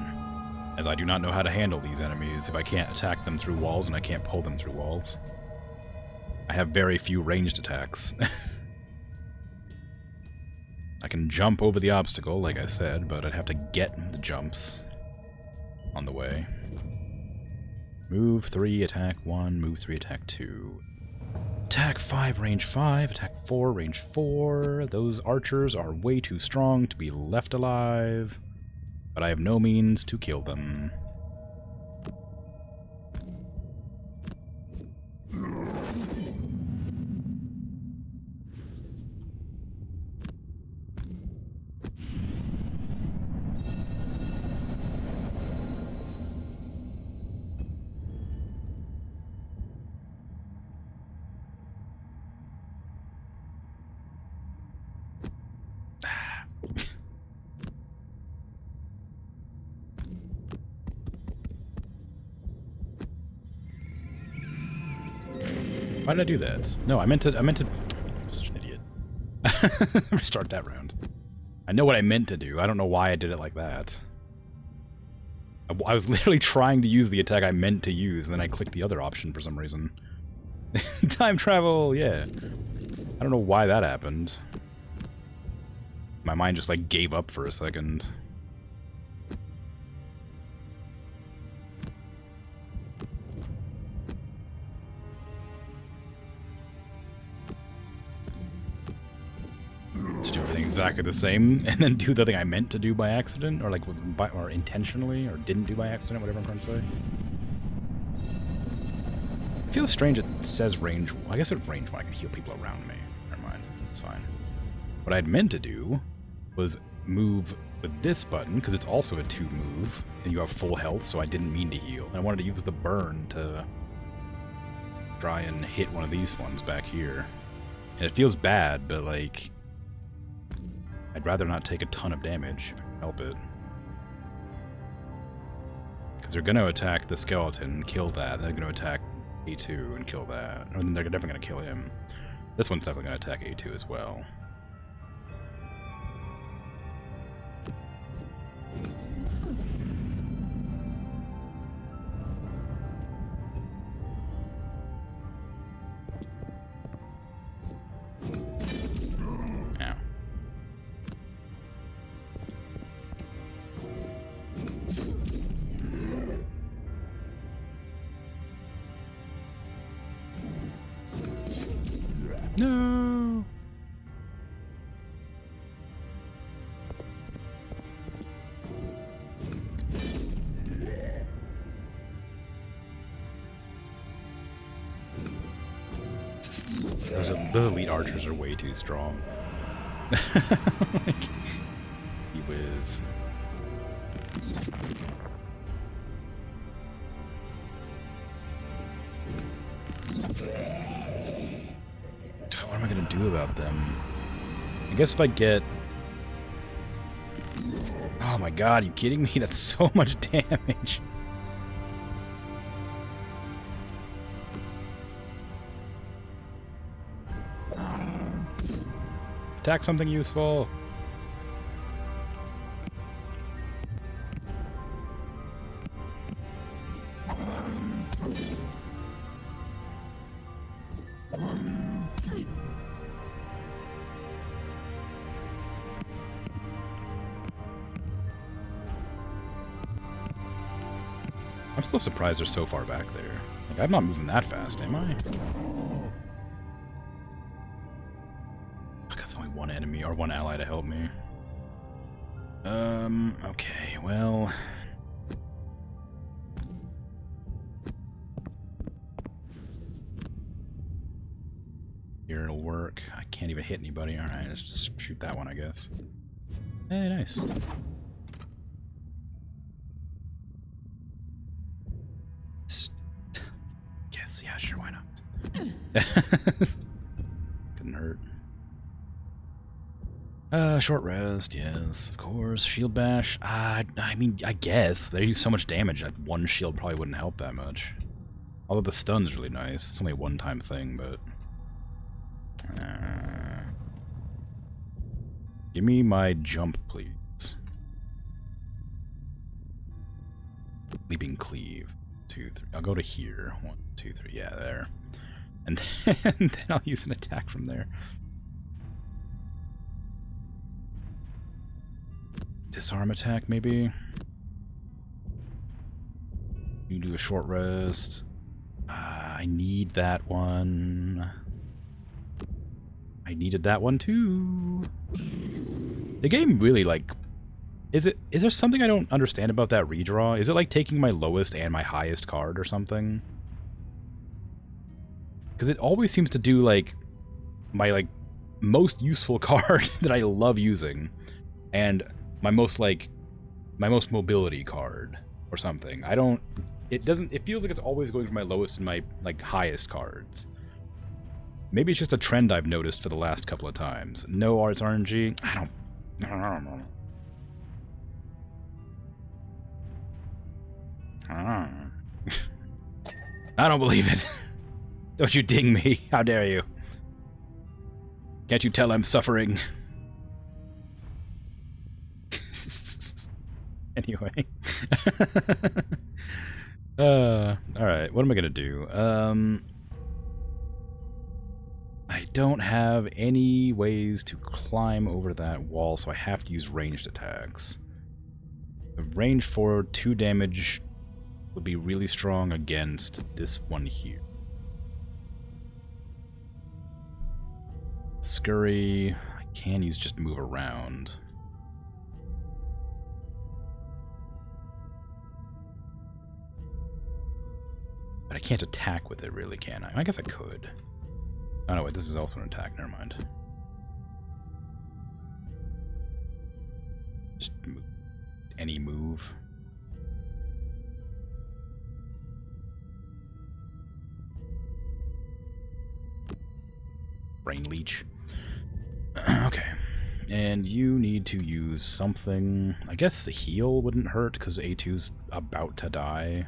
as I do not know how to handle these enemies if I can't attack them through walls and I can't pull them through walls. I have very few ranged attacks. I can jump over the obstacle, like I said, but I'd have to get the jumps on the way. Move 3, attack 1, move 3, attack 2. Attack 5, range 5, attack 4, range 4. Those archers are way too strong to be left alive, but I have no means to kill them. Why did I do that? No, I meant to... I'm such an idiot. Restart that round. I know what I meant to do. I don't know why I did it like that. I was literally trying to use the attack I meant to use, and then I clicked the other option for some reason. Time travel, yeah. I don't know why that happened. My mind just, like, gave up for a second. Just do everything exactly the same, and then do the thing I meant to do by accident, or like, or intentionally, or didn't do by accident, whatever I'm trying to say. It feels strange it says range. I guess it's range 1. I can heal people around me. Never mind. It's fine. What I'd meant to do was move with this button, because it's also a 2 move, and you have full health, so I didn't mean to heal. And I wanted to use the burn to try and hit one of these ones back here. And it feels bad, but like... I'd rather not take a ton of damage if I can help it. Because they're going to attack the skeleton and kill that. They're going to attack A2 and kill that. And then they're definitely going to kill him. This one's definitely going to attack A2 as well. No. Those elite archers are way too strong. Like, he whiz. What am I gonna do about them? I guess if I get... Oh my god, are you kidding me? That's so much damage. Oh Attack something useful. I'm still surprised they're so far back there. Like, I'm not moving that fast, am I? Fuck, that's only one enemy or one ally to help me. Okay, well... Here it'll work. I can't even hit anybody. Alright, let's just shoot that one, I guess. Hey, nice. Guess, yeah, sure, why not? Couldn't hurt. Short rest, yes, of course. Shield bash. I mean, I guess. They do so much damage that one shield probably wouldn't help that much. Although the stun's really nice. It's only a one-time thing, but... give me my jump, please. Leaping cleave. 2, 3. I'll go to here. 1, 2, 3. Yeah, there. And then I'll use an attack from there. Disarm attack, maybe? You do a short rest. I need that one. I needed that one too. The game really, like... Is there something I don't understand about that redraw? Is it like taking my lowest and my highest card or something? Because it always seems to do, like, my, like, most useful card that I love using. And... my most mobility card or something. It feels like it's always going for my lowest and my, like, highest cards. Maybe it's just a trend I've noticed for the last couple of times. No arts RNG? I don't know. I don't believe it. Don't you ding me. How dare you? Can't you tell I'm suffering? Anyway. Alright, what am I gonna do? I don't have any ways to climb over that wall, so I have to use ranged attacks. The range for 2 damage would be really strong against this one here. Scurry, I can use just move around. But I can't attack with it, really, can I? I guess I could. Oh, no, wait, this is also an attack. Never mind. Just move. Any move. Brain leech. Okay. And you need to use something... I guess the heal wouldn't hurt, because A2's about to die.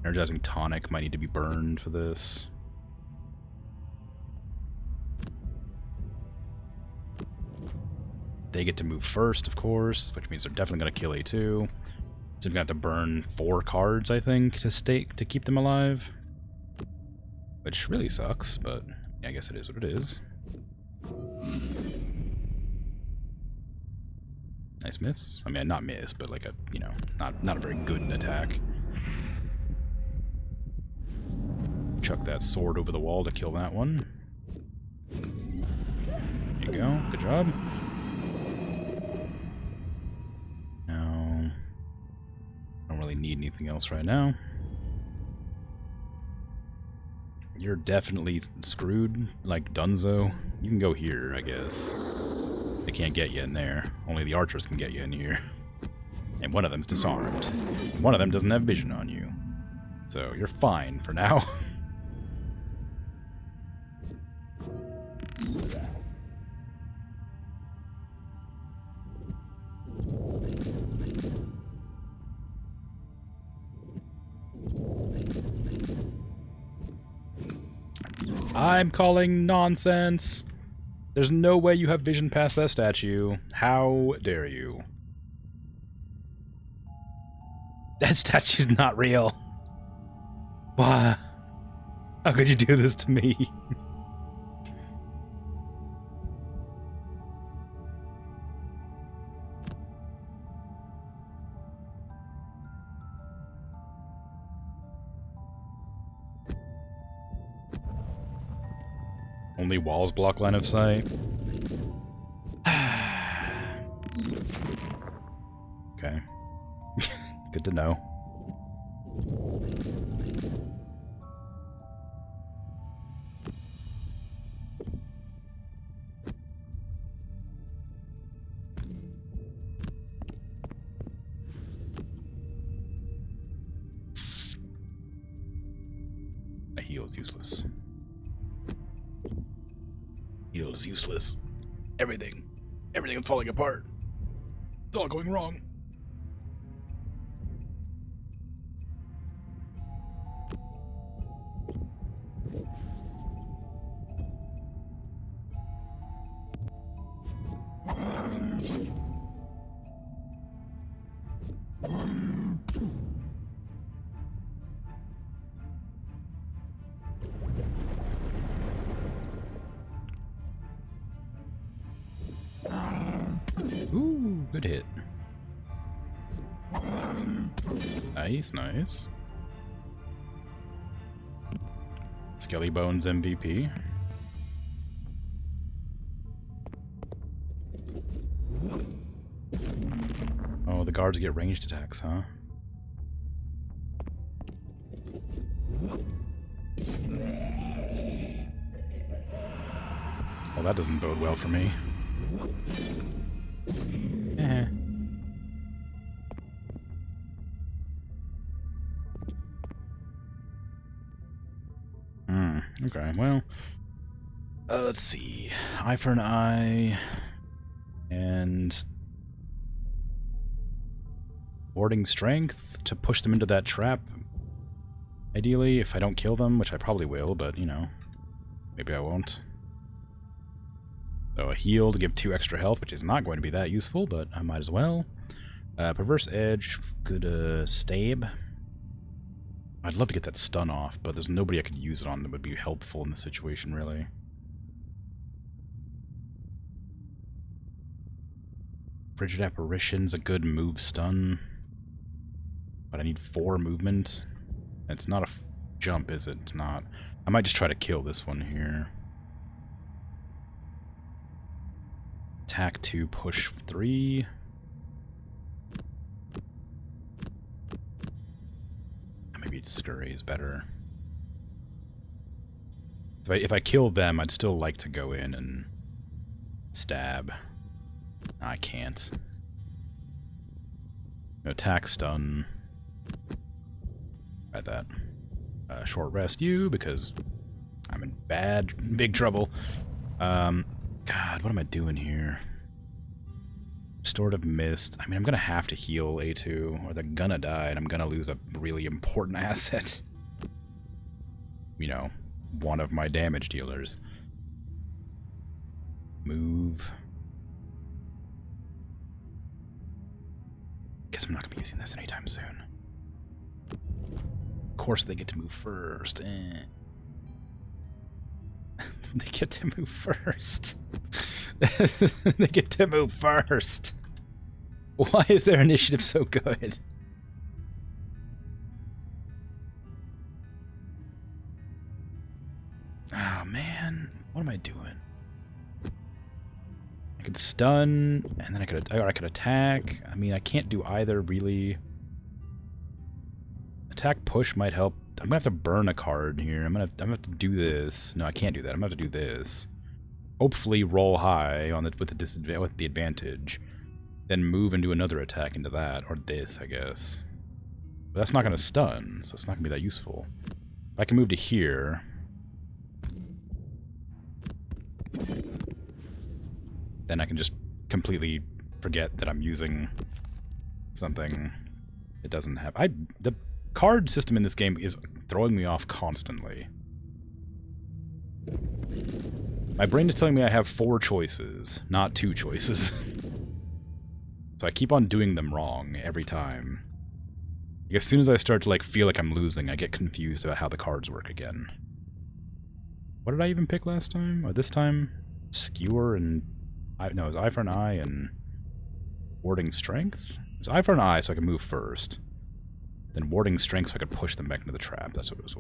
Energizing tonic might need to be burned for this. They get to move first, of course, which means they're definitely going to kill A2. So I'm going to have to burn 4 cards, I think, to keep them alive. Which really sucks, but I guess it is what it is. Nice miss. I mean, not miss, but like a, you know, not a very good attack. Chuck that sword over the wall to kill that one. There you go. Good job. Now, I don't really need anything else right now. You're definitely screwed, like Dunzo. You can go here, I guess. They can't get you in there. Only the archers can get you in here. And one of them's disarmed. One of them doesn't have vision on you. So you're fine for now. I'm calling nonsense. There's no way you have vision past that statue. How dare you? That statue's not real. Why? How could you do this to me? Only walls block line of sight. Okay. Good to know. A heal is useless. Heal is useless. Everything is falling apart. It's all going wrong. Ooh, good hit. Nice, nice. Skelly Bones MVP. Oh, the guards get ranged attacks, huh? Well, that doesn't bode well for me. Eh. Okay, well, let's see. Eye for an eye, and warding strength to push them into that trap. Ideally, if I don't kill them, which I probably will, but, you know, maybe I won't. So a heal to give 2 extra health, which is not going to be that useful, but I might as well. Perverse Edge, good stab. I'd love to get that stun off, but there's nobody I could use it on that would be helpful in this situation, really. Frigid Apparition's a good move stun, but I need 4 movement. It's not a jump, is it? It's not. I might just try to kill this one here. Attack 2, push 3. Maybe Scurry is better. If I kill them, I'd still like to go in and stab. I can't. Attack, stun. Try that. Short rest you, because I'm in big trouble. God, what am I doing here? Restorative Mist. I mean, I'm gonna have to heal A2, or they're gonna die, and I'm gonna lose a really important asset. You know, one of my damage dealers. Move. Guess I'm not gonna be using this anytime soon. Of course they get to move first. They get to move first. They get to move first. Why is their initiative so good? Oh man, what am I doing? I could stun, and then I could attack. I mean, I can't do either really. Attack push might help. I'm gonna have to burn a card here. I'm gonna have to do this. No, I can't do that. I'm gonna have to do this. Hopefully roll high on it with the advantage, then move and do another attack into that, or this, I guess. But that's not gonna stun, so it's not gonna be that useful. If I can move to here, then I can just completely forget that I'm using something it doesn't have. The card system in this game is throwing me off constantly. My brain is telling me I have 4 choices, not 2 choices. So I keep on doing them wrong every time. Like, as soon as I start to feel like I'm losing, I get confused about how the cards work again. What did I even pick last time? Or this time? Skewer and... no, it was Eye for an Eye and... Warding Strength? It was Eye for an Eye so I could move first. Then Warding Strength so I could push them back into the trap. That's what it was.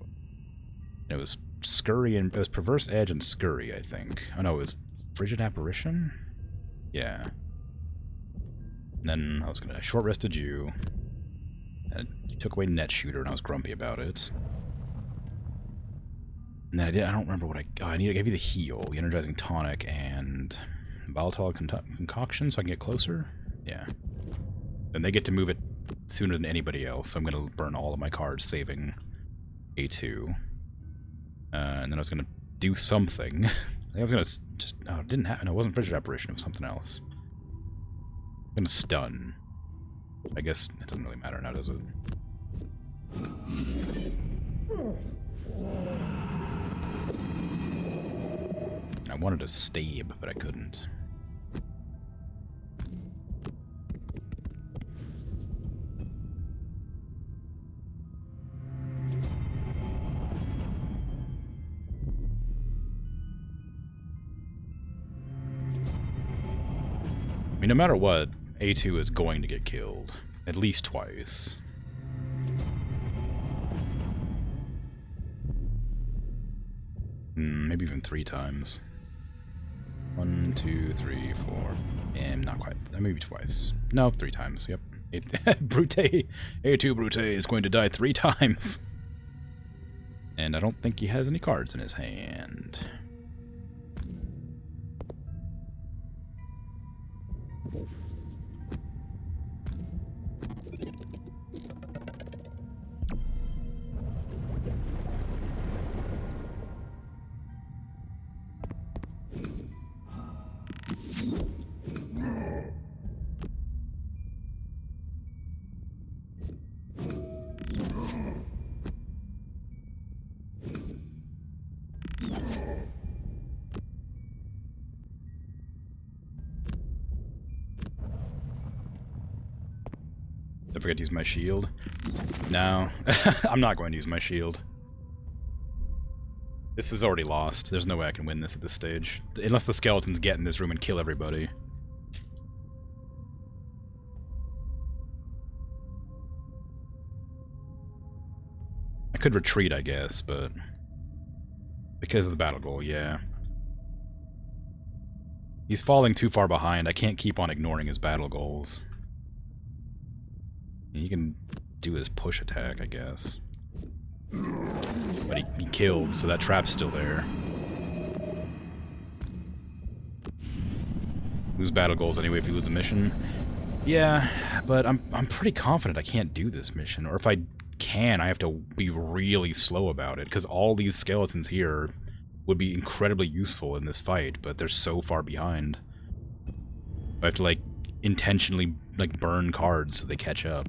It was Scurry and... It was Perverse Edge and Scurry, I think. Oh no, it was Frigid Apparition? Yeah. And then I was gonna short rested you. And you took away Net Shooter and I was grumpy about it. And then I don't remember what I... Oh, I gave you the heal, the energizing tonic, and volatile concoction so I can get closer? Yeah. Then they get to move it sooner than anybody else, so I'm going to burn all of my cards, saving A2. And then I was going to do something. I think I was going to just... Oh, it didn't happen. No, it wasn't Frigid Apparition, it was something else. I'm going to stun. I guess it doesn't really matter now, does it? I wanted to stab, but I couldn't. I mean, no matter what, A2 is going to get killed. At least twice. Maybe even 3 times. 1, 2, 3, 4. And not quite. Maybe twice. No, 3 times. Yep. Brute. A2 Brute is going to die 3 times. And I don't think he has any cards in his hand. Did I forget to use my shield? No. I'm not going to use my shield. This is already lost. There's no way I can win this at this stage. Unless the skeletons get in this room and kill everybody. I could retreat, I guess, but... Because of the battle goal, yeah. He's falling too far behind. I can't keep on ignoring his battle goals. He can do his push attack, I guess. But he killed, so that trap's still there. Lose battle goals anyway if you lose a mission. Yeah, but I'm pretty confident I can't do this mission. Or if I can, I have to be really slow about it, because all these skeletons here would be incredibly useful in this fight, but they're so far behind. I have to, intentionally, burn cards so they catch up.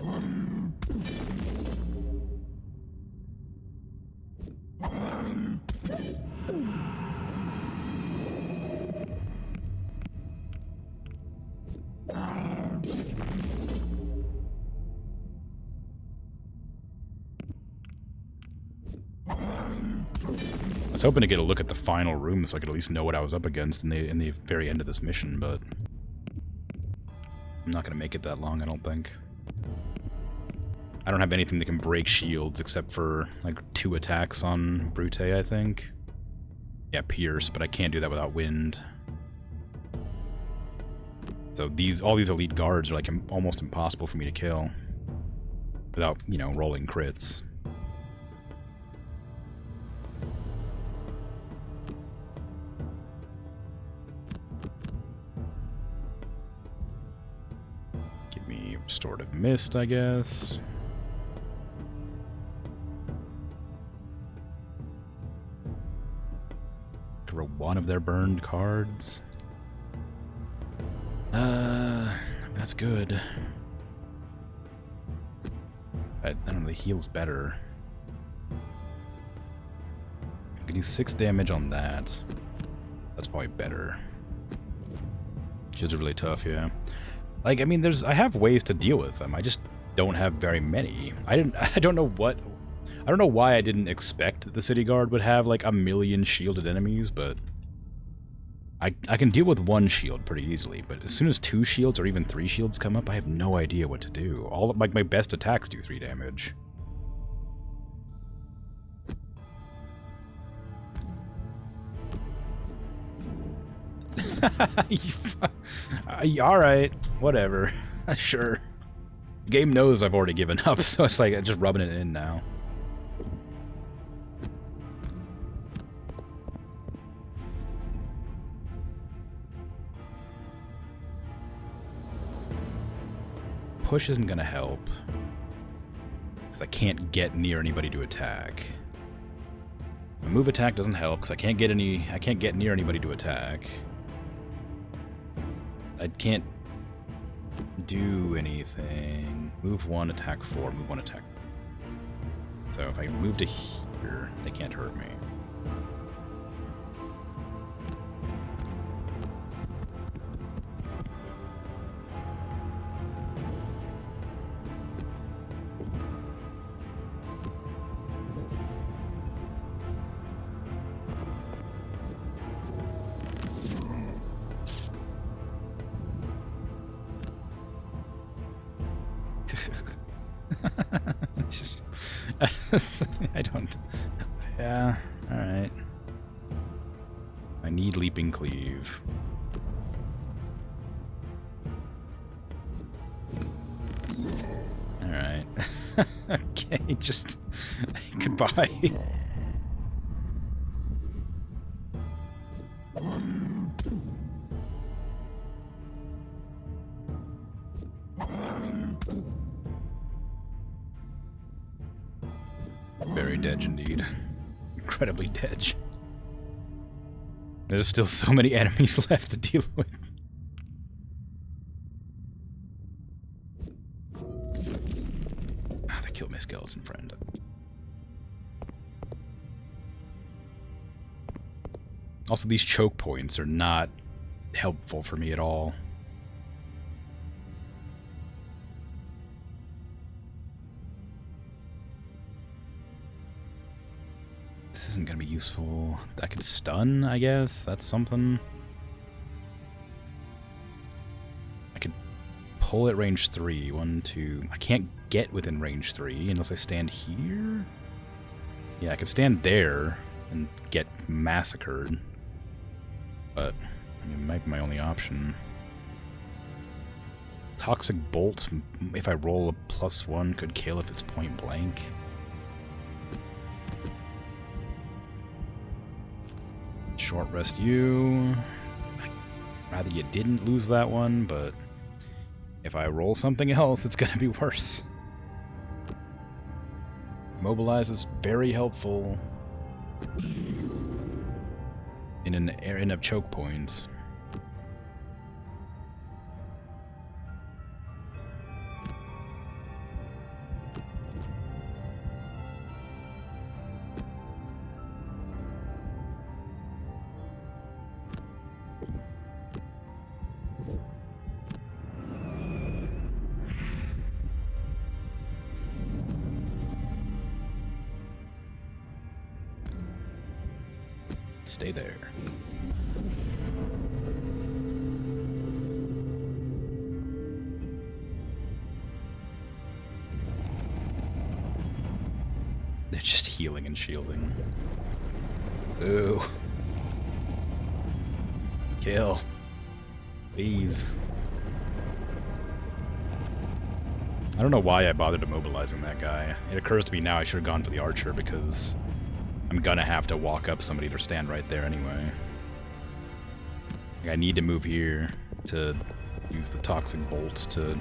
I was hoping to get a look at the final room so I could at least know what I was up against in the very end of this mission, but I'm not going to make it that long, I don't think. I don't have anything that can break shields except for, 2 attacks on Brute, I think. Yeah, Pierce, but I can't do that without Wind. So all these elite guards are, almost impossible for me to kill. Without, rolling crits. Give me Restorative Mist, I guess. Cover one of their burned cards. That's good. I don't know, the heal's better. I can do 6 damage on that. That's probably better. Shields are really tough, yeah. Like, I mean, I have ways to deal with them. I just don't have very many. I don't know why I didn't expect that the City Guard would have like a million shielded enemies, but I can deal with 1 shield pretty easily, but as soon as 2 shields or even 3 shields come up, I have no idea what to do. All of, like, my best attacks do 3 damage. Alright, whatever. Sure. Game knows I've already given up, so it's like just rubbing it in now. Push isn't gonna help, because I can't get near anybody to attack. My move attack doesn't help, because I can't get near anybody to attack. I can't do anything. Move 1, attack 4, move 1, attack 4. So if I move to here, they can't hurt me. I don't... Yeah, alright. I need Leaping Cleave. Alright. Okay, just... Goodbye. Very dead indeed. Incredibly dead. There's still so many enemies left to deal with. Ah, they killed my skeleton friend. Also, these choke points are not helpful for me at all. This isn't going to be useful. I could stun, I guess. That's something. I could pull at range 3. 1, 2. I can't get within range 3 unless I stand here. Yeah, I could stand there and get massacred. But I mean, it might be my only option. Toxic Bolt, if I roll a +1, could kill if it's point blank. Short rest you. I'd rather you didn't lose that one, but if I roll something else, it's gonna be worse. Mobilize is very helpful in a choke point. Stay there. They're just healing and shielding. Ooh. Kill. Please. I don't know why I bothered immobilizing that guy. It occurs to me now I should have gone for the archer because I'm gonna have to walk up somebody to stand right there anyway. Like, I need to move here to use the Toxic Bolt to...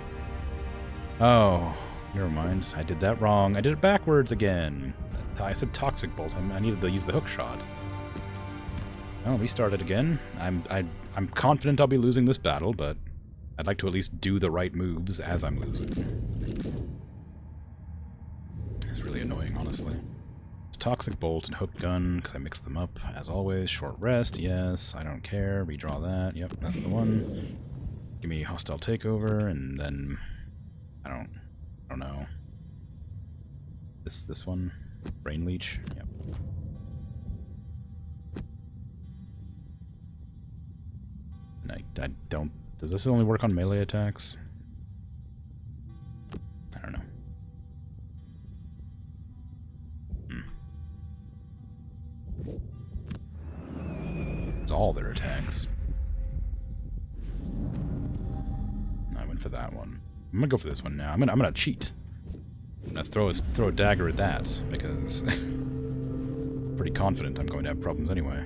Oh, never mind. I did that wrong. I did it backwards again. I said Toxic Bolt. I needed to use the hook shot. Well, we started again. I'm confident I'll be losing this battle, but I'd like to at least do the right moves as I'm losing. It's really annoying, honestly. Toxic Bolt and Hook Gun, because I mixed them up, as always. Short Rest, yes, I don't care. Redraw that, yep, that's the one. Give me Hostile Takeover, and then... I don't know. This one? Brain Leech, yep. And I don't... Does this only work on melee attacks? I don't know. It's all their attacks. I went for that one. I'm gonna go for this one now. I'm gonna cheat. I'm gonna throw a dagger at that because pretty confident I'm going to have problems anyway.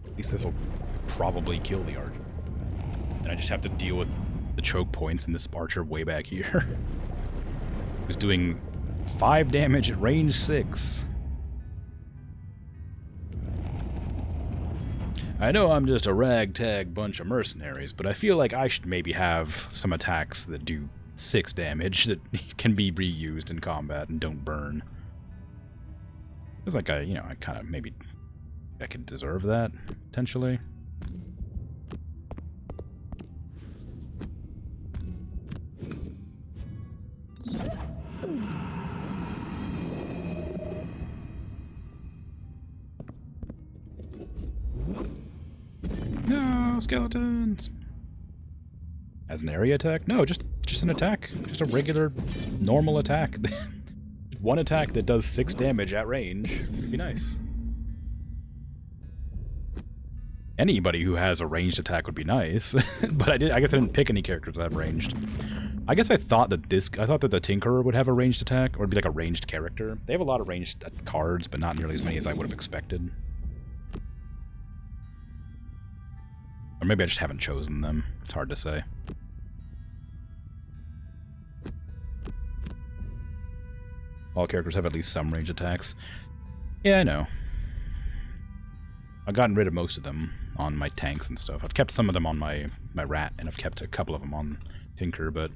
At least this will probably kill the archer. And I just have to deal with the choke points in this archer way back here. Who's doing 5 damage at range 6. I know I'm just a ragtag bunch of mercenaries, but I feel like I should maybe have some attacks that do 6 damage that can be reused in combat and don't burn. It's like I kind of maybe I could deserve that, potentially. No, skeletons! As an area attack? No, just an attack. Just a regular, normal attack. One attack that does 6 damage at range would be nice. Anybody who has a ranged attack would be nice, but I guess I didn't pick any characters that have ranged. I guess I thought that the Tinkerer would have a ranged attack, or it'd be like a ranged character. They have a lot of ranged cards, but not nearly as many as I would have expected. Or maybe I just haven't chosen them. It's hard to say. All characters have at least some range attacks. Yeah, I know. I've gotten rid of most of them on my tanks and stuff. I've kept some of them on my rat, and I've kept a couple of them on Tinker, but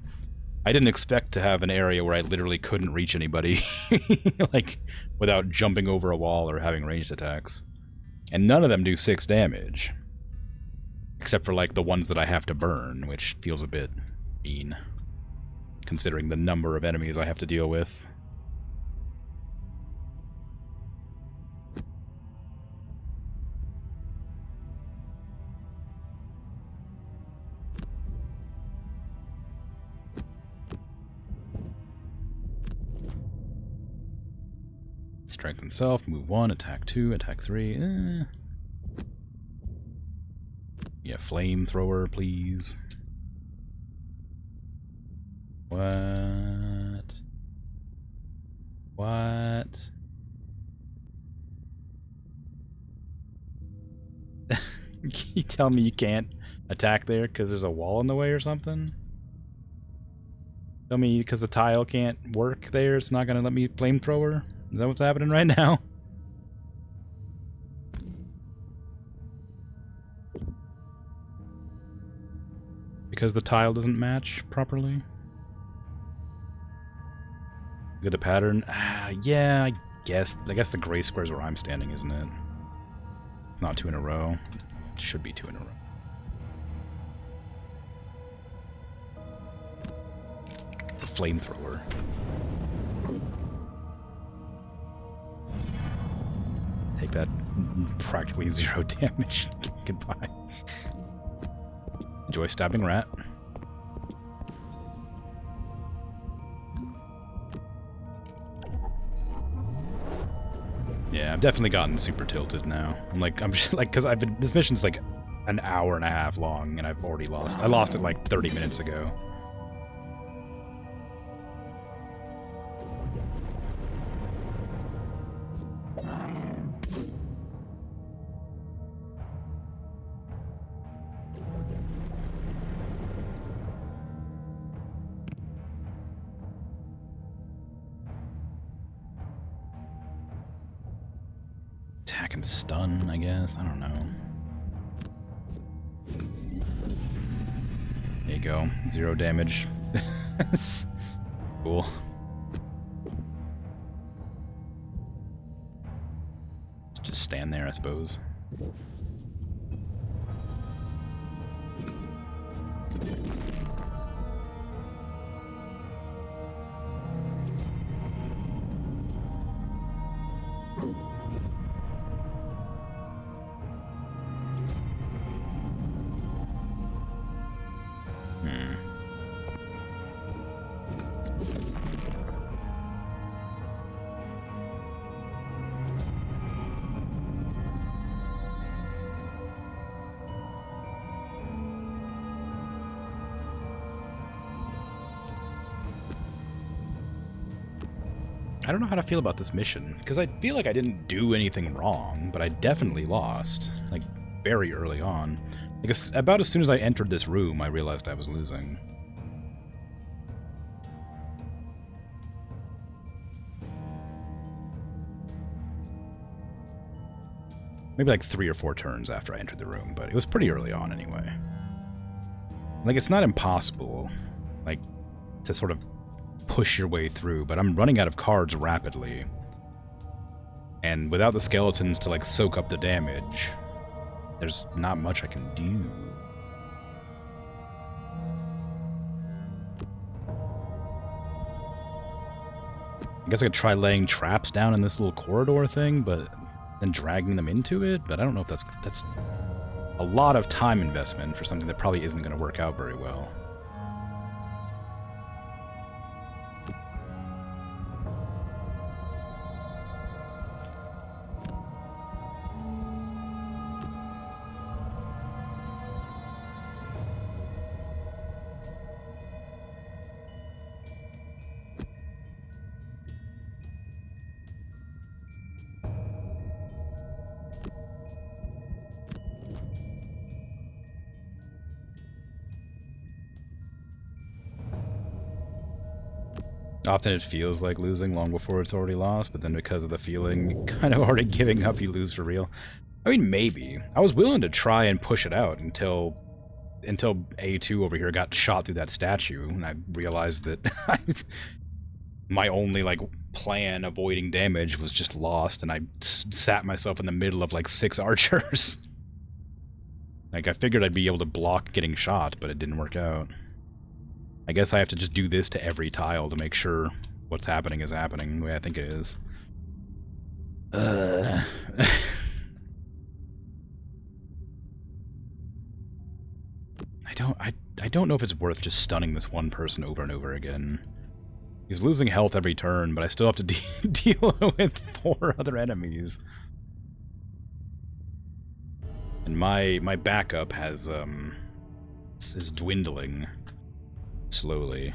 I didn't expect to have an area where I literally couldn't reach anybody, like, without jumping over a wall or having ranged attacks. And none of them do 6 damage. Except for, like, the ones that I have to burn, which feels a bit mean, considering the number of enemies I have to deal with. Strength and self, move 1, attack 2, attack 3. Yeah, flamethrower, please. What? What? Can you tell me you can't attack there because there's a wall in the way or something? Tell me because the tile can't work there, it's not going to let me flamethrower? Is that what's happening right now? Because the tile doesn't match properly? Look at the pattern. Yeah, I guess the gray square is where I'm standing, isn't it? It's not 2 in a row. It should be 2 in a row. It's a flamethrower. Take that practically 0 damage. Goodbye. Enjoy stabbing rat. Yeah, I've definitely gotten super tilted now. I'm just like, because this mission's like an hour and a half long, and I've already lost. I lost it like 30 minutes ago. Attack and stun, I guess. I don't know. There you go. 0 damage. Cool. Just stand there, I suppose. I don't know how to feel about this mission, because I feel like I didn't do anything wrong, but I definitely lost, like, very early on. I guess about as soon as I entered this room, I realized I was losing. Maybe like 3 or 4 turns after I entered the room, but it was pretty early on anyway. Like, it's not impossible, like, to sort of push your way through, but I'm running out of cards rapidly. And without the skeletons to, like, soak up the damage, there's not much I can do. I guess I could try laying traps down in this little corridor thing, but then dragging them into it, but I don't know if that's a lot of time investment for something that probably isn't going to work out very well. Often it feels like losing long before it's already lost, but then because of the feeling kind of already giving up, you lose for real. I mean, maybe. I was willing to try and push it out until A2 over here got shot through that statue, and I realized that my only, like, plan avoiding damage was just lost, and I sat myself in the middle of, like, 6 archers. Like, I figured I'd be able to block getting shot, but it didn't work out. I guess I have to just do this to every tile to make sure what's happening is happening the way I think it is. I don't know if it's worth just stunning this one person over and over again. He's losing health every turn, but I still have to deal with 4 other enemies. And my backup is dwindling slowly.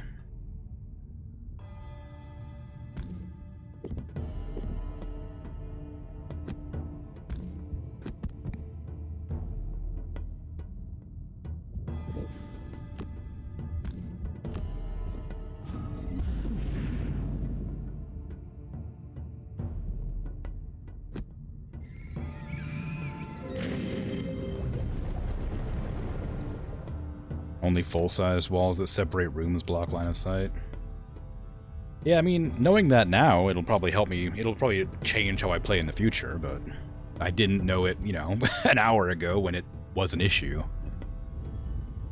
Only full-sized walls that separate rooms block line of sight. Yeah, I mean, knowing that now, it'll probably help me. It'll probably change how I play in the future, but I didn't know it, you know, an hour ago when it was an issue.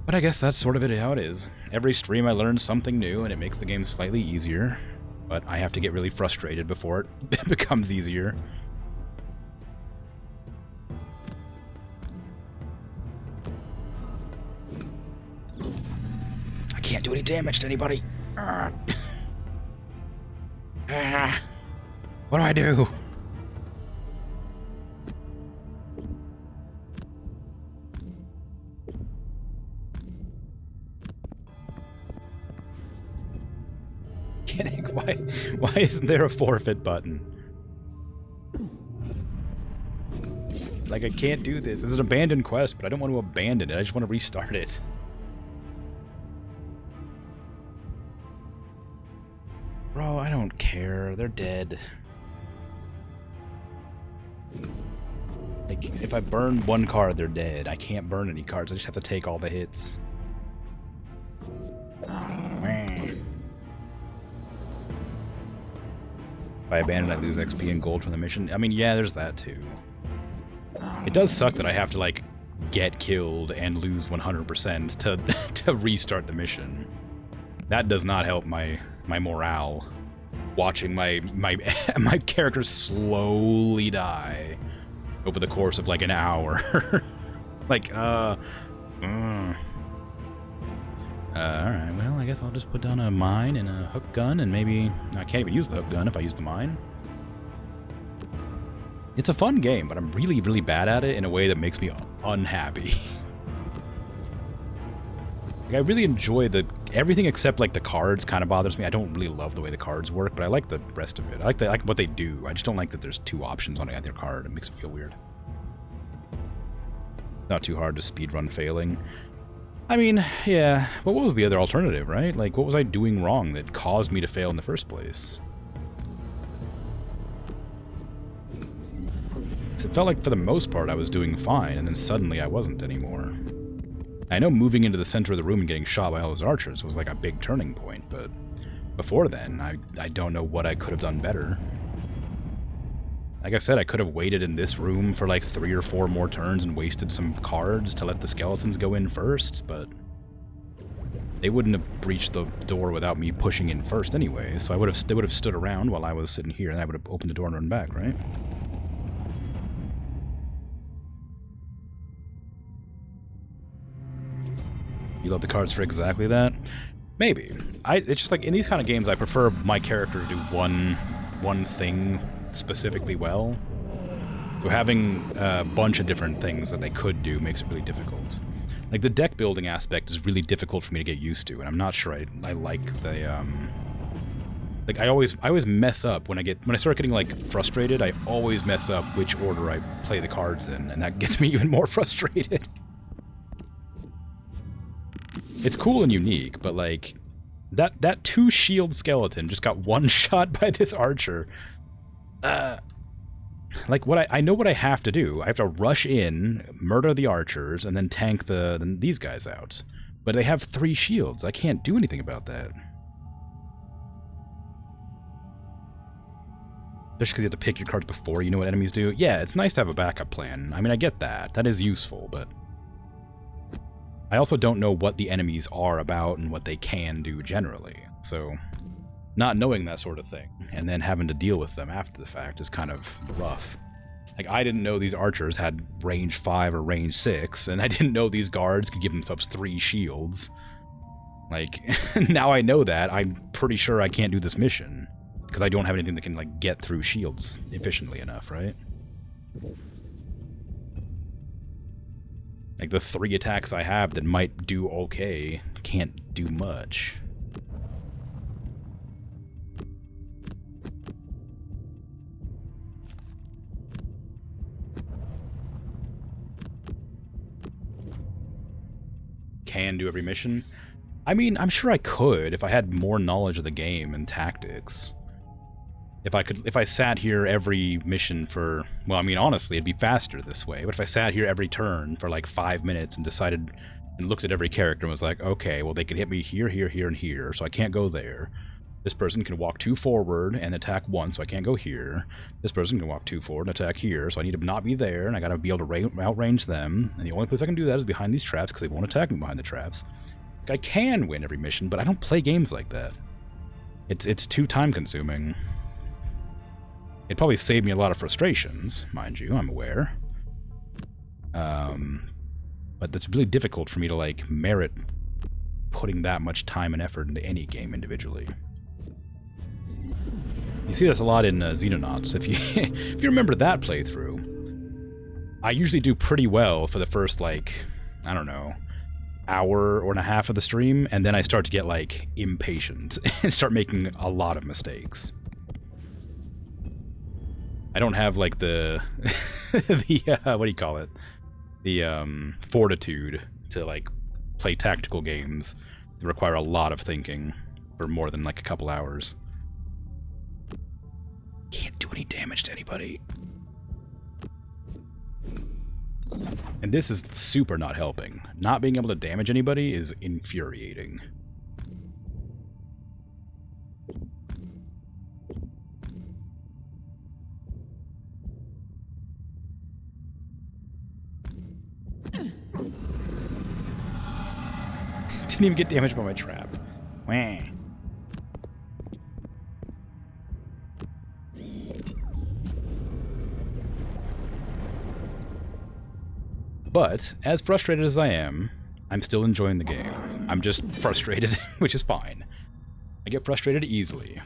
But I guess that's sort of how it is. Every stream I learn something new, and it makes the game slightly easier, but I have to get really frustrated before it becomes easier. Can't do any damage to anybody. What do I do? Kidding? Why isn't there a forfeit button? Like, I can't do this. It's an abandoned quest, but I don't want to abandon it. I just want to restart it. Bro, I don't care. They're dead. Like, if I burn one card, they're dead. I can't burn any cards. I just have to take all the hits. If I abandon, I lose XP and gold from the mission. I mean, yeah, there's that too. It does suck that I have to, like, get killed and lose 100% to restart the mission. That does not help my morale. Watching my my character slowly die over the course of, like, an hour. Like, alright, well, I guess I'll just put down a mine and a hook gun, and maybe... I can't even use the hook gun if I use the mine. It's a fun game, but I'm really, really bad at it in a way that makes me unhappy. Like, I really enjoy everything except, like, the cards kind of bothers me. I don't really love the way the cards work, but I like the rest of it. I like what they do. I just don't like that there's 2 options on either card. It makes me feel weird. Not too hard to speedrun failing. I mean, yeah, but what was the other alternative, right? Like, what was I doing wrong that caused me to fail in the first place? It felt like, for the most part, I was doing fine, and then suddenly I wasn't anymore. I know moving into the center of the room and getting shot by all those archers was like a big turning point, but before then, I don't know what I could have done better. Like I said, I could have waited in this room for like 3 or 4 more turns and wasted some cards to let the skeletons go in first, but they wouldn't have breached the door without me pushing in first anyway, so they would have stood around while I was sitting here, and I would have opened the door and run back, right? You love the cards for exactly that? Maybe. It's just like, in these kind of games, I prefer my character to do one thing specifically well. So having a bunch of different things that they could do makes it really difficult. Like, the deck building aspect is really difficult for me to get used to, and I'm not sure I like the, like, I always mess up when I start getting, like, frustrated. I always mess up which order I play the cards in, and that gets me even more frustrated. It's cool and unique, but, like, that 2-shield skeleton just got one shot by this archer. Like, I know what I have to do. I have to rush in, murder the archers, and then tank these guys out. But they have 3 shields. I can't do anything about that. Just because you have to pick your cards before you know what enemies do. Yeah, it's nice to have a backup plan. I mean, I get that. That is useful, but I also don't know what the enemies are about and what they can do generally, so not knowing that sort of thing, and then having to deal with them after the fact is kind of rough. Like, I didn't know these archers had range 5 or range 6, and I didn't know these guards could give themselves 3 shields. Like, now I know that, I'm pretty sure I can't do this mission, because I don't have anything that can, like, get through shields efficiently enough, right? Like, the 3 attacks I have that might do okay can't do much. Can do every mission? I mean, I'm sure I could if I had more knowledge of the game and tactics. If I sat here every mission for, well, I mean, honestly, it'd be faster this way, but if I sat here every turn for like 5 minutes and decided and looked at every character and was like, okay, well, they could hit me here, here, here, and here, so I can't go there. This person can walk 2 forward and attack 1, so I can't go here. This person can walk 2 forward and attack here, so I need to not be there, and I gotta be able to outrange them, and the only place I can do that is behind these traps, because they won't attack me behind the traps. Like, I can win every mission, but I don't play games like that. It's too time-consuming. It'd probably save me a lot of frustrations, mind you, I'm aware. But it's really difficult for me to, like, merit putting that much time and effort into any game individually. You see this a lot in Xenonauts. If you remember that playthrough, I usually do pretty well for the first, like, I don't know, hour or and a half of the stream, and then I start to get, like, impatient and start making a lot of mistakes. I don't have, like, the what do you call it? The fortitude to, like, play tactical games that require a lot of thinking for more than, like, a couple hours. Can't do any damage to anybody. And this is super not helping. Not being able to damage anybody is infuriating. didn't even get damaged by my trap. Wah. But, as frustrated as I am, I'm still enjoying the game. I'm just frustrated, which is fine. I get frustrated easily.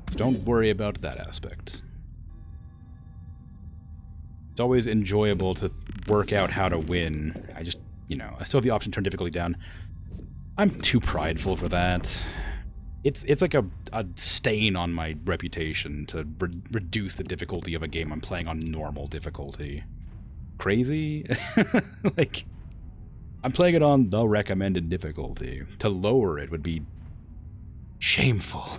So don't worry about that aspect. It's always enjoyable to work out how to win. I just, you know, I still have the option to turn difficulty down. I'm too prideful for that. It's like a stain on my reputation to reduce the difficulty of a game I'm playing on normal difficulty. Crazy? Like, I'm playing it on the recommended difficulty. To lower it would be shameful.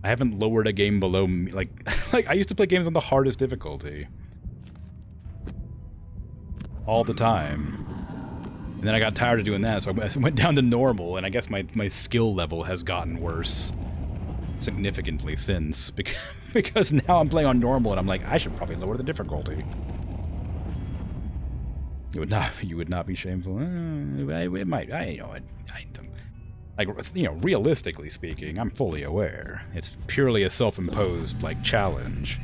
I haven't lowered a game below me. Like I used to play games on the hardest difficulty. All the time. And then I got tired of doing that, so I went down to normal, and I guess my skill level has gotten worse significantly since, because now I'm playing on normal, and I'm like, I should probably lower the difficulty. You would not be shameful. It might. Like, you know, realistically speaking, I'm fully aware. It's purely a self-imposed, like, challenge.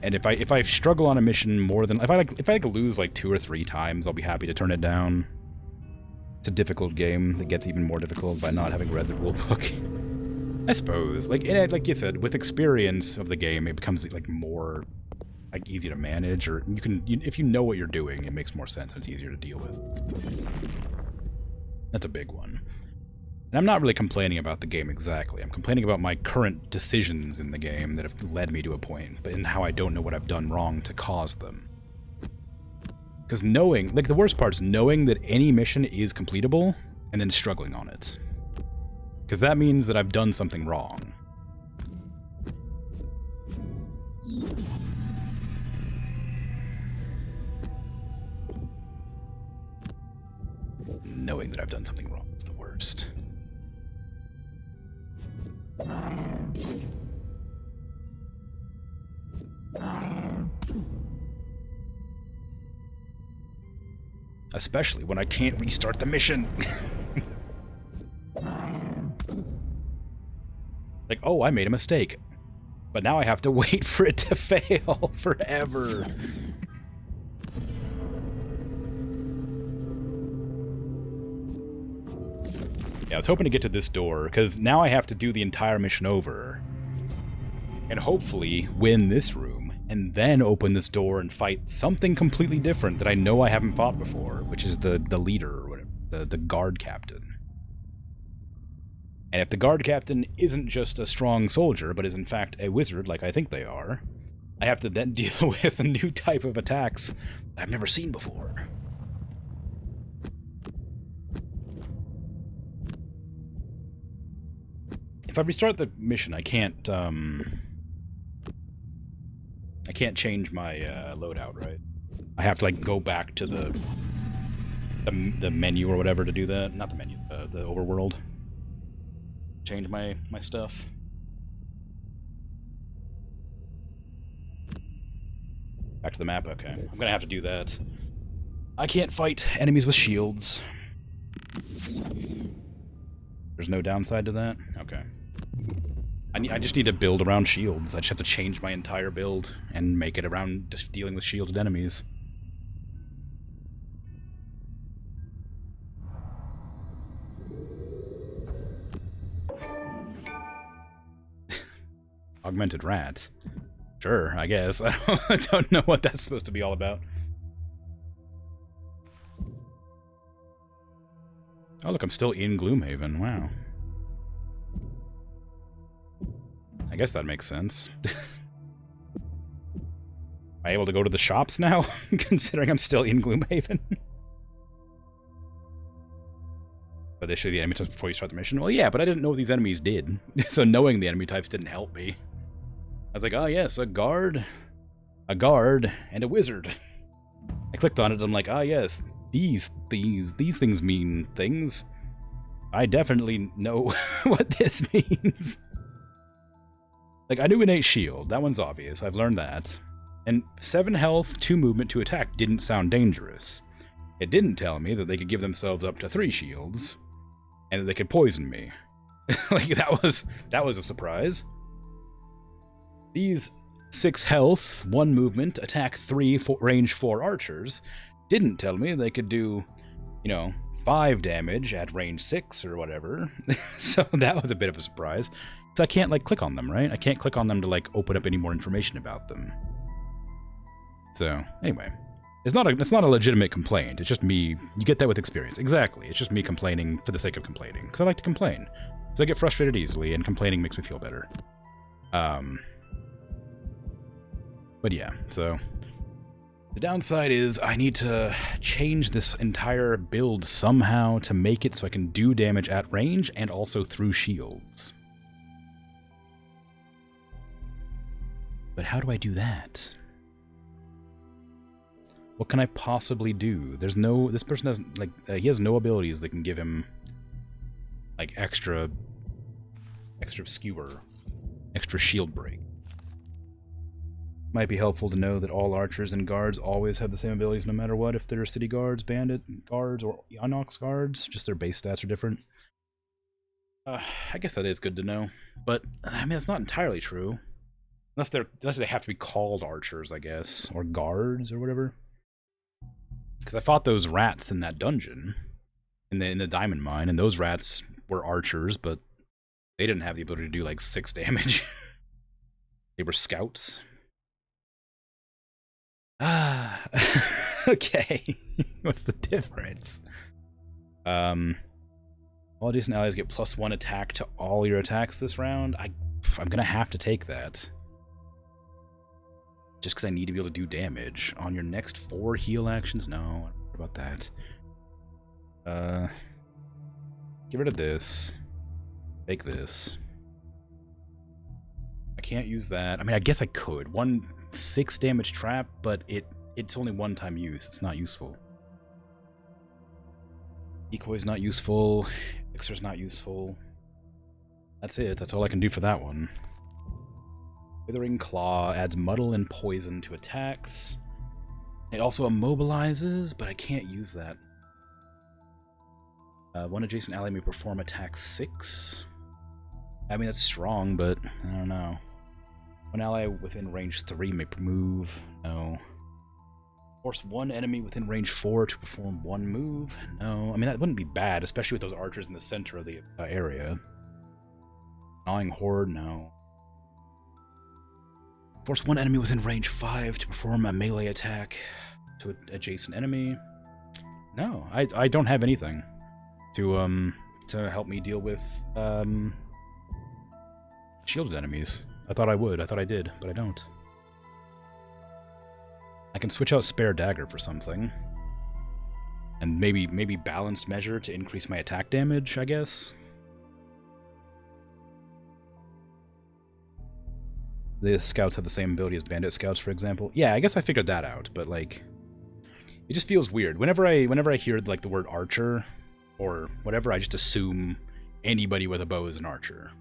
And if I struggle on a mission more than if I lose like 2 or 3 times, I'll be happy to turn it down. It's a difficult game that gets even more difficult by not having read the rulebook. I suppose, like you said, with experience of the game, it becomes like more like easy to manage, or if you know what you're doing, it makes more sense and it's easier to deal with. That's a big one. And I'm not really complaining about the game exactly. I'm complaining about my current decisions in the game that have led me to a point, but in how I don't know what I've done wrong to cause them. Because knowing, like, the worst part is knowing that any mission is completable and then struggling on it. Because that means that I've done something wrong. Knowing that I've done something wrong is the worst. Especially when I can't restart the mission. Like, oh, I made a mistake. But now I have to wait for it to fail forever. Yeah, I was hoping to get to this door, because now I have to do the entire mission over. And hopefully win this room, and then open this door and fight something completely different that I know I haven't fought before, which is the leader, or whatever, the guard captain. And if the guard captain isn't just a strong soldier, but is in fact a wizard like I think they are, I have to then deal with a new type of attacks I've never seen before. If I restart the mission, I can't change my loadout, right? I have to like go back to the menu or whatever to do that. Not the menu, the overworld. Change my stuff. Back to the map. Okay, I'm gonna have to do that. I can't fight enemies with shields. There's no downside to that. Okay. I just need to build around shields. I just have to change my entire build and make it around just dealing with shielded enemies. Augmented rat. Sure, I guess. I don't know what that's supposed to be all about. Oh, look, I'm still in Gloomhaven. Wow. I guess that makes sense. Am I able to go to the shops now, considering I'm still in Gloomhaven? But they show you the enemy types before you start the mission? Well, yeah, but I didn't know what these enemies did. So knowing the enemy types didn't help me. I was like, oh yes, a guard, and a wizard. I clicked on it and I'm like, ah yes, these things mean things. I definitely know what this means. Like, I knew innate shield. That one's obvious. I've learned that. And 7 health, 2 movement, 2 attack didn't sound dangerous. It didn't tell me that they could give themselves up to 3 shields, and that they could poison me. Like, that was a surprise. These 6 health, 1 movement, attack 3, range 4 archers didn't tell me they could do, 5 damage at range 6 or whatever. So that was a bit of a surprise. So I can't, click on them, right? I can't click on them to, open up any more information about them. So, anyway. It's not a legitimate complaint. It's just me. You get that with experience. Exactly. It's just me complaining for the sake of complaining. Because I like to complain. Because I get frustrated easily, and complaining makes me feel better. But yeah, so the downside is I need to change this entire build somehow to make it so I can do damage at range and also through shields. But how do I do that? What can I possibly do? This person doesn't, he has no abilities that can give him, extra skewer, extra shield break. Might be helpful to know that all archers and guards always have the same abilities no matter what, if they're city guards, bandit guards, or Inox guards, just their base stats are different. I guess that is good to know, but, I mean, it's not entirely true. Unless they have to be called archers, I guess, or guards, or whatever. Because I fought those rats in that dungeon, in the diamond mine, and those rats were archers, but they didn't have the ability to do, 6 damage. They were scouts. Ah, okay. What's the difference? All adjacent allies get +1 attack to all your attacks this round. I'm gonna have to take that. Just because I need to be able to do damage. On your next 4 heal actions? No, I don't care about that. Get rid of this. Take this. I can't use that. I mean, I guess I could. 1 6 damage trap, but it's only 1-time use. It's not useful. Decoy's not useful. Elixir's not useful. That's it. That's all I can do for that one. Withering Claw adds muddle and poison to attacks. It also immobilizes, but I can't use that. 1 adjacent ally may perform attack 6. I mean, that's strong, but I don't know. 1 ally within range 3 may move. No. Force 1 enemy within range 4 to perform 1 move. No. I mean, that wouldn't be bad, especially with those archers in the center of the area. Gnawing Horde, no. Force 1 enemy within range 5 to perform a melee attack to an adjacent enemy. No, I don't have anything to help me deal with shielded enemies. I thought I would. I thought I did, but I don't. I can switch out Spare Dagger for something. And maybe Balanced Measure to increase my attack damage, I guess. The scouts have the same ability as bandit scouts, for example. Yeah, I guess I figured that out, but it just feels weird. Whenever I hear the word archer or whatever, I just assume anybody with a bow is an archer.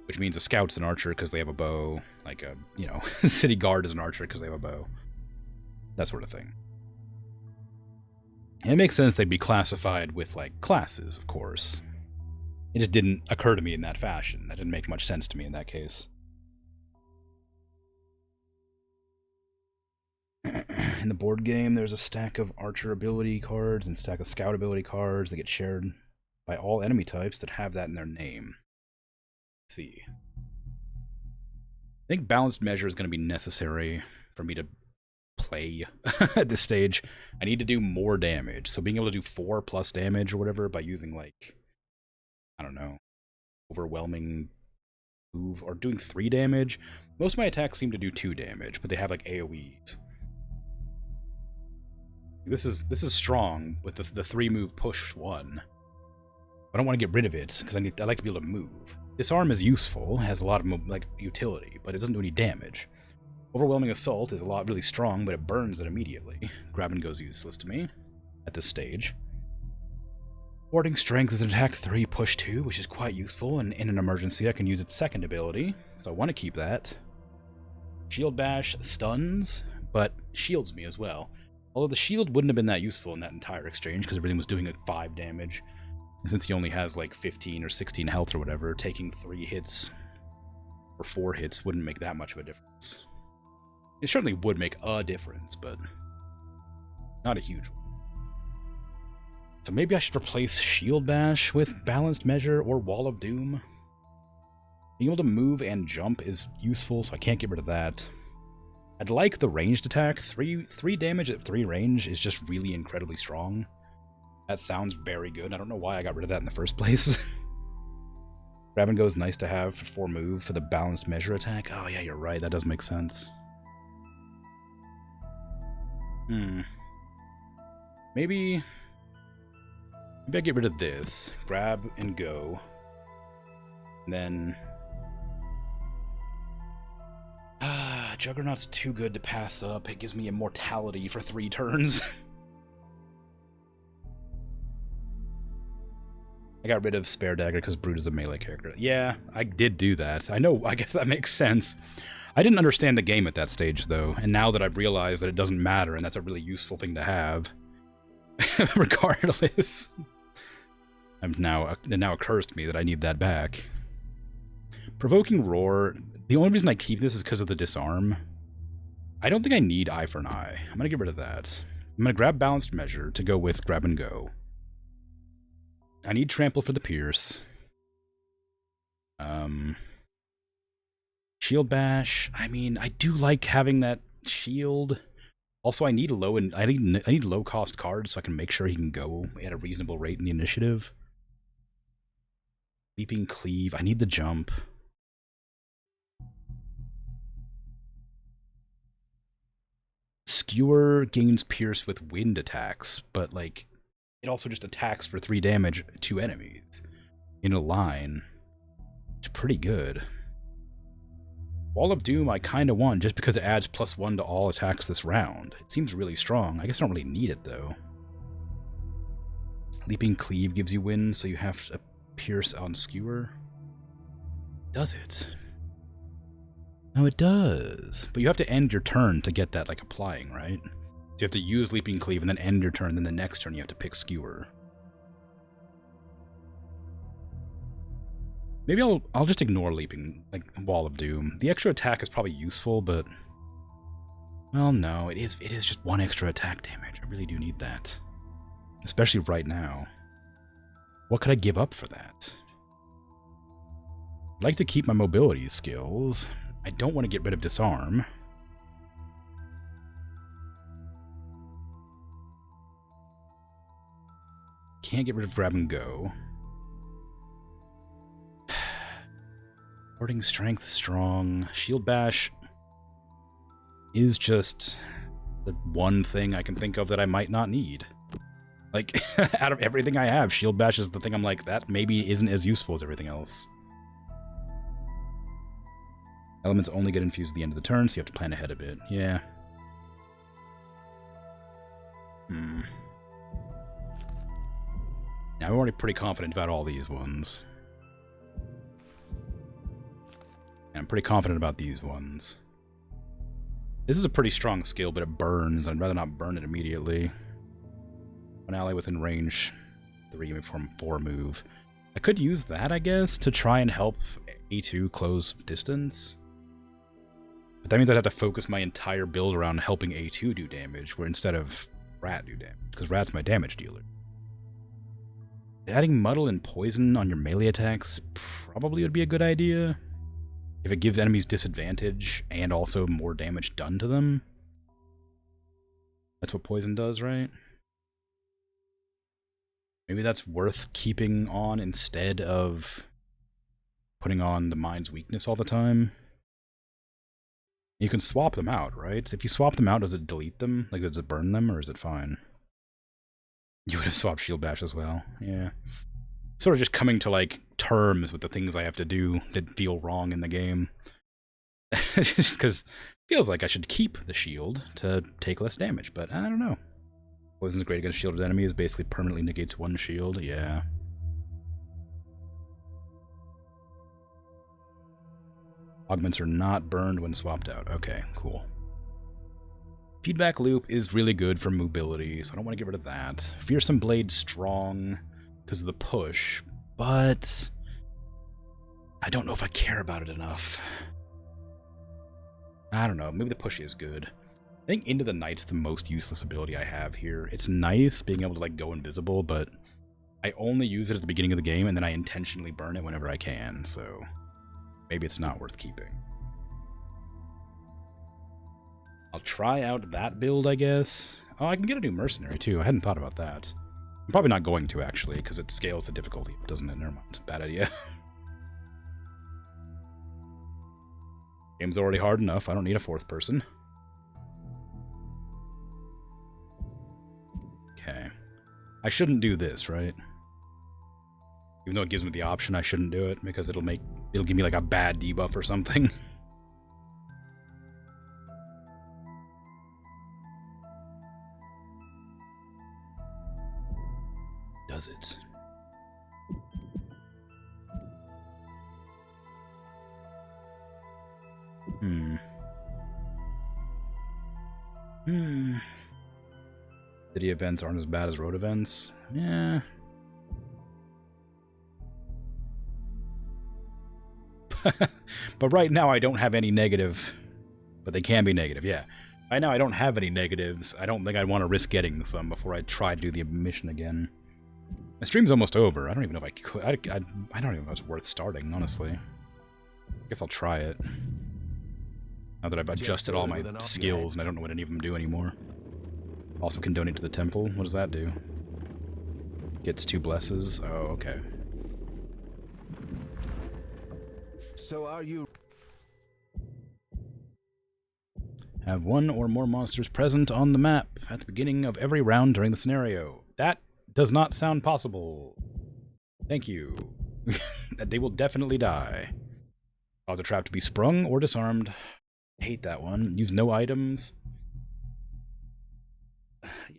Which means a scout's an archer because they have a bow, city guard is an archer because they have a bow. That sort of thing. And it makes sense they'd be classified with, classes, of course. It just didn't occur to me in that fashion. That didn't make much sense to me in that case. In the board game, there's a stack of archer ability cards and stack of scout ability cards that get shared by all enemy types that have that in their name. Let's see. I think Balanced Measure is going to be necessary for me to play at this stage. I need to do more damage. So being able to do 4+ damage or whatever by using, I don't know, overwhelming move, or doing 3 damage. Most of my attacks seem to do 2 damage, but they have AoEs. This is strong with the 3 move push 1. I don't want to get rid of it because I like to be able to move. Disarm is useful, has a lot of utility, but it doesn't do any damage. Overwhelming Assault is really strong, but it burns it immediately. Grab and Go's useless to me at this stage. Warding Strength is an attack 3, push 2, which is quite useful, and in an emergency I can use its second ability, so I want to keep that. Shield Bash stuns, but shields me as well. Although the shield wouldn't have been that useful in that entire exchange, because everything was doing like 5 damage. And since he only has like 15 or 16 health or whatever, taking 3 hits or 4 hits wouldn't make that much of a difference. It certainly would make a difference, but not a huge one. So maybe I should replace Shield Bash with Balanced Measure or Wall of Doom. Being able to move and jump is useful, so I can't get rid of that. I'd like the ranged attack. 3 damage at 3 range is just really incredibly strong. That sounds very good. I don't know why I got rid of that in the first place. Grab and Go is nice to have for 4 move for the Balanced Measure attack. Oh yeah, you're right. That does make sense. Maybe I get rid of this. Grab and Go. And then Juggernaut's too good to pass up. It gives me immortality for 3 turns. I got rid of Spare Dagger because Brute is a melee character. Yeah, I did do that. I know, I guess that makes sense. I didn't understand the game at that stage, though, and now that I've realized that it doesn't matter, and that's a really useful thing to have, regardless, it now occurs to me that I need that back. Provoking Roar, the only reason I keep this is because of the disarm. I don't think I need Eye for an Eye. I'm going to get rid of that. I'm going to grab Balanced Measure to go with Grab and Go. I need Trample for the Pierce. Shield Bash. I mean, I do like having that shield. Also, I need low cost cards so I can make sure he can go at a reasonable rate in the initiative. Leaping Cleave. I need the jump. Skewer gains Pierce with wind attacks, but like it also just attacks for 3 damage to enemies in a line. It's pretty good. Wall of Doom I kind of want just because it adds +1 to all attacks this round. It seems really strong. I guess I don't really need it though. Leaping Cleave gives you wind, so you have a Pierce on Skewer. Does it? No, it does. But you have to end your turn to get that, like, applying, right? So you have to use Leaping Cleave and then end your turn, then the next turn you have to pick Skewer. Maybe I'll just ignore Leaping, like, Wall of Doom. The extra attack is probably useful, but... well, no, it is just 1 extra attack damage. I really do need that. Especially right now. What could I give up for that? I'd like to keep my mobility skills. I don't want to get rid of Disarm. Can't get rid of Grab and Go. Warding Strength, strong. Shield Bash is just the one thing I can think of that I might not need. Like, out of everything I have, Shield Bash is the thing I'm like, that maybe isn't as useful as everything else. Elements only get infused at the end of the turn, so you have to plan ahead a bit. Yeah. Now, I'm already pretty confident about all these ones. And I'm pretty confident about these ones. This is a pretty strong skill, but it burns. I'd rather not burn it immediately. An ally within range 3 from 4 move. I could use that, I guess, to try and help A2 close distance. But that means I'd have to focus my entire build around helping A2 do damage, where instead of Rat do damage, because Rat's my damage dealer. Adding Muddle and Poison on your melee attacks probably would be a good idea. If it gives enemies disadvantage and also more damage done to them. That's what Poison does, right? Maybe that's worth keeping on instead of putting on the Mind's Weakness all the time. You can swap them out, right? If you swap them out, does it delete them? Like, does it burn them, or is it fine? You would have swapped Shield Bash as well, yeah. Sort of just coming to, like, terms with the things I have to do that feel wrong in the game. Just because it feels like I should keep the shield to take less damage, but I don't know. Poison's great against shielded enemies, basically permanently negates one shield, yeah. Augments are not burned when swapped out. Okay, cool. Feedback loop is really good for mobility, so I don't want to get rid of that. Fearsome Blade strong because of the push, but I don't know if I care about it enough. I don't know, maybe the push is good. I think Into the Night's the most useless ability I have here. It's nice being able to like go invisible, but I only use it at the beginning of the game and then I intentionally burn it whenever I can, so maybe it's not worth keeping. I'll try out that build, I guess. Oh, I can get a new mercenary too. I hadn't thought about that. I'm probably not going to, actually, because it scales the difficulty, doesn't it? Never mind. Bad idea. Game's already hard enough. I don't need a fourth person. Okay. I shouldn't do this, right? Even though it gives me the option, I shouldn't do it, because it'll give me like a bad debuff or something. Does it? City events aren't as bad as road events. Yeah. But right now I don't have any negative. But they can be negative, yeah. Right now I don't have any negatives. I don't think I'd want to risk getting some before I try to do the mission again. My stream's almost over. I don't even know if I could. I don't even know if it's worth starting, honestly. I guess I'll try it. Now that I've adjusted all my skills and I don't know what any of them do anymore. Also can donate to the temple. What does that do? Gets 2 blesses. Oh, okay. So are you... Have 1 or more monsters present on the map at the beginning of every round during the scenario. That does not sound possible. Thank you. They will definitely die. Cause a trap to be sprung or disarmed. I hate that one. Use no items.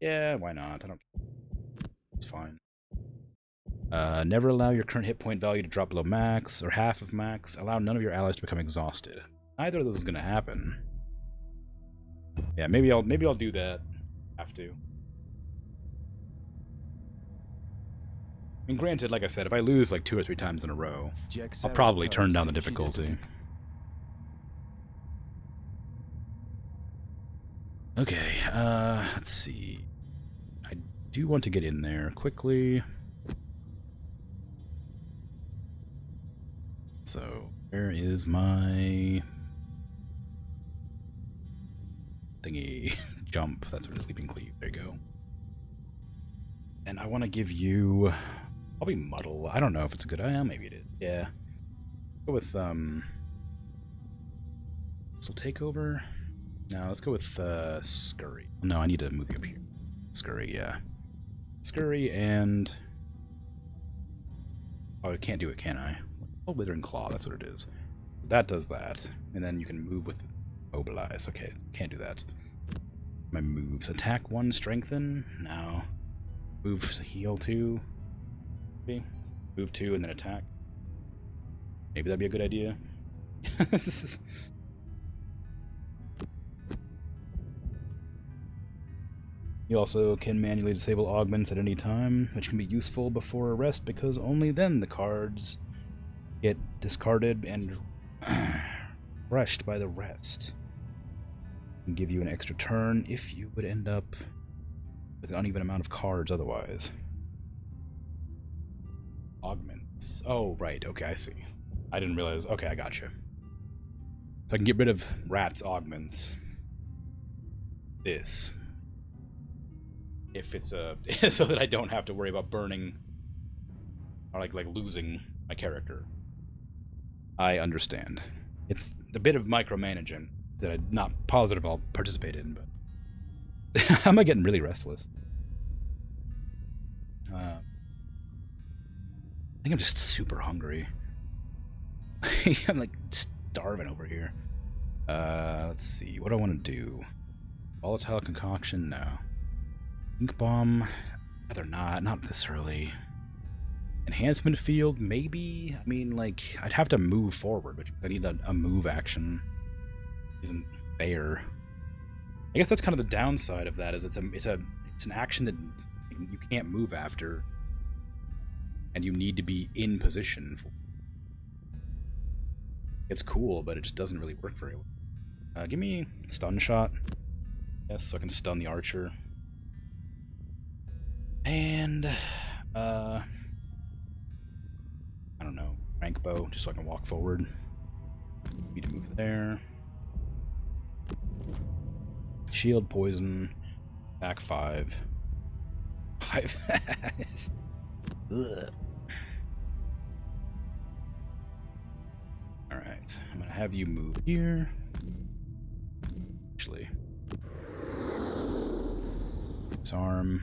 Yeah, why not? I don't... It's fine. Never allow your current hit point value to drop below max or half of max. Allow none of your allies to become exhausted. Neither of those is going to happen. Yeah, maybe I'll do that. Have to. I mean, granted, like I said, if I lose like 2 or 3 times in a row, I'll probably turn down the difficulty. Okay, let's see. I do want to get in there quickly. So, where is my thingy? Jump. That's what it is. Leaping cleave. There you go. And I want to give you probably muddle. I don't know if it's a good idea. Maybe it is. Yeah. Go with still takeover. No, let's go with scurry. No, I need to move you up here. Scurry, yeah. Scurry and oh, I can't do it, can I? Oh, withering claw. That's what it is. That does that, and then you can move with mobilize. Okay, can't do that. My moves: attack 1, strengthen. No. Moves heal 2. Maybe. Move 2 and then attack. Maybe that'd be a good idea. You also can manually disable augments at any time, which can be useful before a rest because only then the cards get discarded and refreshed by the rest. And give you an extra turn if you would end up with an uneven amount of cards otherwise. Augments. Oh, right. Okay, I see. I didn't realize. Okay, I gotcha. So I can get rid of Rat's augments. This. If it's a... so that I don't have to worry about burning or like losing my character. I understand. It's a bit of micromanaging that I'm not positive I'll participate in, but am I getting really restless? I think I'm just super hungry. I'm like starving over here. Let's see. What do I want to do? Volatile concoction? No. Ink bomb, rather not this early. Enhancement field, maybe? I mean, like, I'd have to move forward, which I need a move action. Isn't there. I guess that's kind of the downside of that, is it's an action that you can't move after, and you need to be in position for. It's cool, but it just doesn't really work very well. Give me stun shot. Yes, so I can stun the archer. And I don't know, rank bow, just so I can walk forward. Need to move there. Shield, poison, back 5. 5. Ugh. Alright, I'm gonna have you move here. Actually. Disarm.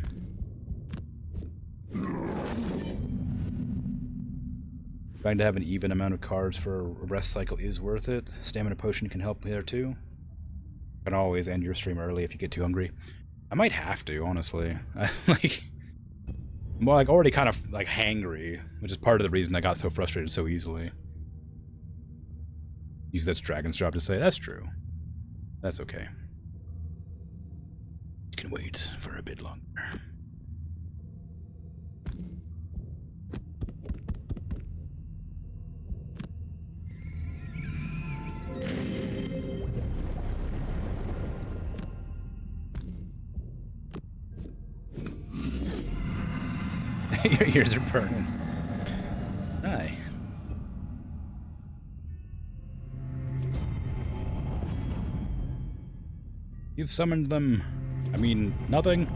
Trying to have an even amount of cards for a rest cycle is worth it. Stamina potion can help there too. You can always end your stream early if you get too hungry. I might have to, honestly. I'm already kind of like hangry, which is part of the reason I got so frustrated so easily. Use that's Dragon's job to say that's true. That's okay. You can wait for a bit longer. Your ears are burning. Hi. You've summoned them. I mean, nothing.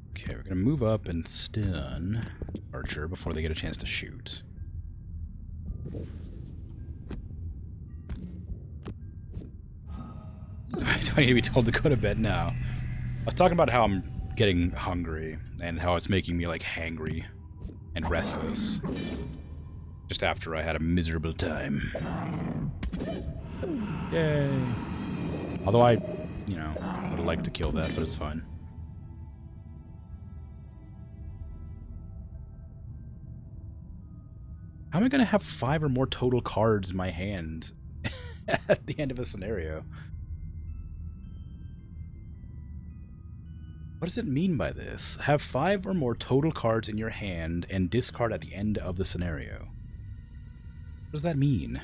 Okay, we're gonna move up and stun Archer before they get a chance to shoot. Do I need to be told to go to bed now? I was talking about how I'm getting hungry and how it's making me like hangry and restless. Just after I had a miserable time. Yay. Although I, you know, would have liked to kill that, but it's fine. How am I gonna have 5 or more total cards in my hand at the end of a scenario? What does it mean by this? Have 5 or more total cards in your hand and discard at the end of the scenario. What does that mean?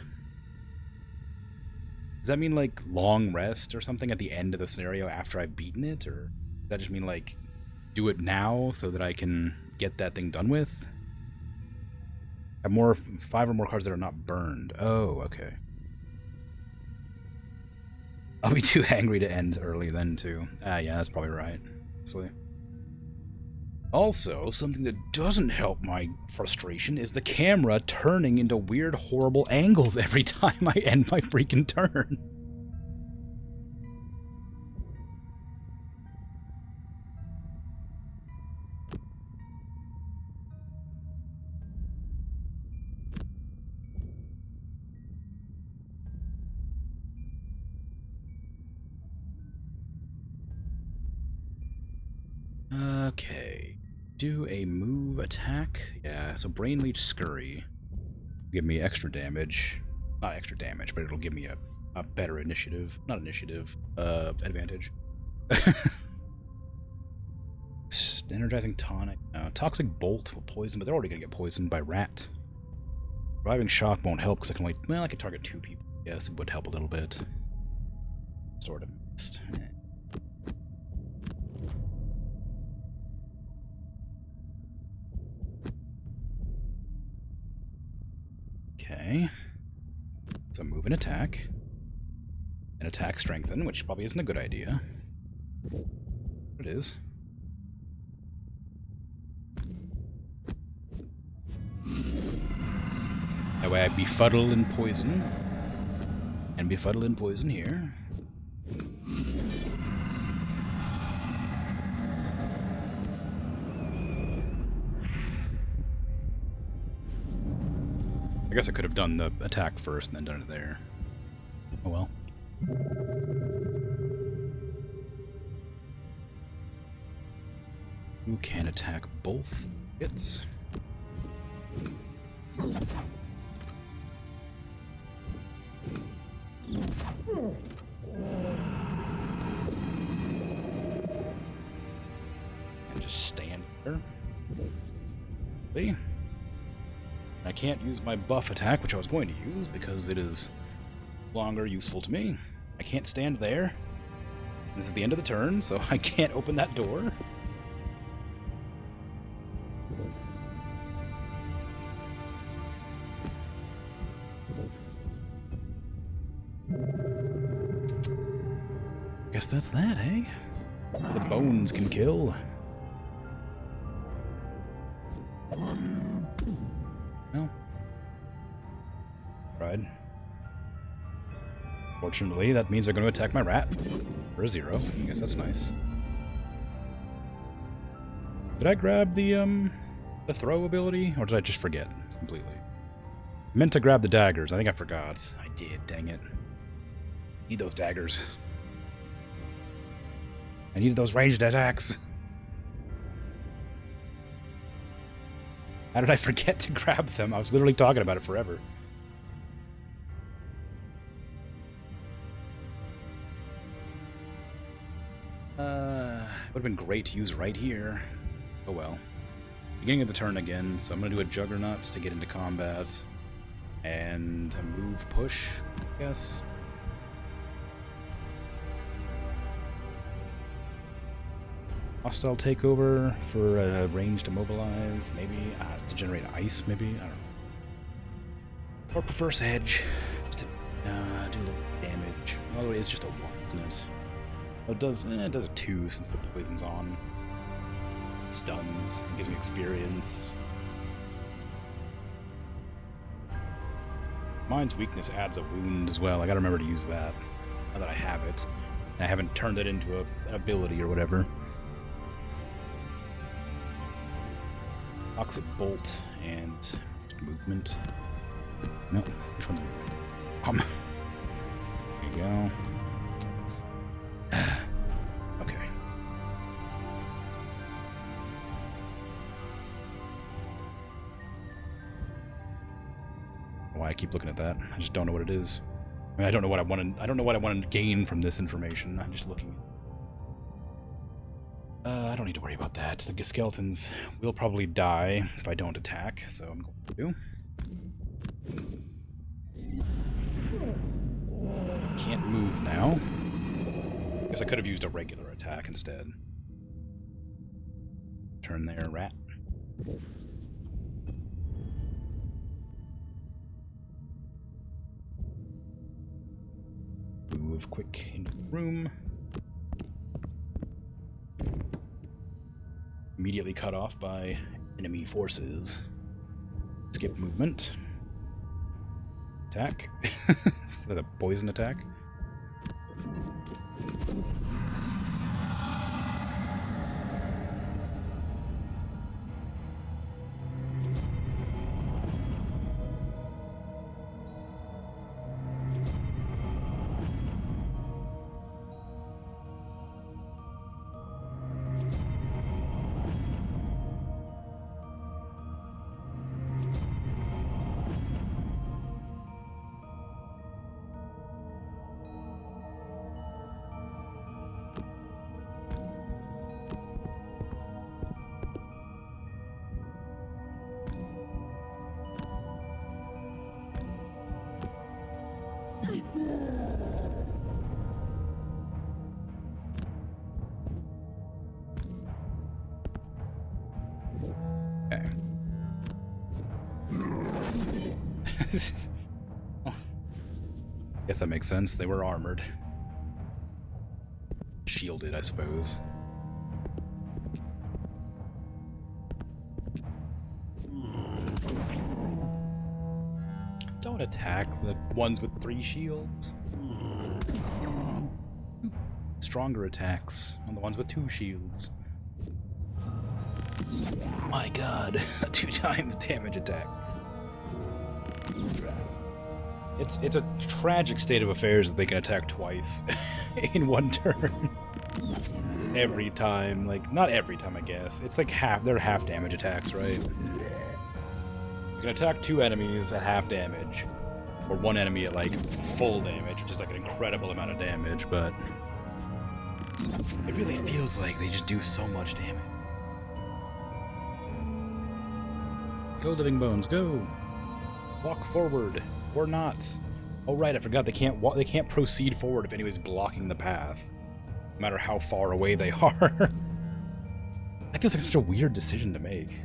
Does that mean like long rest or something at the end of the scenario after I've beaten it? Or does that just mean like do it now so that I can get that thing done with? Have 5 or more cards that are not burned. Oh, okay. I'll be too angry to end early then too. Yeah, that's probably right. Also, something that doesn't help my frustration is the camera turning into weird, horrible angles every time I end my freaking turn. Okay. Do a move attack. Yeah, so Brain Leech Scurry. Give me extra damage. Not extra damage, but it'll give me a better initiative. Not initiative. Advantage. Energizing Tonic. Toxic Bolt will poison, but they're already gonna get poisoned by Rat. Reviving Shock won't help because I can only... Well, I can target 2 people. Yes, it would help a little bit. Sword of Mist. Okay. So move and attack. And attack strengthen, which probably isn't a good idea. It is. That way I befuddle and poison. And befuddle and poison here. I guess I could have done the attack first and then done it there. Oh well. You can attack both hits. And just stand there. See? I can't use my buff attack, which I was going to use because it is longer useful to me. I can't stand there. This is the end of the turn, so I can't open that door. Guess that's that, eh? The bones can kill. Well, tried. Fortunately, that means they're going to attack my rat for a 0. I guess that's nice. Did I grab the throw ability, or did I just forget completely? I meant to grab the daggers. I think I forgot. I did. Dang it. Need those daggers. I needed those ranged attacks. How did I forget to grab them? I was literally talking about it forever. Would have been great to use right here. Oh well. Beginning of the turn again, so I'm going to do a Juggernaut to get into combat. And a move push, I guess. Hostile takeover for a range to mobilize, maybe. To generate ice, maybe? I don't know. Or prefer Sedge, just to do a little damage. Although it is just a 1, isn't it? Oh, it does a 2 since the poison's on. It stuns, it gives me experience. Mine's weakness adds a wound as well. I gotta remember to use that, now that I have it. And I haven't turned it into an ability or whatever. Toxic Bolt and movement. No, which one? There you go. Okay. Why I keep looking at that? I just don't know what it is. I mean, I don't know what I want to. I don't know what I want to gain from this information. I'm just looking. I don't need to worry about that. The skeletons will probably die if I don't attack, so I'm going to. Can't move now. Guess I could have used a regular attack instead. Turn there, rat. Move quick into the room. Immediately cut off by enemy forces. Skip movement. Attack. With a poison attack. Okay. Oh. Guess that makes sense. They were armored. Shielded, I suppose. Don't attack the ones with 3 shields. Stronger attacks on the ones with 2 shields. My god, a 2 times damage attack. It's a tragic state of affairs that they can attack twice in one turn. Every time, like, not every time, I guess. It's like they're half damage attacks, right? You can attack 2 enemies at half damage, or 1 enemy at like full damage, which is like an incredible amount of damage, but it really feels like they just do so much damage. Go, living bones, go! Walk forward, or not. Oh right, I forgot they can't walk. They can't proceed forward if anybody's blocking the path, no matter how far away they are. That feels like such a weird decision to make.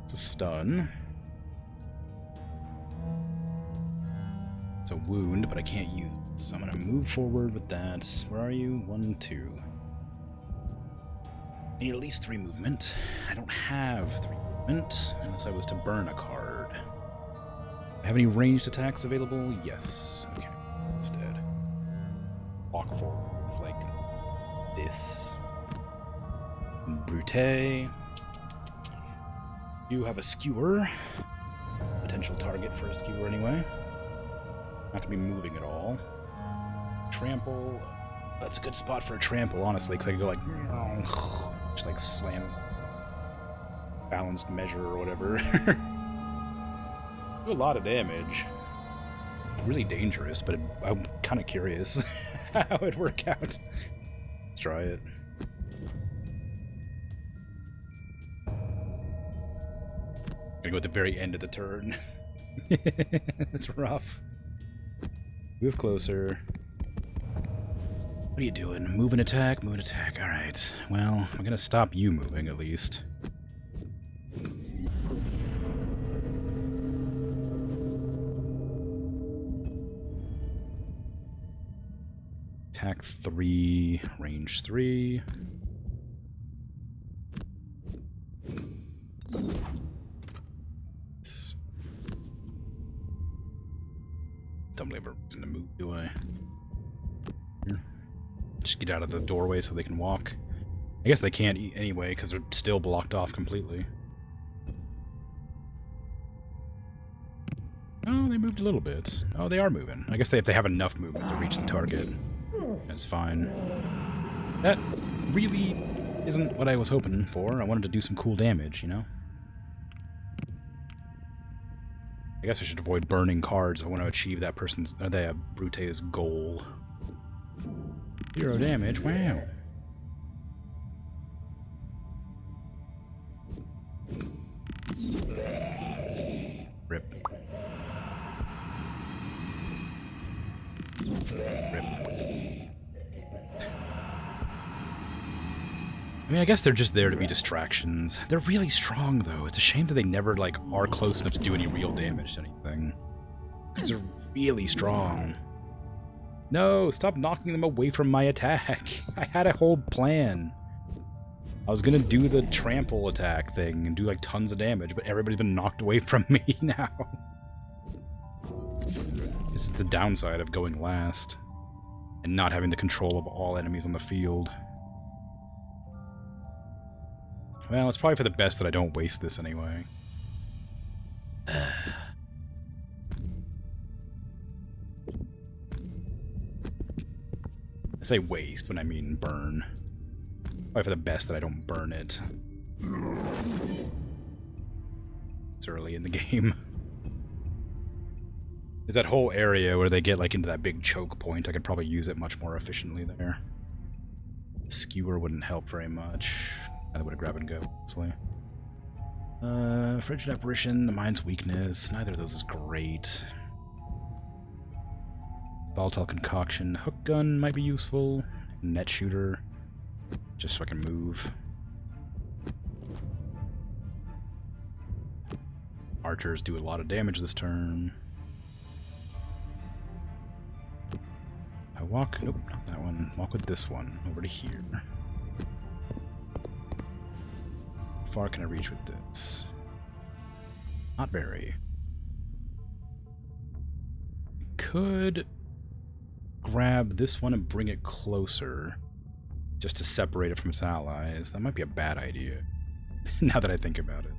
It's a stun. It's a wound, but I can't use it. So I'm gonna move forward with that. Where are you? 1, 2. I need at least 3 movement. I don't have 3 movement, unless I was to burn a card. I have any ranged attacks available? Yes. Okay. Instead. Walk forward, like this. Brute. You have a skewer. Potential target for a skewer anyway. Not gonna be moving at all. Trample. That's a good spot for a trample, honestly, because I can go like, just like slam balanced measure or whatever. Do a lot of damage. Really dangerous, but I'm kind of curious how it'd work out. Let's try it. Gonna go at the very end of the turn. That's rough. Move closer. What are you doing? Move and attack, move and attack. Alright. Well, I'm gonna stop you moving at least. Attack 3, range 3. Don't have a reason to move, do I? Here. Just get out of the doorway so they can walk. I guess they can't eat anyway because they're still blocked off completely. Oh, they moved a little bit. Oh, they are moving. I guess if they have enough movement to reach the target, that's fine. That really isn't what I was hoping for. I wanted to do some cool damage, you know? I guess I should avoid burning cards if I want to achieve that person's, or the Brute's goal. 0 damage, wow. Rip. Rip. I mean, I guess they're just there to be distractions. They're really strong, though. It's a shame that they never, like, are close enough to do any real damage to anything. Because they're really strong. No, stop knocking them away from my attack. I had a whole plan. I was gonna do the trample attack thing and do, like, tons of damage, but everybody's been knocked away from me now. This is the downside of going last. And not having the control of all enemies on the field. Well, it's probably for the best that I don't waste this anyway. I say waste when I mean burn. Probably for the best that I don't burn it. It's early in the game. There's that whole area where they get like into that big choke point. I could probably use it much more efficiently there. Skewer wouldn't help very much. I would have grab and go, honestly. Frigid Apparition, the Mind's Weakness. Neither of those is great. Volatile Concoction. Hook Gun might be useful. Net Shooter. Just so I can move. Archers do a lot of damage this turn. I walk... Nope, not that one. Walk with this one. Over to here. How far can I reach with this? Not very. Could grab this one and bring it closer. just to separate it from its allies. That might be a bad idea, now that I think about it.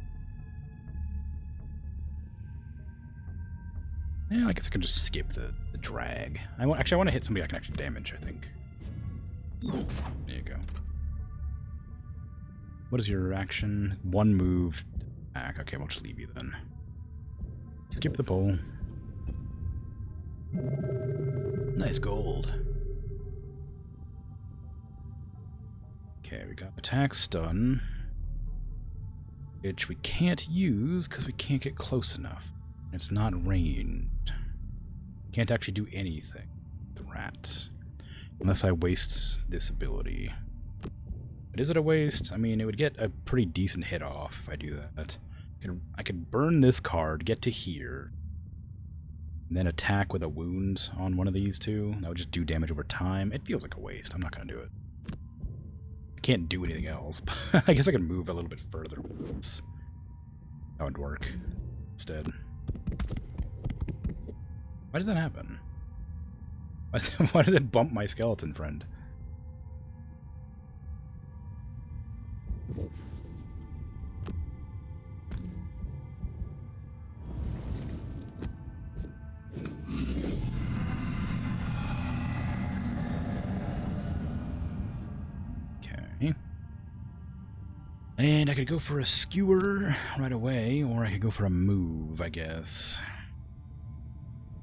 Yeah, I guess I can just skip the drag. Actually, I want to hit somebody I can actually damage, I think. There you go. What is your action? One move. Attack. Okay, we'll just leave you then. Skip the pole. Nice gold. Okay, we got attack stun, which we can't use because we can't get close enough. It's not ranged. Can't actually do anything with the rat. Unless I waste this ability. But is it a waste? I mean, it would get a pretty decent hit off if I do that. I could burn this card, get to here, and then attack with a wound on one of these two. That would just do damage over time. It feels like a waste. I'm not going to do it. I can't do anything else. But I guess I can move a little bit further. That would work instead. Why does that happen? Why did it bump my skeleton friend? Okay. And I could go for a skewer right away, or I could go for a move, I guess.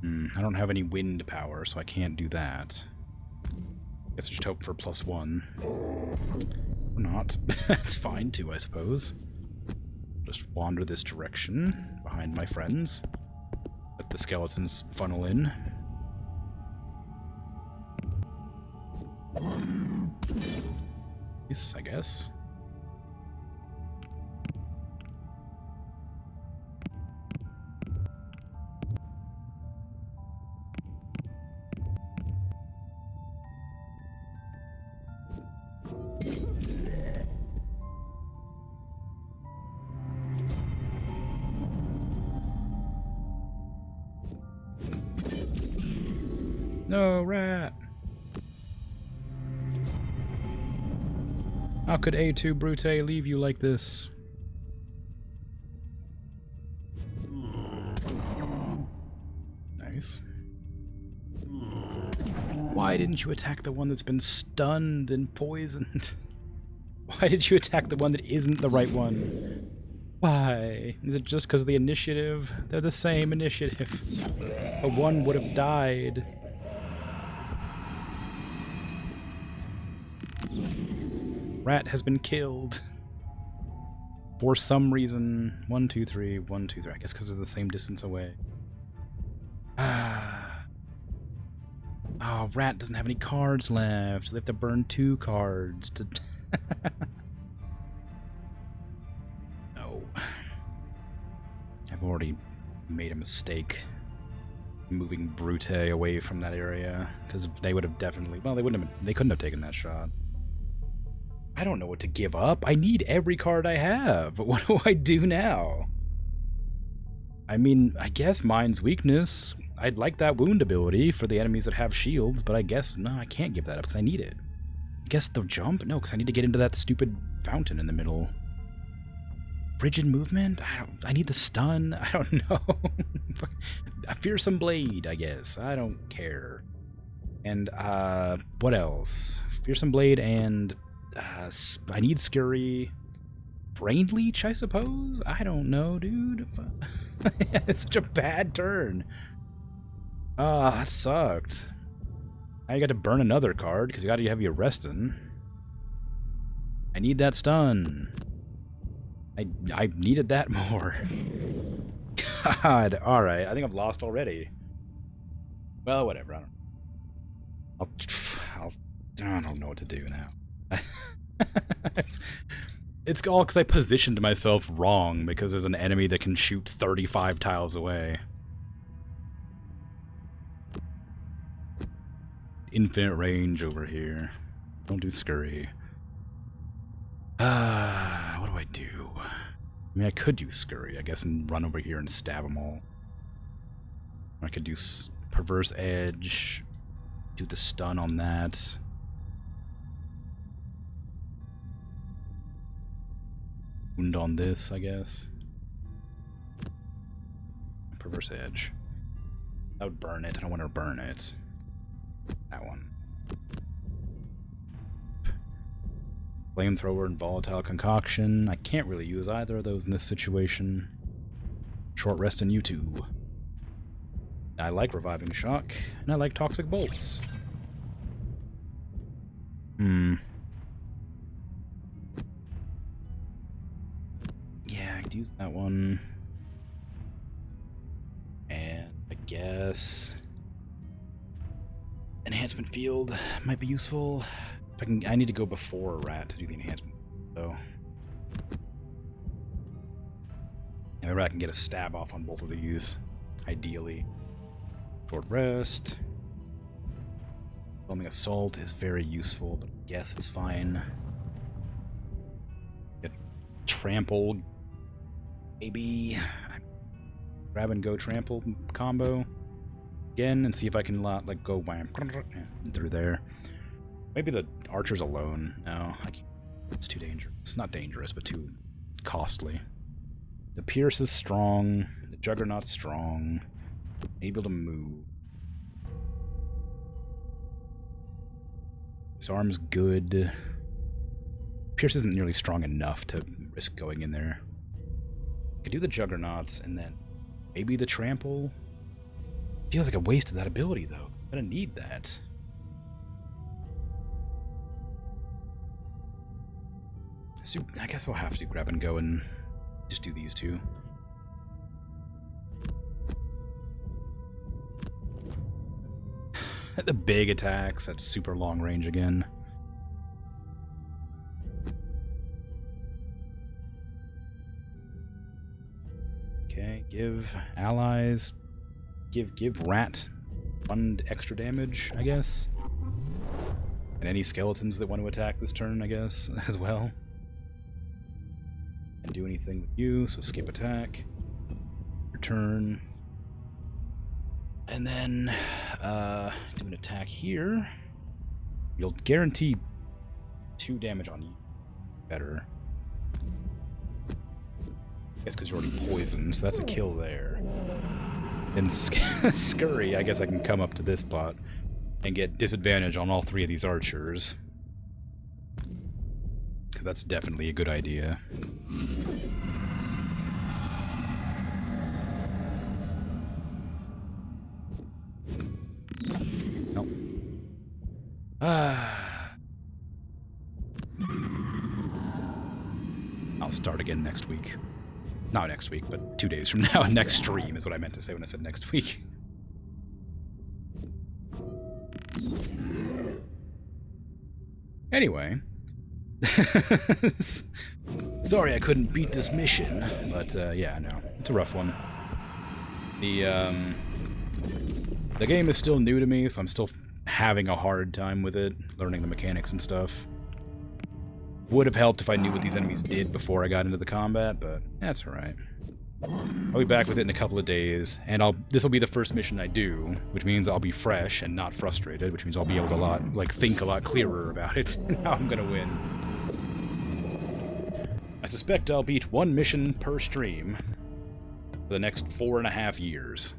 I don't have any wind power, so I can't do that. Guess I just hope for +1. Or not. That's fine too, I suppose. Just wander this direction, behind my friends. Let the skeletons funnel in. Yes, I guess. No, rat! How could A2 Brute leave you like this? Nice. Why didn't you attack the one that's been stunned and poisoned? Why did you attack the one that isn't the right one? Why? Is it just because of the initiative? They're the same initiative. But one would have died. Rat has been killed. For some reason. 1, 2, 3, 1, 2, 3. I guess because they're the same distance away. Oh, Rat doesn't have any cards left. They have to burn 2 cards to... No. I've already made a mistake moving Brute away from that area. Because they would have definitely... Well, they couldn't have taken that shot. I don't know what to give up. I need every card I have. But what do I do now? I mean, I guess mine's weakness. I'd like that wound ability for the enemies that have shields, but I guess, no, I can't give that up because I need it. I guess the jump? No, because I need to get into that stupid fountain in the middle. Frigid movement? I need the stun. I don't know. A fearsome blade, I guess. I don't care. And, what else? Fearsome blade and... I need Scurry. Brain Leech, I suppose? I don't know, dude. It's such a bad turn. Ah, that sucked. Now you got to burn another card, because you got to have your Reston. I need that stun. I needed that more. God, alright. I think I've lost already. Well, whatever. I don't know what to do now. It's all because I positioned myself wrong because there's an enemy that can shoot 35 tiles away. Infinite range over here. Don't do Scurry. What do I do? I mean, I could do Scurry, I guess, and run over here and stab them all. I could do Perverse Edge, do the stun on that. wound on this, I guess. Perverse Edge. That would burn it. I don't want to burn it. That one. Flamethrower and Volatile Concoction. I can't really use either of those in this situation. Short Rest in U2. I like Reviving Shock, and I like Toxic Bolts. Yeah, I could use that one. And I guess Enhancement Field might be useful. If I need to go before a rat to do the enhancement, so maybe I can get a stab off on both of these, ideally. Short Rest. Foaming Assault is very useful, but I guess it's fine. Get Trample, maybe. Grab and go Trample combo again, and see if I can like go wham through there. Maybe the archers alone. No, I can't. It's too dangerous. It's not dangerous, but too costly. The Pierce is strong. The Juggernaut's strong. Able to move. This arm's good. Pierce isn't nearly strong enough to risk going in there. I could do the Juggernauts and then maybe the Trample. Feels like a waste of that ability, though. I'm gonna need that. So I guess I'll have to grab and go and just do these two. The big attacks at super long range again. Okay, give allies, give rat 1 extra damage, I guess. And any skeletons that want to attack this turn, I guess, as well. And do anything with you, so skip attack. Return. And then do an attack here. You'll guarantee 2 damage on you. Better. I guess because you're already poisoned, so that's a kill there. And Scurry, I guess I can come up to this spot and get disadvantage on all 3 of these archers. Because that's definitely a good idea. Nope. I'll start again next week. Not next week, but 2 days from now. Next stream is what I meant to say when I said next week. Anyway. Sorry I couldn't beat this mission, but yeah, no. It's a rough one. The game is still new to me, so I'm still having a hard time with it, learning the mechanics and stuff. Would have helped if I knew what these enemies did before I got into the combat, but that's alright. I'll be back with it in a couple of days, and this will be the first mission I do, which means I'll be fresh and not frustrated, which means I'll be able to think a lot clearer about it and how I'm gonna win. I suspect I'll beat 1 mission per stream for the next 4.5 years.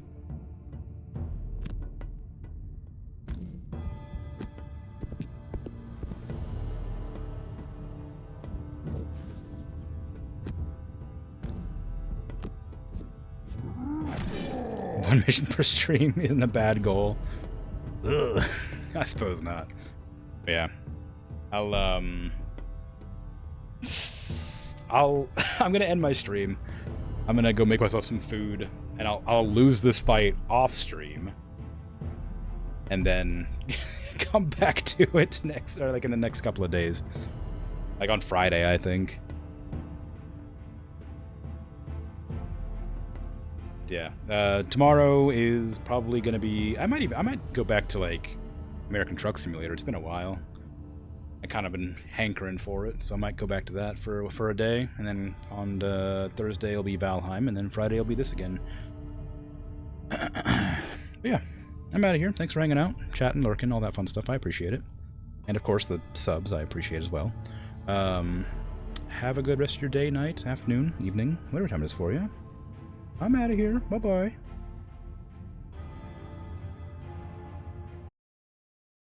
One mission per stream isn't a bad goal. Ugh. I suppose not. But yeah. I'm gonna end my stream. I'm gonna go make myself some food, and I'll lose this fight off stream, and then come back to it in the next couple of days, like on Friday, I think. Yeah. Tomorrow is probably gonna be. I might go back to like American Truck Simulator. It's been a while. I kind of been hankering for it, so I might go back to that for a day, and then on Thursday it'll be Valheim, and then Friday will be this again. But yeah, I'm out of here. Thanks for hanging out, chatting, lurking, all that fun stuff. I appreciate it, and of course the subs I appreciate as well. have a good rest of your day, night, afternoon, evening, whatever time it is for you. I'm out of here. Bye-bye.